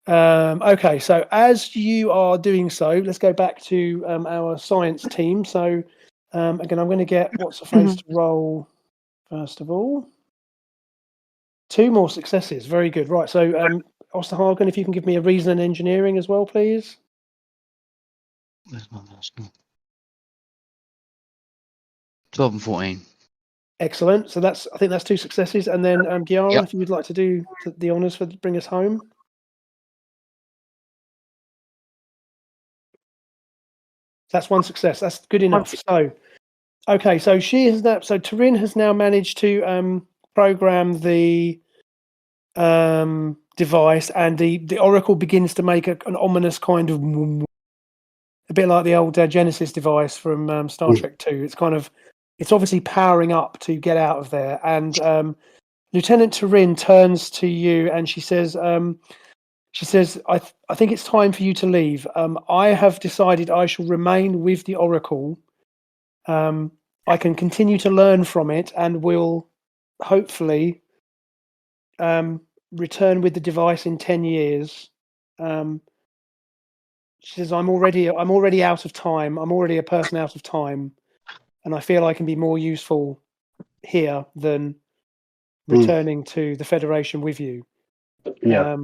okay, so as you are doing so, let's go back to our science team. So, again, I'm going to get what's the face to roll first of all. 2 more successes. Very good. Right. So, Osterhagen, if you can give me a reason and engineering as well, please. Where's my mouse? 12 and 14. Excellent. So I think that's 2 successes. And then, Giara, if you would like to do the honours for bring us home. That's 1 success. That's good enough. So, okay. So Turin has now managed to program the device, and the Oracle begins to make an ominous kind of a bit like the old Genesis device from Star Trek 2. It's obviously powering up to get out of there, and Lieutenant Turin turns to you and she says I think it's time for you to leave. I have decided I shall remain with the Oracle. I can continue to learn from it, and will hopefully return with the device in 10 years. She says, I'm already out of time. I'm already a person out of time, and I feel I can be more useful here than returning to the Federation with you. Yeah.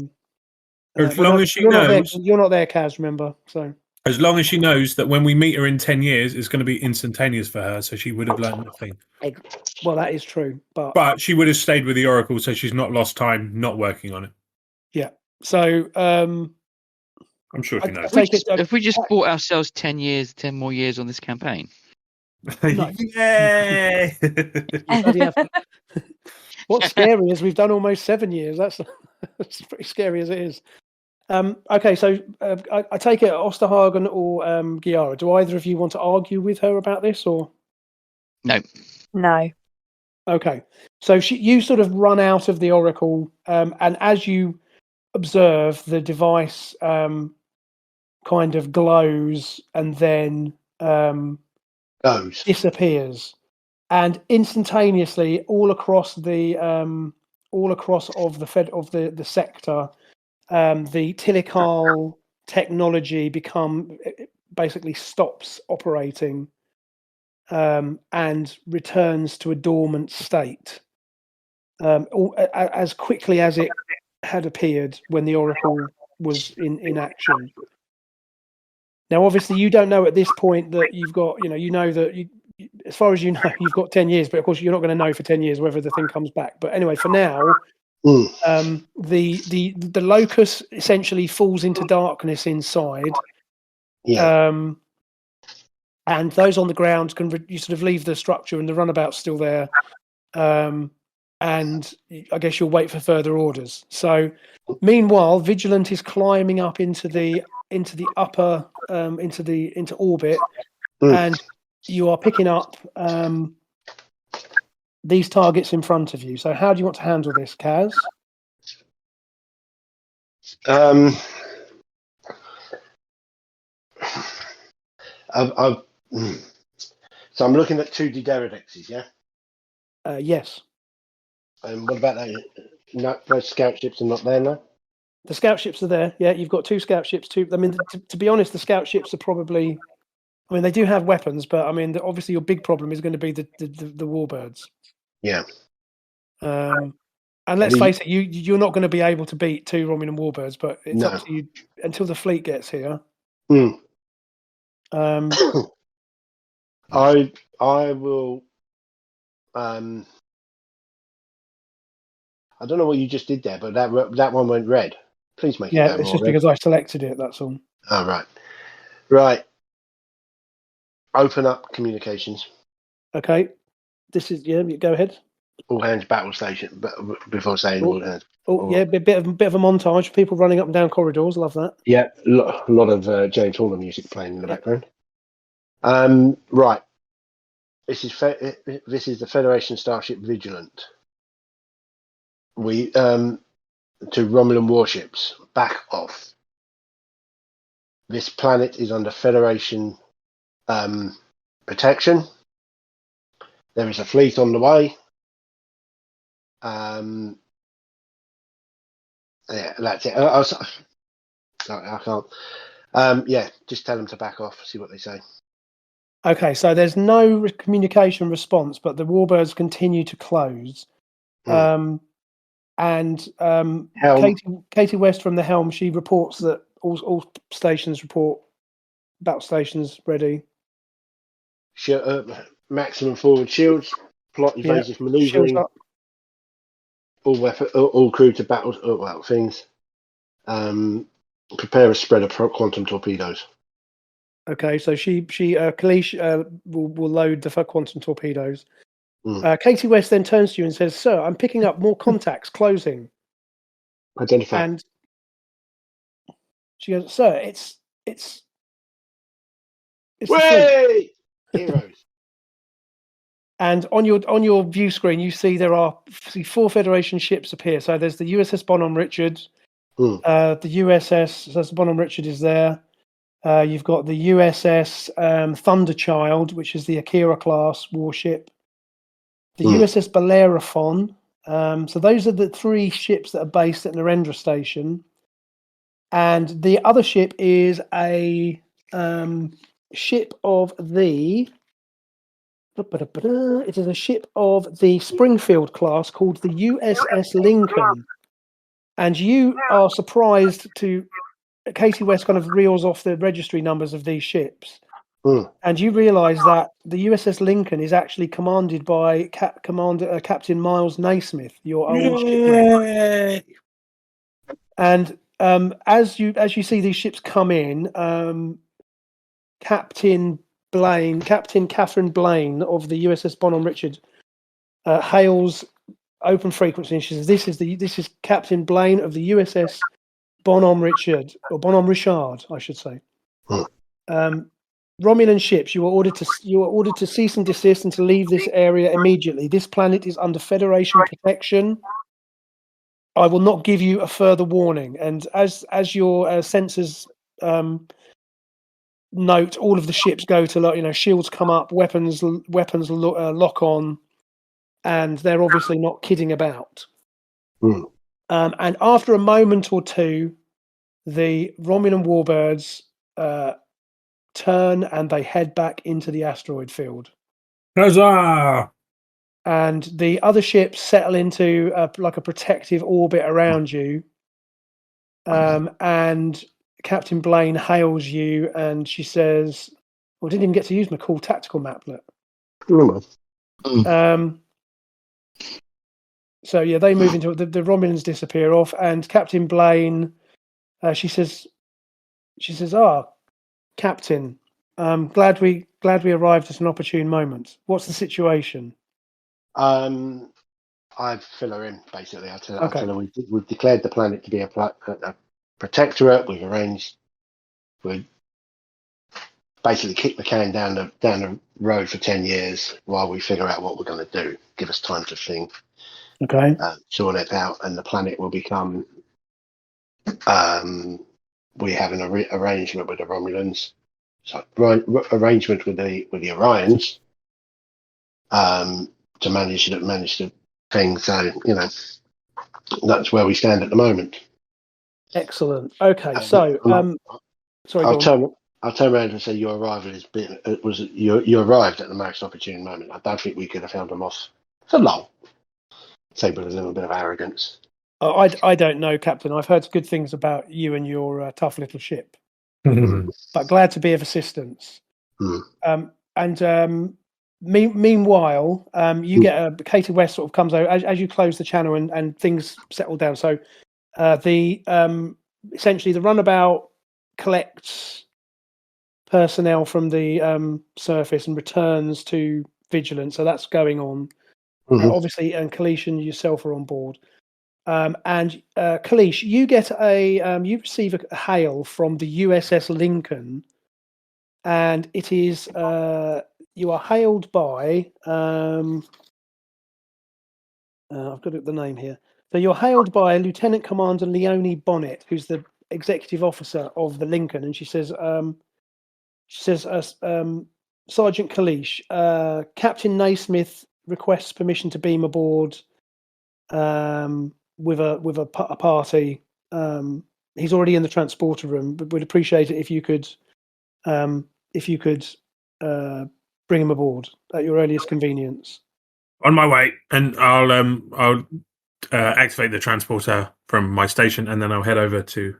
As long as she knows, you're not there, Kaz. Remember, so. As long as she knows that when we meet her in 10 years, it's going to be instantaneous for her, so she would have learned nothing. Well, that is true, but she would have stayed with the Oracle, so she's not lost time not working on it. Yeah. So I'm sure she knows. If we just bought ourselves 10 more years on this campaign. Yay! What's scary is we've done almost 7 years. That's pretty scary as it is. Okay, so I take it Osterhagen or Giara. Do either of you want to argue with her about this, or No. No. okay? So you sort of run out of the Oracle, and as you observe, the device kind of glows and then Goes. disappears, and instantaneously, all across of the sector, the Tilical technology basically stops operating and returns to a dormant state as quickly as it had appeared when the Oracle was in action. Now, obviously, you don't know at this point that you've got, you know that as far as you know, you've got 10 years, but of course, you're not going to know for 10 years whether the thing comes back. But anyway, for now, the locus essentially falls into darkness inside. Yeah. And those on the ground you sort of leave the structure, and the runabout's still there. And I guess you'll wait for further orders. So, meanwhile, Vigilant is climbing up into the upper into orbit, and you are picking up these targets in front of you. So, how do you want to handle this, Kaz? So I'm looking at 2D Deredexes, yeah? Yes. And what about that? No, those scout ships are not there now? The scout ships are there. Yeah, you've got 2 scout ships. I mean, to be honest, the scout ships are probably... I mean, they do have weapons, but I mean, obviously your big problem is going to be the warbirds. Yeah. And let's face it, you're not going to be able to beat 2 Romulan warbirds, but it's up to you until the fleet gets here. I will. I don't know what you just did there, but that one went red. Please make it. Yeah, it's just because I selected it. That's all. Oh, right. Right. Open up communications. Okay. This is Go ahead. All hands battle station. But before saying all hands. Yeah, a bit of a montage. People running up and down corridors. Love that. Yeah, a lot of James Horner music playing in the background. Right. This is the Federation Starship Vigilant. We to Romulan warships. Back off. This planet is under Federation protection. There is a fleet on the way. Yeah, that's it. Sorry, I can't. Yeah, just tell them to back off. See what they say. Okay, so there's no communication response, but the warbirds continue to close. And Katie West from the helm, she reports that all stations report battle stations ready. Maximum forward shields, plot evasive manoeuvring. All crew to battle things. Prepare a spread of quantum torpedoes. Okay, so Koleesh will load the quantum torpedoes. Katie West then turns to you and says, "Sir, I'm picking up more contacts closing." Identify. And she goes, "Sir, it's way heroes." And on your view screen, you see there are 4 Federation ships appear. So there's the USS Bonhomme Richard, the USS. So the Bonhomme Richard is there. You've got the USS Thunderchild, which is the Akira class warship. The USS Bellerophon. So those are the 3 ships that are based at Narendra Station. And the other ship is a ship of the... It is a ship of the Springfield class called the USS Lincoln. And you are surprised to... Katie West kind of reels off the registry numbers of these ships. And you realise that the USS Lincoln is actually commanded by Captain Miles Naismith, your old shipmate. And as you see these ships come in, Captain Catherine Blaine of the USS Bonhomme Richard hails open frequency, and she says, "This is Captain Blaine of the USS Bonhomme Richard, or Bonhomme Richard, I should say. Romulan ships, you are ordered to cease and desist and to leave this area immediately. This planet is under Federation protection. I will not give you a further warning. And as your sensors note, all of the ships go to shields come up, weapons lock on, and they're obviously not kidding about. And after a moment or two, the Romulan warbirds turn and they head back into the asteroid field. Huzzah! And the other ships settle into a protective orbit around you. And Captain Blaine hails you, and she says, "Well, didn't even get to use my cool tactical maplet." So yeah, they move into the Romulans disappear off, and Captain Blaine, she says, Captain, glad we arrived at an opportune moment. What's the situation? I fill her in basically. I tell her we've declared the planet to be a protectorate. We've basically kicked the can down the road for 10 years while we figure out what we're going to do. Give us time to think. Okay. Sort it out, and the planet will become. We have an arrangement with the Romulans. So arrangement with the Orions. To manage the thing. So that's where we stand at the moment. Excellent. Okay, so sorry. I'll turn around and say your arrival you arrived at the most opportune moment. I don't think we could have held them off for long. Say with a little bit of arrogance. I don't know, Captain. I've heard good things about you and your tough little ship, but glad to be of assistance. Meanwhile, you get Katie West sort of comes over as you close the channel and things settle down. So essentially the runabout collects personnel from the surface and returns to Vigilant. So that's going on. Obviously, and Koleesh and yourself are on board. And Koleesh, you get you receive a hail from the USS Lincoln, and it is you are hailed by I've got the name here. So you're hailed by Lieutenant Commander Leonie Bonnet, who's the executive officer of the Lincoln, and she says, Sergeant Koleesh, Captain Naismith requests permission to beam aboard with a party. He's already in the transporter room, but we'd appreciate it if you could bring him aboard at your earliest convenience. On my way, and I'll activate the transporter from my station, and then I'll head over to.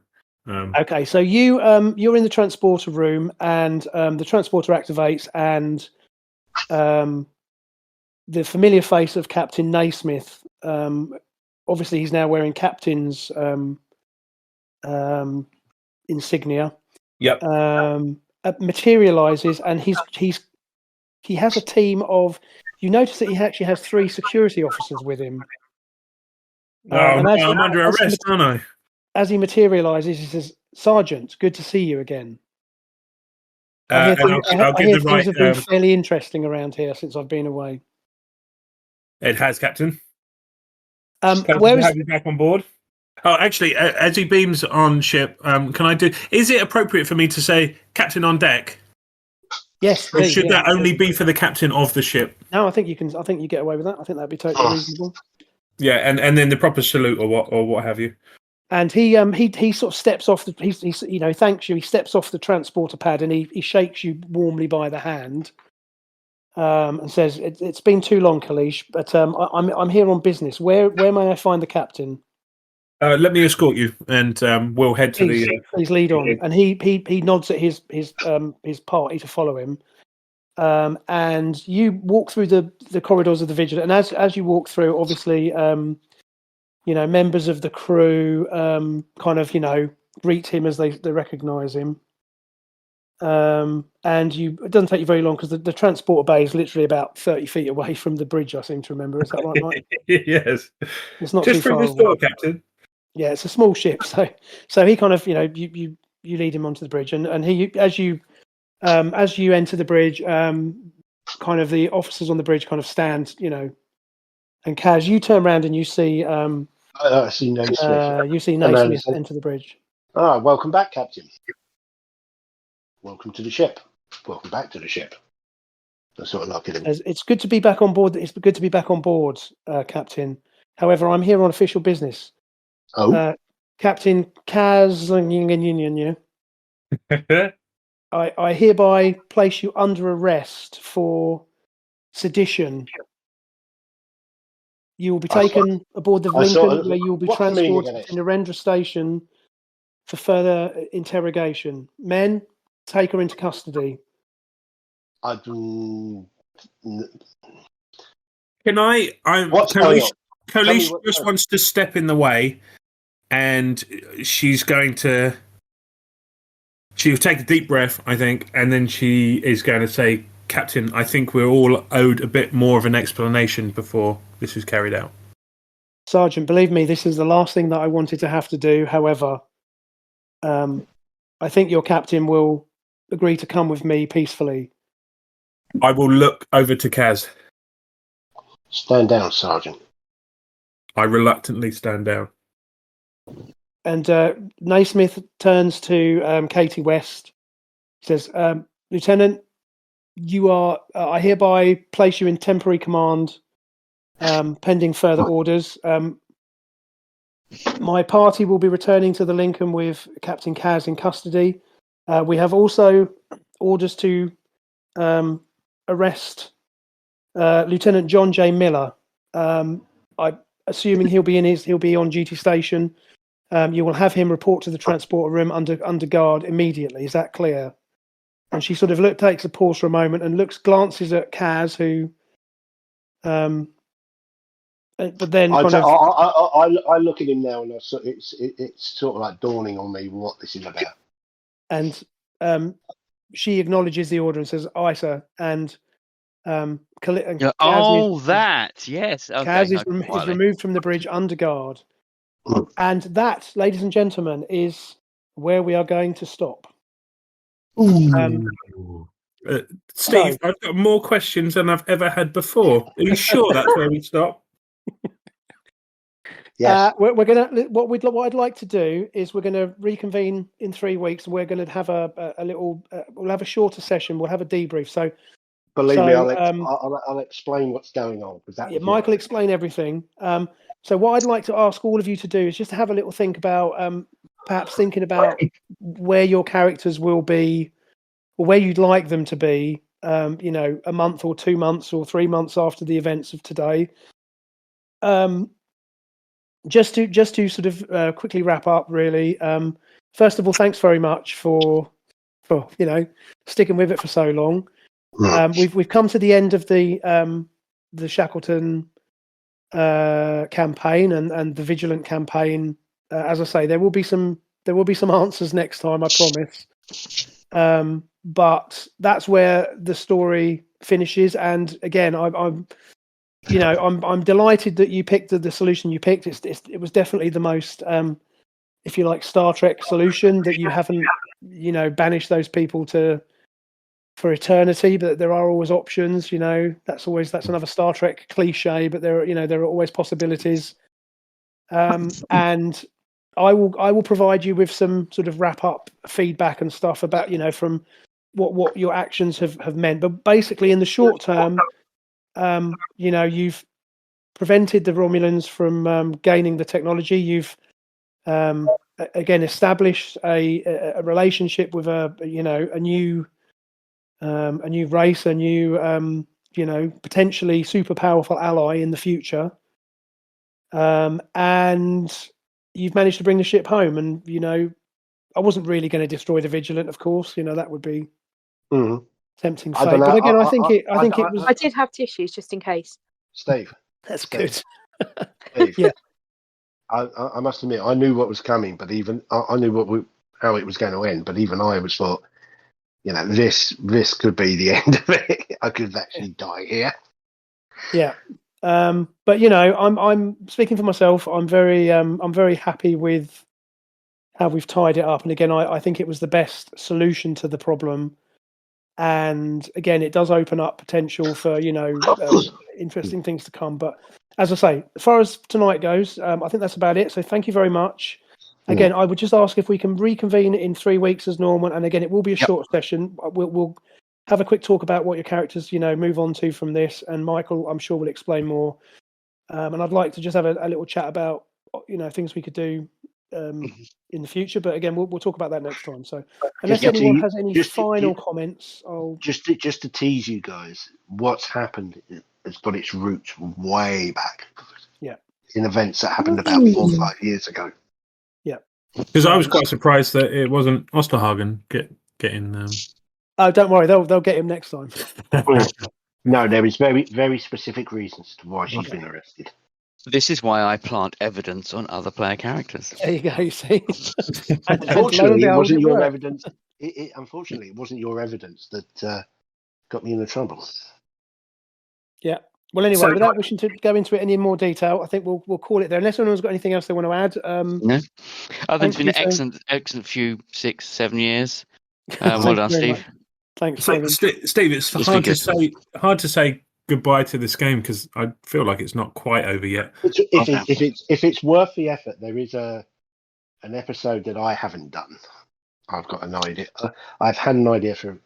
Okay, so you're in the transporter room, and the transporter activates, and the familiar face of Captain Naismith. Obviously, he's now wearing captain's insignia. Yep. Materializes, and he has a team of. You notice that he actually has 3 security officers with him. I'm under arrest, aren't I? As he materializes, he says, "Sergeant, good to see you again. I hear things have been fairly interesting around here since I've been away." It has, Captain. Where is have you back on board? Oh, actually, as he beams on ship, can I do? Is it appropriate for me to say "Captain on deck"? Yes. Or should that only be for the captain of the ship? No, I think you can. I think you get away with that. I think that'd be totally reasonable. Yeah, and then the proper salute or what have you. And he sort of steps off the. He's thanks you. He steps off the transporter pad and he shakes you warmly by the hand. And says, "It's been too long, Koleesh, but I'm here on business. Where may I find the captain?" Let me escort you, and we'll head to the. Please lead on. And he nods at his party to follow him. And you walk through the corridors of the Vigilant, and as you walk through, obviously, members of the crew greet him as they recognise him. And it doesn't take you very long because the transporter bay is literally about 30 feet away from the bridge. I seem to remember. Is that right, Mike? Yes. It's not just too far through this door, Captain. Yeah, it's a small ship, so he kind of, you lead him onto the bridge, and he as you enter the bridge, kind of the officers on the bridge kind of stand, and Kaz, you turn around and you see I see Naismith. you see And then Naismith enter the bridge. Welcome back, Captain. Welcome to the ship. Welcome back to the ship. That's sort of like it. It's good to be back on board. It's good to be back on board, Captain. However, I'm here on official business. Oh, Captain Kaz, I hereby place you under arrest for sedition. You will be taken aboard the Lincoln, where you will be transported to Narendra Station for further interrogation. Men, take her into custody. I do. Can I? What's going on? Koleesh just wants to step in the way, and she's going to. She'll take a deep breath, I think, and then she is going to say, "Captain, I think we're all owed a bit more of an explanation before this is carried out." Sergeant, believe me, this is the last thing that I wanted to have to do. However, I think your captain will agree to come with me peacefully. I will look over to Kaz. Stand down, Sergeant. I reluctantly stand down. And Naismith turns to Katie West. He says, Lieutenant, you are. I hereby place you in temporary command, pending further orders. My party will be returning to the Lincoln with Captain Kaz in custody. We have also orders to arrest Lieutenant John J. Miller. Assuming he'll be on duty station. You will have him report to the transporter room under guard immediately. Is that clear? And she sort of takes a pause for a moment and glances at Kaz, who, but then I look at him now, and it's sort of like dawning on me what this is about. And she acknowledges the order and says, "Aye, sir." And yes. Okay, Kaz is removed from the bridge under guard. And that, ladies and gentlemen, is where we are going to stop. Steve, I've got more questions than I've ever had before. Are you sure that's where we stop? Yes. We're gonna. What I'd like to do is we're going to reconvene in 3 weeks. We're going to have a little. We'll have a shorter session. We'll have a debrief. So, believe me, I'll explain what's going on. Mike will explain everything. So what I'd like to ask all of you to do is just to have a little think about, perhaps thinking about where your characters will be, or where you'd like them to be. A month or 2 months or 3 months after the events of today. Just to sort of quickly wrap up, really. First of all, thanks very much for sticking with it for so long. We've come to the end of the Shackleton campaign and the Vigilant campaign. As I say, there will be some answers next time, I promise. But that's where the story finishes. And again, I'm delighted that you picked the solution you picked. It was definitely the most, if you like, Star Trek solution, that you haven't, banished those people for eternity, but there are always options. That's another Star Trek cliche, but there are always possibilities. And I will provide you with some sort of wrap up feedback and stuff about from what your actions have meant. But basically, in the short term, you've prevented the Romulans from gaining the technology. You've again established a relationship with a new race, a new potentially super powerful ally in the future, and you've managed to bring the ship home. And I wasn't really going to destroy the Vigilant, of course. that would be tempting fate. But again, I think it was. I did have tissues just in case. Steve, that's good. Steve, yeah. I must admit, I knew what was coming, but even I knew how it was going to end. But even I was thought, this could be the end of it. I could actually die here. Yeah. But I'm speaking for myself. I'm very happy with how we've tied it up. And again, I think it was the best solution to the problem. And again, it does open up potential for interesting things to come. But as I say, as far as tonight goes, I think that's about it. So thank you very much. Again, I would just ask if we can reconvene in 3 weeks as normal. And again, it will be a short session. We'll have a quick talk about what your characters, move on to from this. And Michael, I'm sure, will explain more. And I'd like to just have a little chat about, things we could do in the future. But again, we'll talk about that next time. So unless anyone has any final comments, I'll... Just to tease you guys, what's happened has got its roots way back. Yeah. In events that happened about 4 or 5 years ago. Yeah. Because I was quite surprised that it wasn't Osterhagen getting... Oh, don't worry, they'll get him next time. No, there is very, very specific reasons to why she's been arrested. This is why I plant evidence on other player characters. There you go, you see. Unfortunately, it wasn't your evidence. Unfortunately, it wasn't your evidence that got me into trouble. Yeah. Well, anyway, without wishing to go into it any more detail, I think we'll call it there. Unless anyone's got anything else they want to add. No. I think it's been an excellent few 6-7 years. Well done, Steve. Thanks, Steve. It's hard to say goodbye to this game because I feel like it's not quite over yet. If it's worth the effort, there is an episode that I haven't done. I've got an idea. I've had an idea for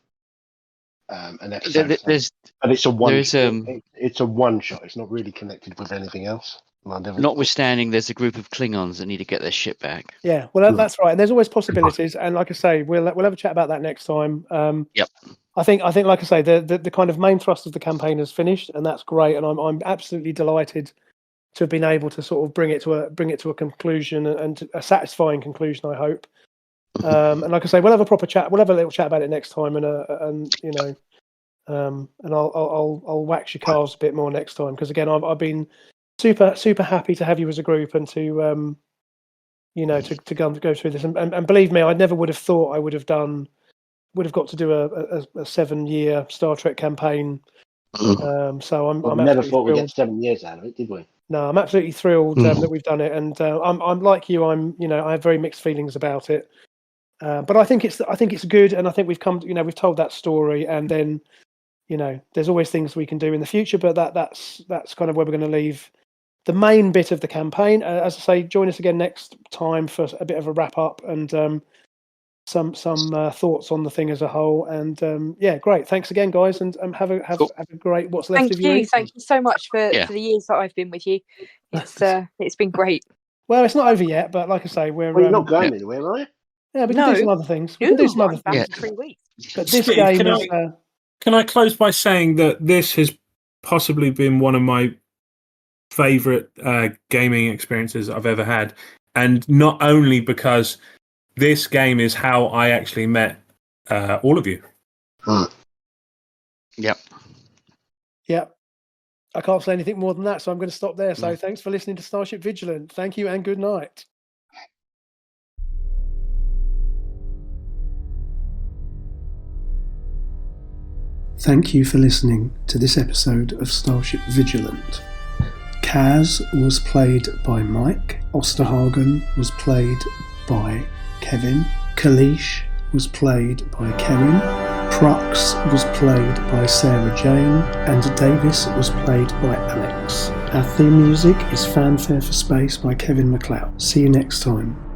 an episode, but it's a one. It's a one shot. It's not really connected with anything else. Notwithstanding, there's a group of Klingons that need to get their ship back. Yeah, well, that's right. And there's always possibilities. And like I say, we'll have a chat about that next time. Yep. I think, like I say, the kind of main thrust of the campaign has finished, and that's great. And I'm absolutely delighted to have been able to sort of bring it to a conclusion and a satisfying conclusion, I hope. And like I say, we'll have a proper chat. We'll have a little chat about it next time, and I'll wax your calves a bit more next time because again, I've been super happy to have you as a group and to to go through this and believe me, I never would have thought I would have got to do a 7-year Star Trek campain. So I'm never thought we'd get 7 years out of it, did we? No, I'm absolutely thrilled that we've done it, and I'm like you. I have very mixed feelings about it, but I think it's good, and I think we've told that story, and then there's always things we can do in the future, but that's kind of where we're going to leave the main bit of the campaign. As I say, join us again next time for a bit of a wrap up and some thoughts on the thing as a whole. And great. Thanks again, guys, and have a great what's left of you. Thank you so much for the years that I've been with you. It's been great. Well, it's not over yet, but like I say, we're not going anywhere, are you? Yeah, we can do some other things. We can do some other things. 3 weeks. But this game is. Can I close by saying that this has possibly been one of my favourite gaming experiences I've ever had, and not only because this game is how I actually met all of you. Yep. I can't say anything more than that, so I'm going to stop there. So thanks for listening to Starship Vigilant. Thank you and good night. Thank you for listening to this episode of Starship Vigilant. Kaz was played by Mike. Osterhagen was played by Kevin. Koleesh was played by Kerrin. Prux was played by Sarah-Jane. And Davis was played by Alex. Our theme music is Fanfare for Space by Kevin MacLeod. See you next time.